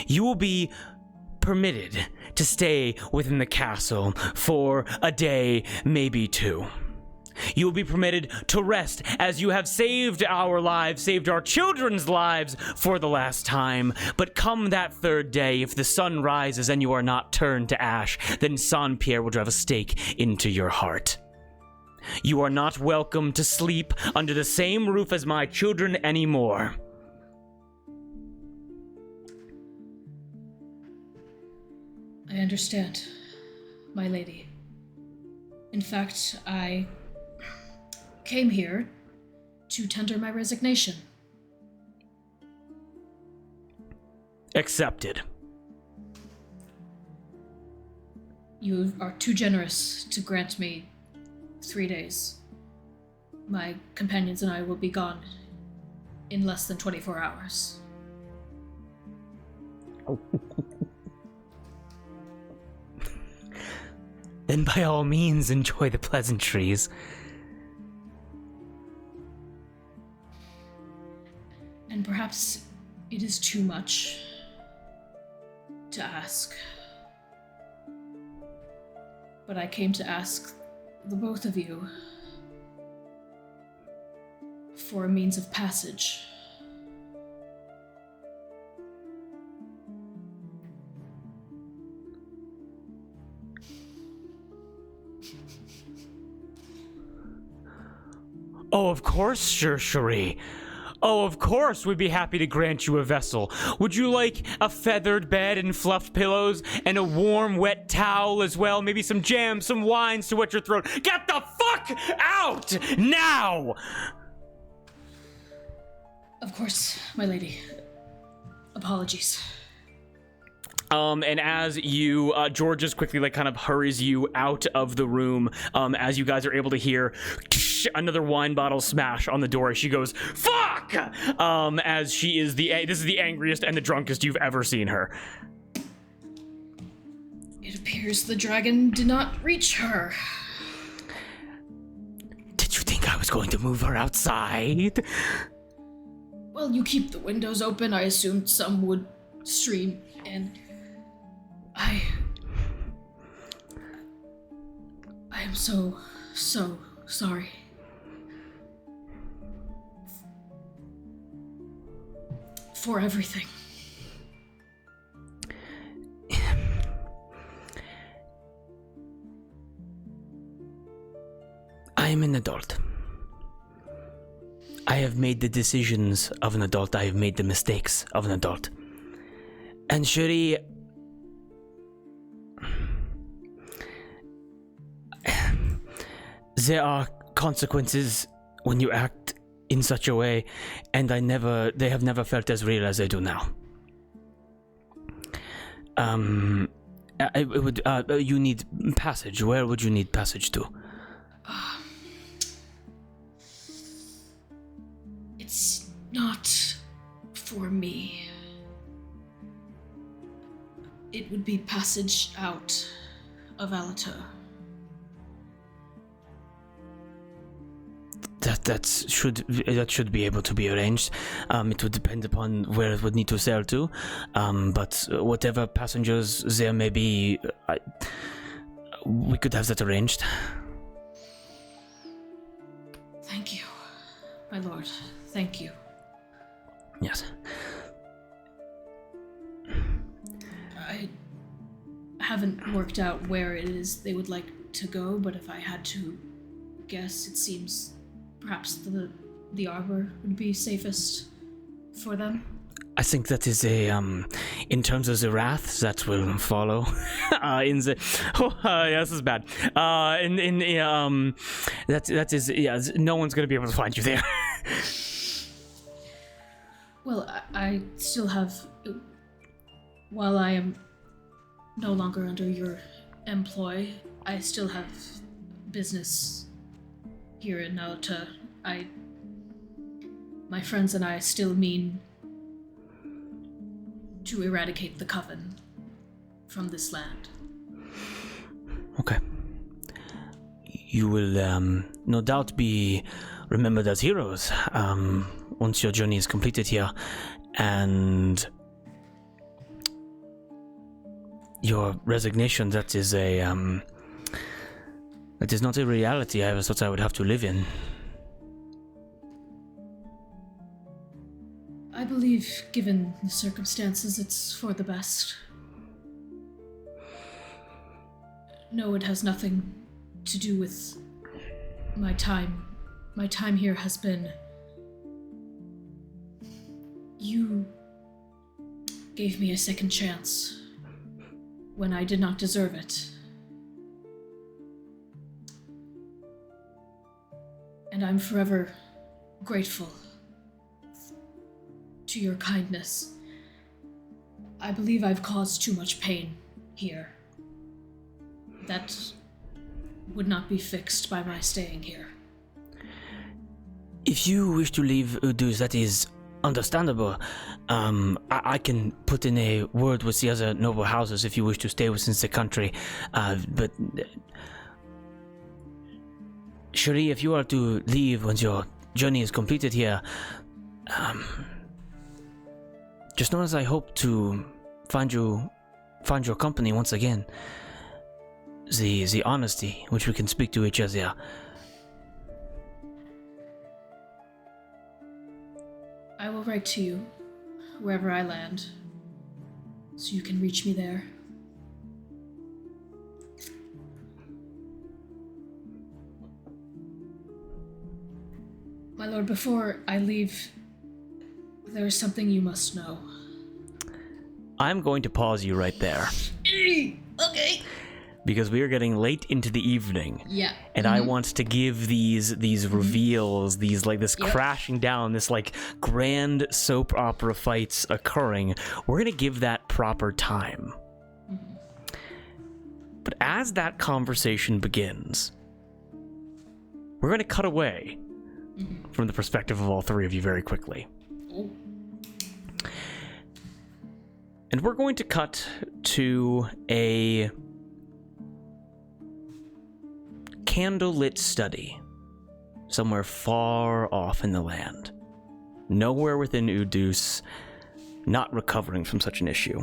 [SPEAKER 1] You will be permitted to stay within the castle for a day, maybe two. You will be permitted to rest as you have saved our lives, saved our children's lives for the last time. But come that third day, if the sun rises and you are not turned to ash, then Saint Pierre will drive a stake into your heart. You are not welcome to sleep under the same roof as my children anymore.
[SPEAKER 4] I understand, my lady. In fact, I came here to tender my resignation.
[SPEAKER 1] Accepted.
[SPEAKER 4] You are too generous to grant me 3 days. My companions and I will be gone in less than 24 hours.
[SPEAKER 6] Then by all means, enjoy the pleasantries.
[SPEAKER 4] And perhaps it is too much to ask. But I came to ask the both of you for a means of passage.
[SPEAKER 1] Oh, of course, Sir Cherie. Oh, of course, we'd be happy to grant you a vessel. Would you like a feathered bed and fluffed pillows and a warm, wet towel as well? Maybe some jam, some wines to wet your throat. Get the fuck out now!
[SPEAKER 4] Of course, my lady. Apologies.
[SPEAKER 1] And as you, George just quickly, like, kind of hurries you out of the room, as you guys are able to hear another wine bottle smash on the door as she goes, fuck! As she is this is the angriest and the drunkest you've ever seen her.
[SPEAKER 4] It appears the dragon did not reach her.
[SPEAKER 6] Did you think I was going to move her outside?
[SPEAKER 4] Well, you keep the windows open. I assumed some would stream in. I am so sorry. For everything.
[SPEAKER 6] I am an adult. I have made the decisions of an adult. I have made the mistakes of an adult. And Cherie, there are consequences when you act in such a way, and they have never felt as real as they do now. You need passage. Where would you need passage to?
[SPEAKER 4] It's not for me. It would be passage out of Allatour.
[SPEAKER 6] That should be able to be arranged. It would depend upon where it would need to sail to. But whatever passengers there may be, we could have that arranged.
[SPEAKER 4] Thank you, my lord. Thank you.
[SPEAKER 6] Yes.
[SPEAKER 4] I haven't worked out where it is they would like to go, but if I had to guess, it seems perhaps the arbor would be safest for them.
[SPEAKER 6] I think that is in terms of the wrath that will follow.
[SPEAKER 1] Yeah, this is bad. That is, yeah, no one's gonna be able to find you there.
[SPEAKER 4] Well, I still have, while I am no longer under your employ, I still have business here in Allatour. My friends and I still mean to eradicate the coven from this land.
[SPEAKER 6] Okay. You will no doubt be remembered as heroes once your journey is completed here, and your resignation, that is not a reality I ever thought I would have to live in.
[SPEAKER 4] I believe, given the circumstances, it's for the best. No, it has nothing to do with my time. My time here has been... You gave me a second chance when I did not deserve it. And I'm forever grateful to your kindness. I believe I've caused too much pain here. That would not be fixed by my staying here.
[SPEAKER 6] If you wish to leave Udus, that is understandable. I can put in a word with the other noble houses if you wish to stay within the country. But Cherie, if you are to leave once your journey is completed here, just know as I hope to find your company once again. The honesty which we can speak to each other.
[SPEAKER 4] I will write to you wherever I land, so you can reach me there. My lord, before I leave, there is something you must know.
[SPEAKER 1] I'm going to pause you right there.
[SPEAKER 4] Okay.
[SPEAKER 1] Because we are getting late into the evening.
[SPEAKER 4] Yeah.
[SPEAKER 1] And I want to give these reveals, these like this
[SPEAKER 4] Yep.
[SPEAKER 1] crashing down, this like grand soap opera fights occurring. We're gonna give that proper time. But as that conversation begins, we're gonna cut away from the perspective of all three of you very quickly.
[SPEAKER 4] Oh.
[SPEAKER 1] And we're going to cut to a candlelit study somewhere far off in the land. Nowhere within Udus, not recovering from such an issue.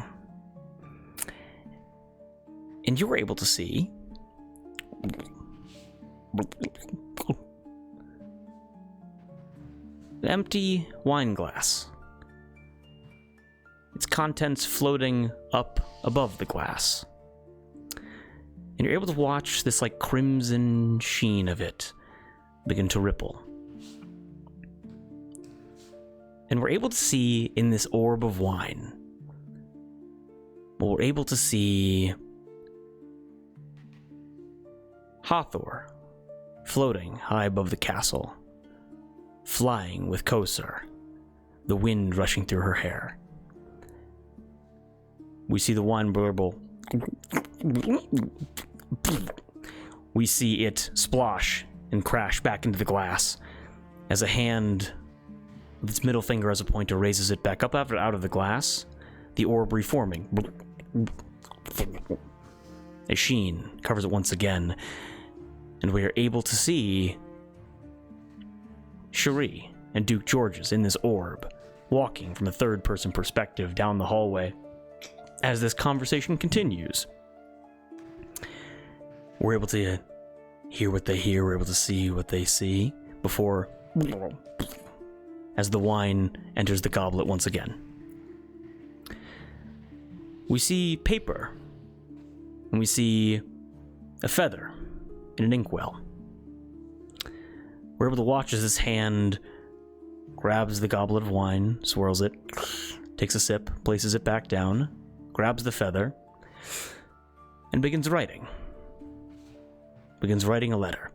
[SPEAKER 1] And you were able to see an empty wine glass. Its contents floating up above the glass. And you're able to watch this like crimson sheen of it begin to ripple. And we're able to see in this orb of wine, we're able to see Allatour floating high above the castle, flying with Kosar, the wind rushing through her hair. We see the wine burble. We see it splosh and crash back into the glass as a hand with its middle finger as a pointer raises it back up out of the glass, the orb reforming. A sheen covers it once again, and we are able to see Cherie and Duke Georges in this orb, walking from a third-person perspective down the hallway. As this conversation continues, we're able to hear what they hear, we're able to see what they see, before, as the wine enters the goblet once again. We see paper, and we see a feather in an inkwell. We're able to watch as this hand grabs the goblet of wine, swirls it, takes a sip, places it back down, grabs the feather, and begins writing. Begins writing a letter.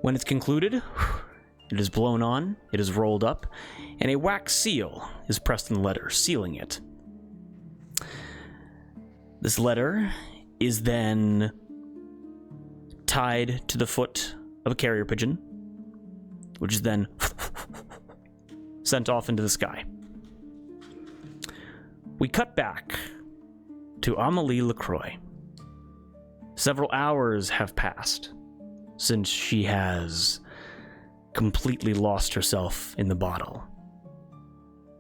[SPEAKER 1] When it's concluded, it is blown on, it is rolled up, and a wax seal is pressed in the letter, sealing it. This letter is then tied to the foot of a carrier pigeon, which is then sent off into the sky. We cut back to Amelie Lacroix. Several hours have passed since she has completely lost herself in the bottle.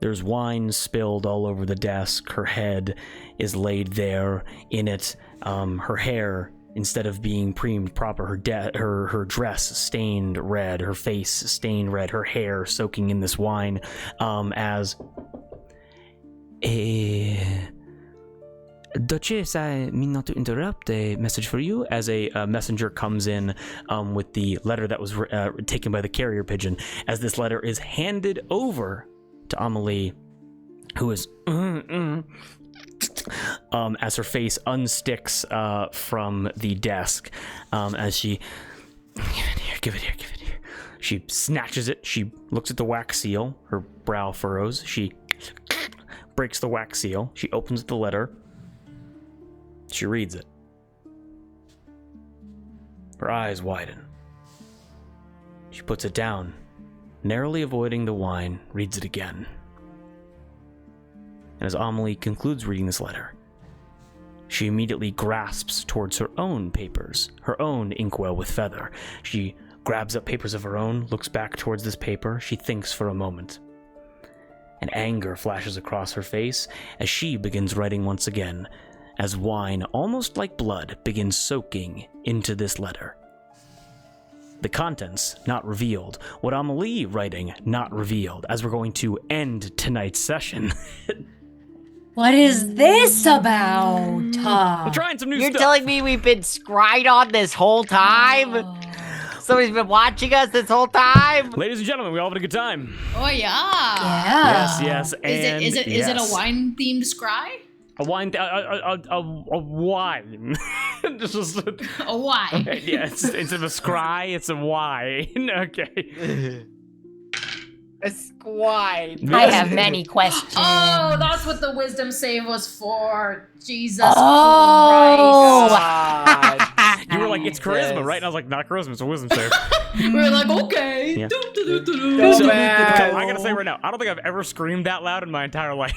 [SPEAKER 1] There's wine spilled all over the desk. Her head is laid there in it. Her hair, instead of being preened proper, her dress stained red, her face stained red, her hair soaking in this wine, as Duchess, I mean not to interrupt, a message for you, as a messenger comes in with the letter that was taken by the carrier pigeon. As this letter is handed over to Amelie, who is as her face unsticks from the desk, as she, give it here. She snatches it, she looks at the wax seal, her brow furrows, she breaks the wax seal, she opens the letter, she reads it. Her eyes widen. She puts it down, narrowly avoiding the wine, reads it again. And as Amelie concludes reading this letter, she immediately grasps towards her own papers, her own inkwell with feather. She grabs up papers of her own, looks back towards this paper. She thinks for a moment. And anger flashes across her face as she begins writing once again, as wine, almost like blood, begins soaking into this letter. The contents not revealed. What Amelie writing not revealed, as we're going to end tonight's session.
[SPEAKER 2] What is this about?
[SPEAKER 1] We're trying some new
[SPEAKER 5] You're
[SPEAKER 1] stuff.
[SPEAKER 5] telling me we've been scryed on this whole time?
[SPEAKER 2] Oh.
[SPEAKER 5] Somebody's been watching us this whole time?
[SPEAKER 1] Ladies and gentlemen, we all having a good time.
[SPEAKER 4] Oh yeah.
[SPEAKER 2] Yeah.
[SPEAKER 1] Yes, and
[SPEAKER 4] Is it
[SPEAKER 1] yes.
[SPEAKER 4] a wine themed scry?
[SPEAKER 1] A wine, a wine. Just
[SPEAKER 4] A wine.
[SPEAKER 1] yeah, it's a scry, it's a wine. Okay.
[SPEAKER 5] A squine.
[SPEAKER 2] I have many questions.
[SPEAKER 4] Oh, that's what the wisdom save was for. Jesus
[SPEAKER 2] Oh.
[SPEAKER 4] Christ.
[SPEAKER 1] You were like, it's charisma, right? And I was like, not charisma, it's a wisdom save.
[SPEAKER 4] We were like, okay.
[SPEAKER 1] Yeah.
[SPEAKER 5] So
[SPEAKER 1] So,
[SPEAKER 5] bad.
[SPEAKER 1] I gotta say right now, I don't think I've ever screamed that loud in my entire life.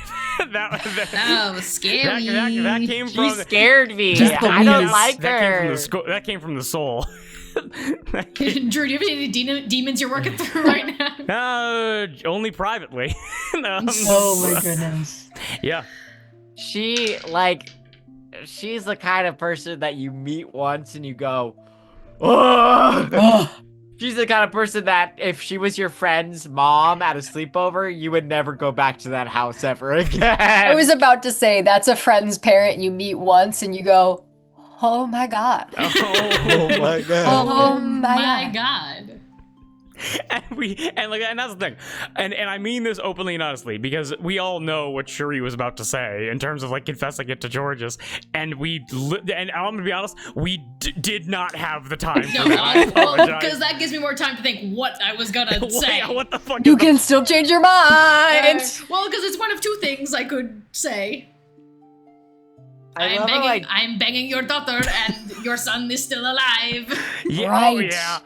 [SPEAKER 4] That was scary.
[SPEAKER 1] that came from.
[SPEAKER 5] She scared me.
[SPEAKER 2] Just
[SPEAKER 5] I don't
[SPEAKER 2] please.
[SPEAKER 5] like
[SPEAKER 1] that came from
[SPEAKER 5] her.
[SPEAKER 1] the that came from the soul.
[SPEAKER 4] Drew, do you have any demons you're working through right now?
[SPEAKER 1] Only privately.
[SPEAKER 2] Oh my goodness.
[SPEAKER 1] Yeah.
[SPEAKER 5] She's the kind of person that you meet once and you go, oh. She's the kind of person that if she was your friend's mom at a sleepover, you would never go back to that house ever again.
[SPEAKER 2] I was about to say that's a friend's parent you meet once and you go, oh my god.
[SPEAKER 1] Oh
[SPEAKER 5] my god.
[SPEAKER 2] Oh my god.
[SPEAKER 4] God.
[SPEAKER 1] And that's the thing, and I mean this openly and honestly because we all know what Shuri was about to say in terms of like confessing it to Georges, and and I'm gonna be honest, we did not have the time for that. I apologize.
[SPEAKER 4] Because that gives me more time to think what I was gonna say.
[SPEAKER 1] Yeah, what the fuck?
[SPEAKER 2] You can still change your mind.
[SPEAKER 4] Well, because it's one of two things I could say.
[SPEAKER 5] I love how, like,
[SPEAKER 4] I'm banging your daughter, and your son is still alive.
[SPEAKER 1] Yeah,
[SPEAKER 2] Right.
[SPEAKER 1] oh, yeah.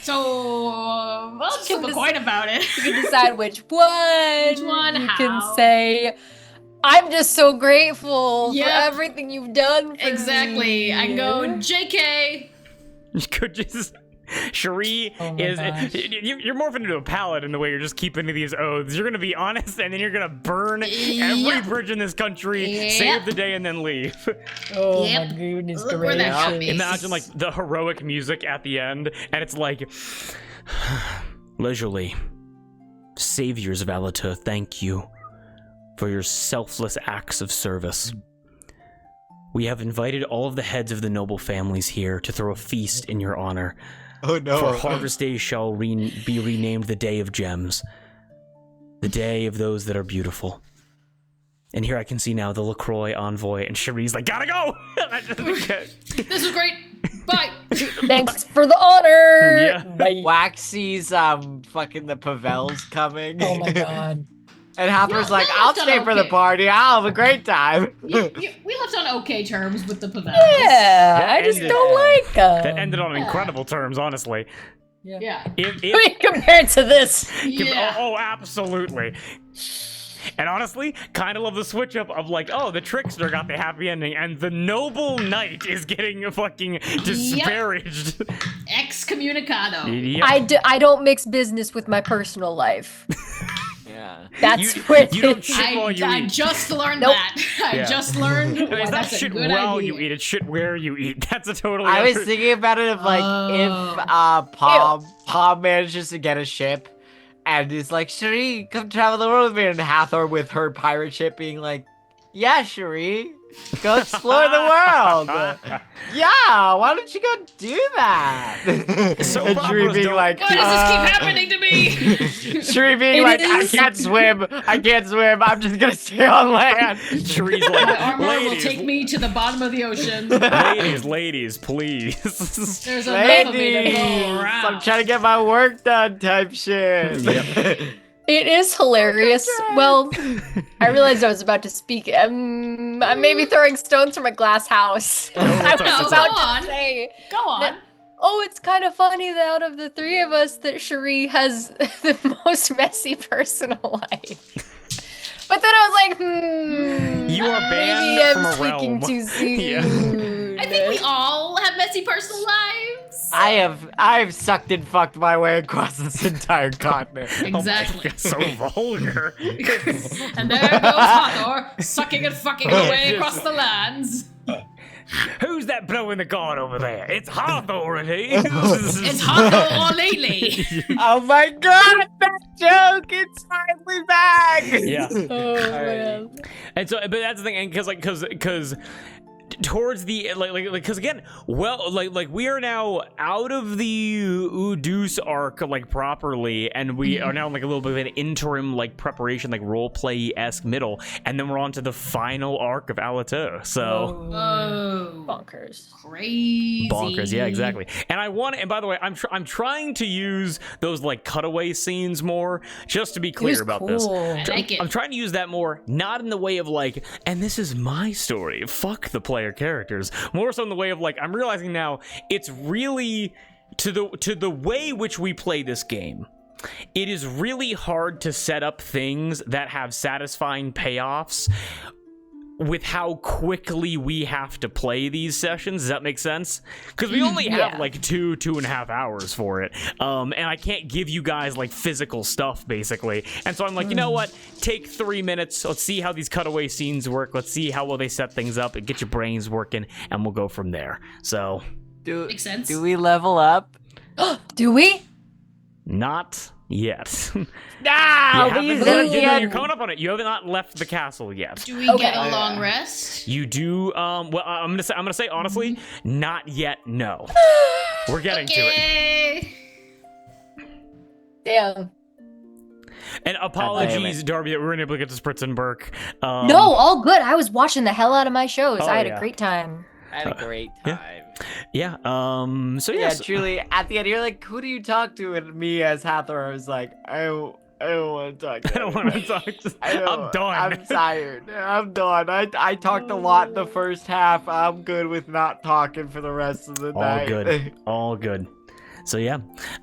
[SPEAKER 4] So, well, flip a coin about it.
[SPEAKER 2] You can decide which one.
[SPEAKER 4] Which one,
[SPEAKER 2] You
[SPEAKER 4] how.
[SPEAKER 2] can say, I'm just so grateful
[SPEAKER 4] Yep.
[SPEAKER 2] for everything you've done for
[SPEAKER 4] Exactly.
[SPEAKER 2] me.
[SPEAKER 4] I go, JK.
[SPEAKER 1] You could just. Shuri
[SPEAKER 2] Oh my
[SPEAKER 1] is.
[SPEAKER 2] gosh.
[SPEAKER 1] You're morphing into a paladin the way you're just keeping to these oaths. You're gonna be honest, and then you're gonna burn every
[SPEAKER 4] Yep.
[SPEAKER 1] bridge in this country,
[SPEAKER 4] Yep.
[SPEAKER 1] save the day, and then leave.
[SPEAKER 2] Oh
[SPEAKER 4] Yep.
[SPEAKER 2] my goodness
[SPEAKER 4] Look where that got
[SPEAKER 2] gracious.
[SPEAKER 4] me.
[SPEAKER 1] Imagine like the heroic music at the end, and it's like, Les Jollies, saviors of Allatour, thank you for your selfless acts of service. We have invited all of the heads of the noble families here to throw a feast in your honor.
[SPEAKER 5] oh no.
[SPEAKER 1] For Harvest Day shall be renamed the Day of Gems, the day of those that are beautiful. And here I can see now the LaCroix envoy, and Cherie's like, gotta go!
[SPEAKER 4] This was great. Bye.
[SPEAKER 2] Thanks for the honor.
[SPEAKER 1] Yeah.
[SPEAKER 2] Bye.
[SPEAKER 5] Waxy's fucking the Pavel's coming.
[SPEAKER 2] Oh my god.
[SPEAKER 5] And Hopper's
[SPEAKER 4] Yeah,
[SPEAKER 5] like,
[SPEAKER 4] that
[SPEAKER 5] I'll
[SPEAKER 4] was done
[SPEAKER 5] stay for the
[SPEAKER 4] okay.
[SPEAKER 5] party. I'll have a great time.
[SPEAKER 4] We left on okay terms with the Pavels.
[SPEAKER 2] Yeah,
[SPEAKER 1] That
[SPEAKER 2] I just
[SPEAKER 1] ended-
[SPEAKER 2] don't like them.
[SPEAKER 1] That ended on incredible terms, honestly.
[SPEAKER 4] Yeah.
[SPEAKER 1] If,
[SPEAKER 2] I mean, compared to this.
[SPEAKER 4] Yeah.
[SPEAKER 1] Oh, absolutely. And honestly, kind of love the switch up of like, oh, the trickster got the happy ending, and the noble knight is getting fucking disparaged.
[SPEAKER 4] Excommunicado.
[SPEAKER 1] Yep.
[SPEAKER 2] I don't mix business with my personal life.
[SPEAKER 5] Yeah.
[SPEAKER 2] That's
[SPEAKER 1] You-
[SPEAKER 2] what
[SPEAKER 1] you don't
[SPEAKER 2] it-
[SPEAKER 1] shit while you
[SPEAKER 4] I
[SPEAKER 1] eat.
[SPEAKER 4] just learned
[SPEAKER 2] Nope.
[SPEAKER 4] that. I
[SPEAKER 1] Yeah.
[SPEAKER 4] just learned.
[SPEAKER 1] It's not
[SPEAKER 4] That's a
[SPEAKER 1] shit
[SPEAKER 4] good
[SPEAKER 1] while
[SPEAKER 4] idea.
[SPEAKER 1] you eat, it's shit where you eat. That's a totally
[SPEAKER 5] I was
[SPEAKER 1] other-
[SPEAKER 5] thinking about it of like if Palm manages to get a ship and is like, Cherie, come travel the world with me, and Hathor with her pirate ship being like, yeah, Cherie, go explore the world. Yeah, why don't you go do that?
[SPEAKER 1] So
[SPEAKER 5] and Cherie
[SPEAKER 1] operas
[SPEAKER 5] being
[SPEAKER 1] don't-
[SPEAKER 5] like,
[SPEAKER 4] Why does this keep happening to me?
[SPEAKER 5] Cherie being
[SPEAKER 2] It
[SPEAKER 5] like,
[SPEAKER 2] is-
[SPEAKER 5] I can't swim, I'm just gonna stay on land.
[SPEAKER 1] Cherie's
[SPEAKER 4] My
[SPEAKER 1] like,
[SPEAKER 4] armor will
[SPEAKER 1] ladies,
[SPEAKER 4] take me to the bottom of the ocean.
[SPEAKER 1] ladies, please.
[SPEAKER 4] There's enough of me to
[SPEAKER 5] Ladies,
[SPEAKER 4] go around.
[SPEAKER 5] I'm trying to get my work done type shit.
[SPEAKER 2] It is hilarious. Well, I realized I was about to speak. I may be throwing stones from a glass house. I was
[SPEAKER 1] okay.
[SPEAKER 2] about
[SPEAKER 4] Go on.
[SPEAKER 2] to say.
[SPEAKER 4] Go on.
[SPEAKER 2] oh, it's kind of funny that out of the three of us, that Cherie has the most messy personal life. But then I was like,
[SPEAKER 1] You are banned
[SPEAKER 2] maybe
[SPEAKER 1] from
[SPEAKER 2] I'm
[SPEAKER 1] a realm.
[SPEAKER 2] speaking too soon.
[SPEAKER 1] Yeah.
[SPEAKER 4] I think we all have messy personal lives.
[SPEAKER 5] I've sucked and fucked my way across this entire continent.
[SPEAKER 4] Exactly.
[SPEAKER 1] So vulgar.
[SPEAKER 4] And there goes Allatour, sucking and fucking away across the lands.
[SPEAKER 1] Who's that blowing the guard over there? It's Hawthorne.
[SPEAKER 4] It's Allatour or Lily.
[SPEAKER 5] Oh my god, that joke! It's finally back!
[SPEAKER 1] Yeah.
[SPEAKER 2] Oh, man.
[SPEAKER 1] And so, but that's the thing, and because towards the because again, well, like we are now out of the Udus arc like properly, and we are now in like a little bit of an interim like preparation, like role play esque middle, and then we're on to the final arc of Allatour. So
[SPEAKER 4] Oh,
[SPEAKER 2] Bonkers.
[SPEAKER 4] crazy.
[SPEAKER 1] bonkers, yeah, exactly. And I want, and by the way, I'm trying to use those like cutaway scenes more, just to be clear about this.
[SPEAKER 4] I like it.
[SPEAKER 1] I'm trying to use that more, not in the way of like, and this is my story, fuck the player characters, more so in the way of like, I'm realizing now it's really to the way which we play this game. It is really hard to set up things that have satisfying payoffs with how quickly we have to play these sessions. Does that make sense? Because we only have like 2.5 hours for it. And I can't give you guys like physical stuff basically. And so I'm like, you know what? Take 3 minutes. Let's see how these cutaway scenes work. Let's see how well they set things up and get your brains working, and we'll go from there. So
[SPEAKER 4] Makes sense.
[SPEAKER 5] Do we level up?
[SPEAKER 2] Do we?
[SPEAKER 1] not yet.
[SPEAKER 5] No,
[SPEAKER 1] You're coming up on it. You have not left the castle yet.
[SPEAKER 4] Do we get a long rest?
[SPEAKER 1] You do. Well, I'm gonna say honestly, not yet. No, we're getting to it.
[SPEAKER 4] Okay.
[SPEAKER 2] Damn.
[SPEAKER 1] And apologies, Darby, that we weren't able to get to Spritz and Burke.
[SPEAKER 2] No, all good. I was watching the hell out of my shows.
[SPEAKER 1] Oh,
[SPEAKER 2] I had
[SPEAKER 1] yeah.
[SPEAKER 2] a great time.
[SPEAKER 5] I had a great time.
[SPEAKER 1] Yeah. So
[SPEAKER 5] Yeah,
[SPEAKER 1] yes.
[SPEAKER 5] truly. At the end, you're like, who do you talk to? And me as Hathor, I was like, I don't want to talk to
[SPEAKER 1] I don't want to talk. I'm done.
[SPEAKER 5] I'm tired. I'm done. I talked a lot in the first half. I'm good with not talking for the rest of the night.
[SPEAKER 1] All good. All good. So yeah,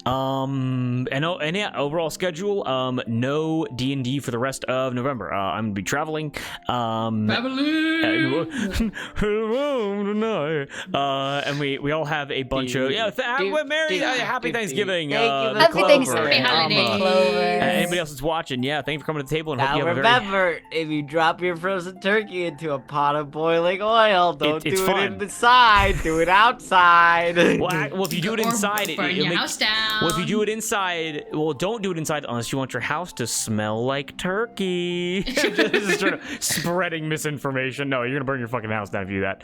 [SPEAKER 1] and yeah, overall schedule, no D&D for the rest of November. I'm gonna be traveling. And we all have a bunch of happy Thanksgiving.
[SPEAKER 2] Happy Thanksgiving.
[SPEAKER 1] Anybody else that's watching, yeah, thank you for coming to the table and hope
[SPEAKER 5] Now
[SPEAKER 1] you have
[SPEAKER 5] remember, if you drop your frozen turkey into a pot of boiling oil, don't
[SPEAKER 1] It's
[SPEAKER 5] do
[SPEAKER 1] fun.
[SPEAKER 5] it inside. Do it outside.
[SPEAKER 1] Well, if you do it inside,
[SPEAKER 4] burn your house down.
[SPEAKER 1] Well, if you do it inside, well, don't do it inside unless you want your house to smell like turkey. Just sort of spreading misinformation. No, you're gonna burn your fucking house down if you do that.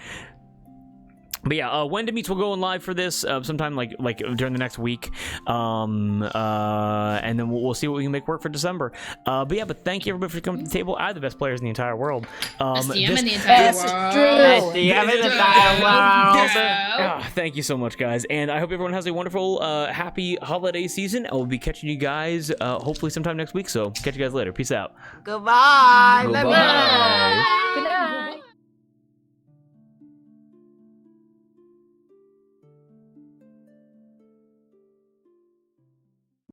[SPEAKER 1] But yeah, When to Meets will go on live for this sometime like during the next week, and then we'll see what we can make work for December. But thank you everybody for coming to the table. I have the best players in the entire world.
[SPEAKER 4] Best DM in the entire world.
[SPEAKER 5] Best DM in the entire world.
[SPEAKER 1] Thank you so much, guys, and I hope everyone has a wonderful, happy holiday season. I will be catching you guys hopefully sometime next week. So catch you guys later. Peace out.
[SPEAKER 5] Goodbye.
[SPEAKER 1] Goodbye.
[SPEAKER 5] Bye.
[SPEAKER 2] Good night.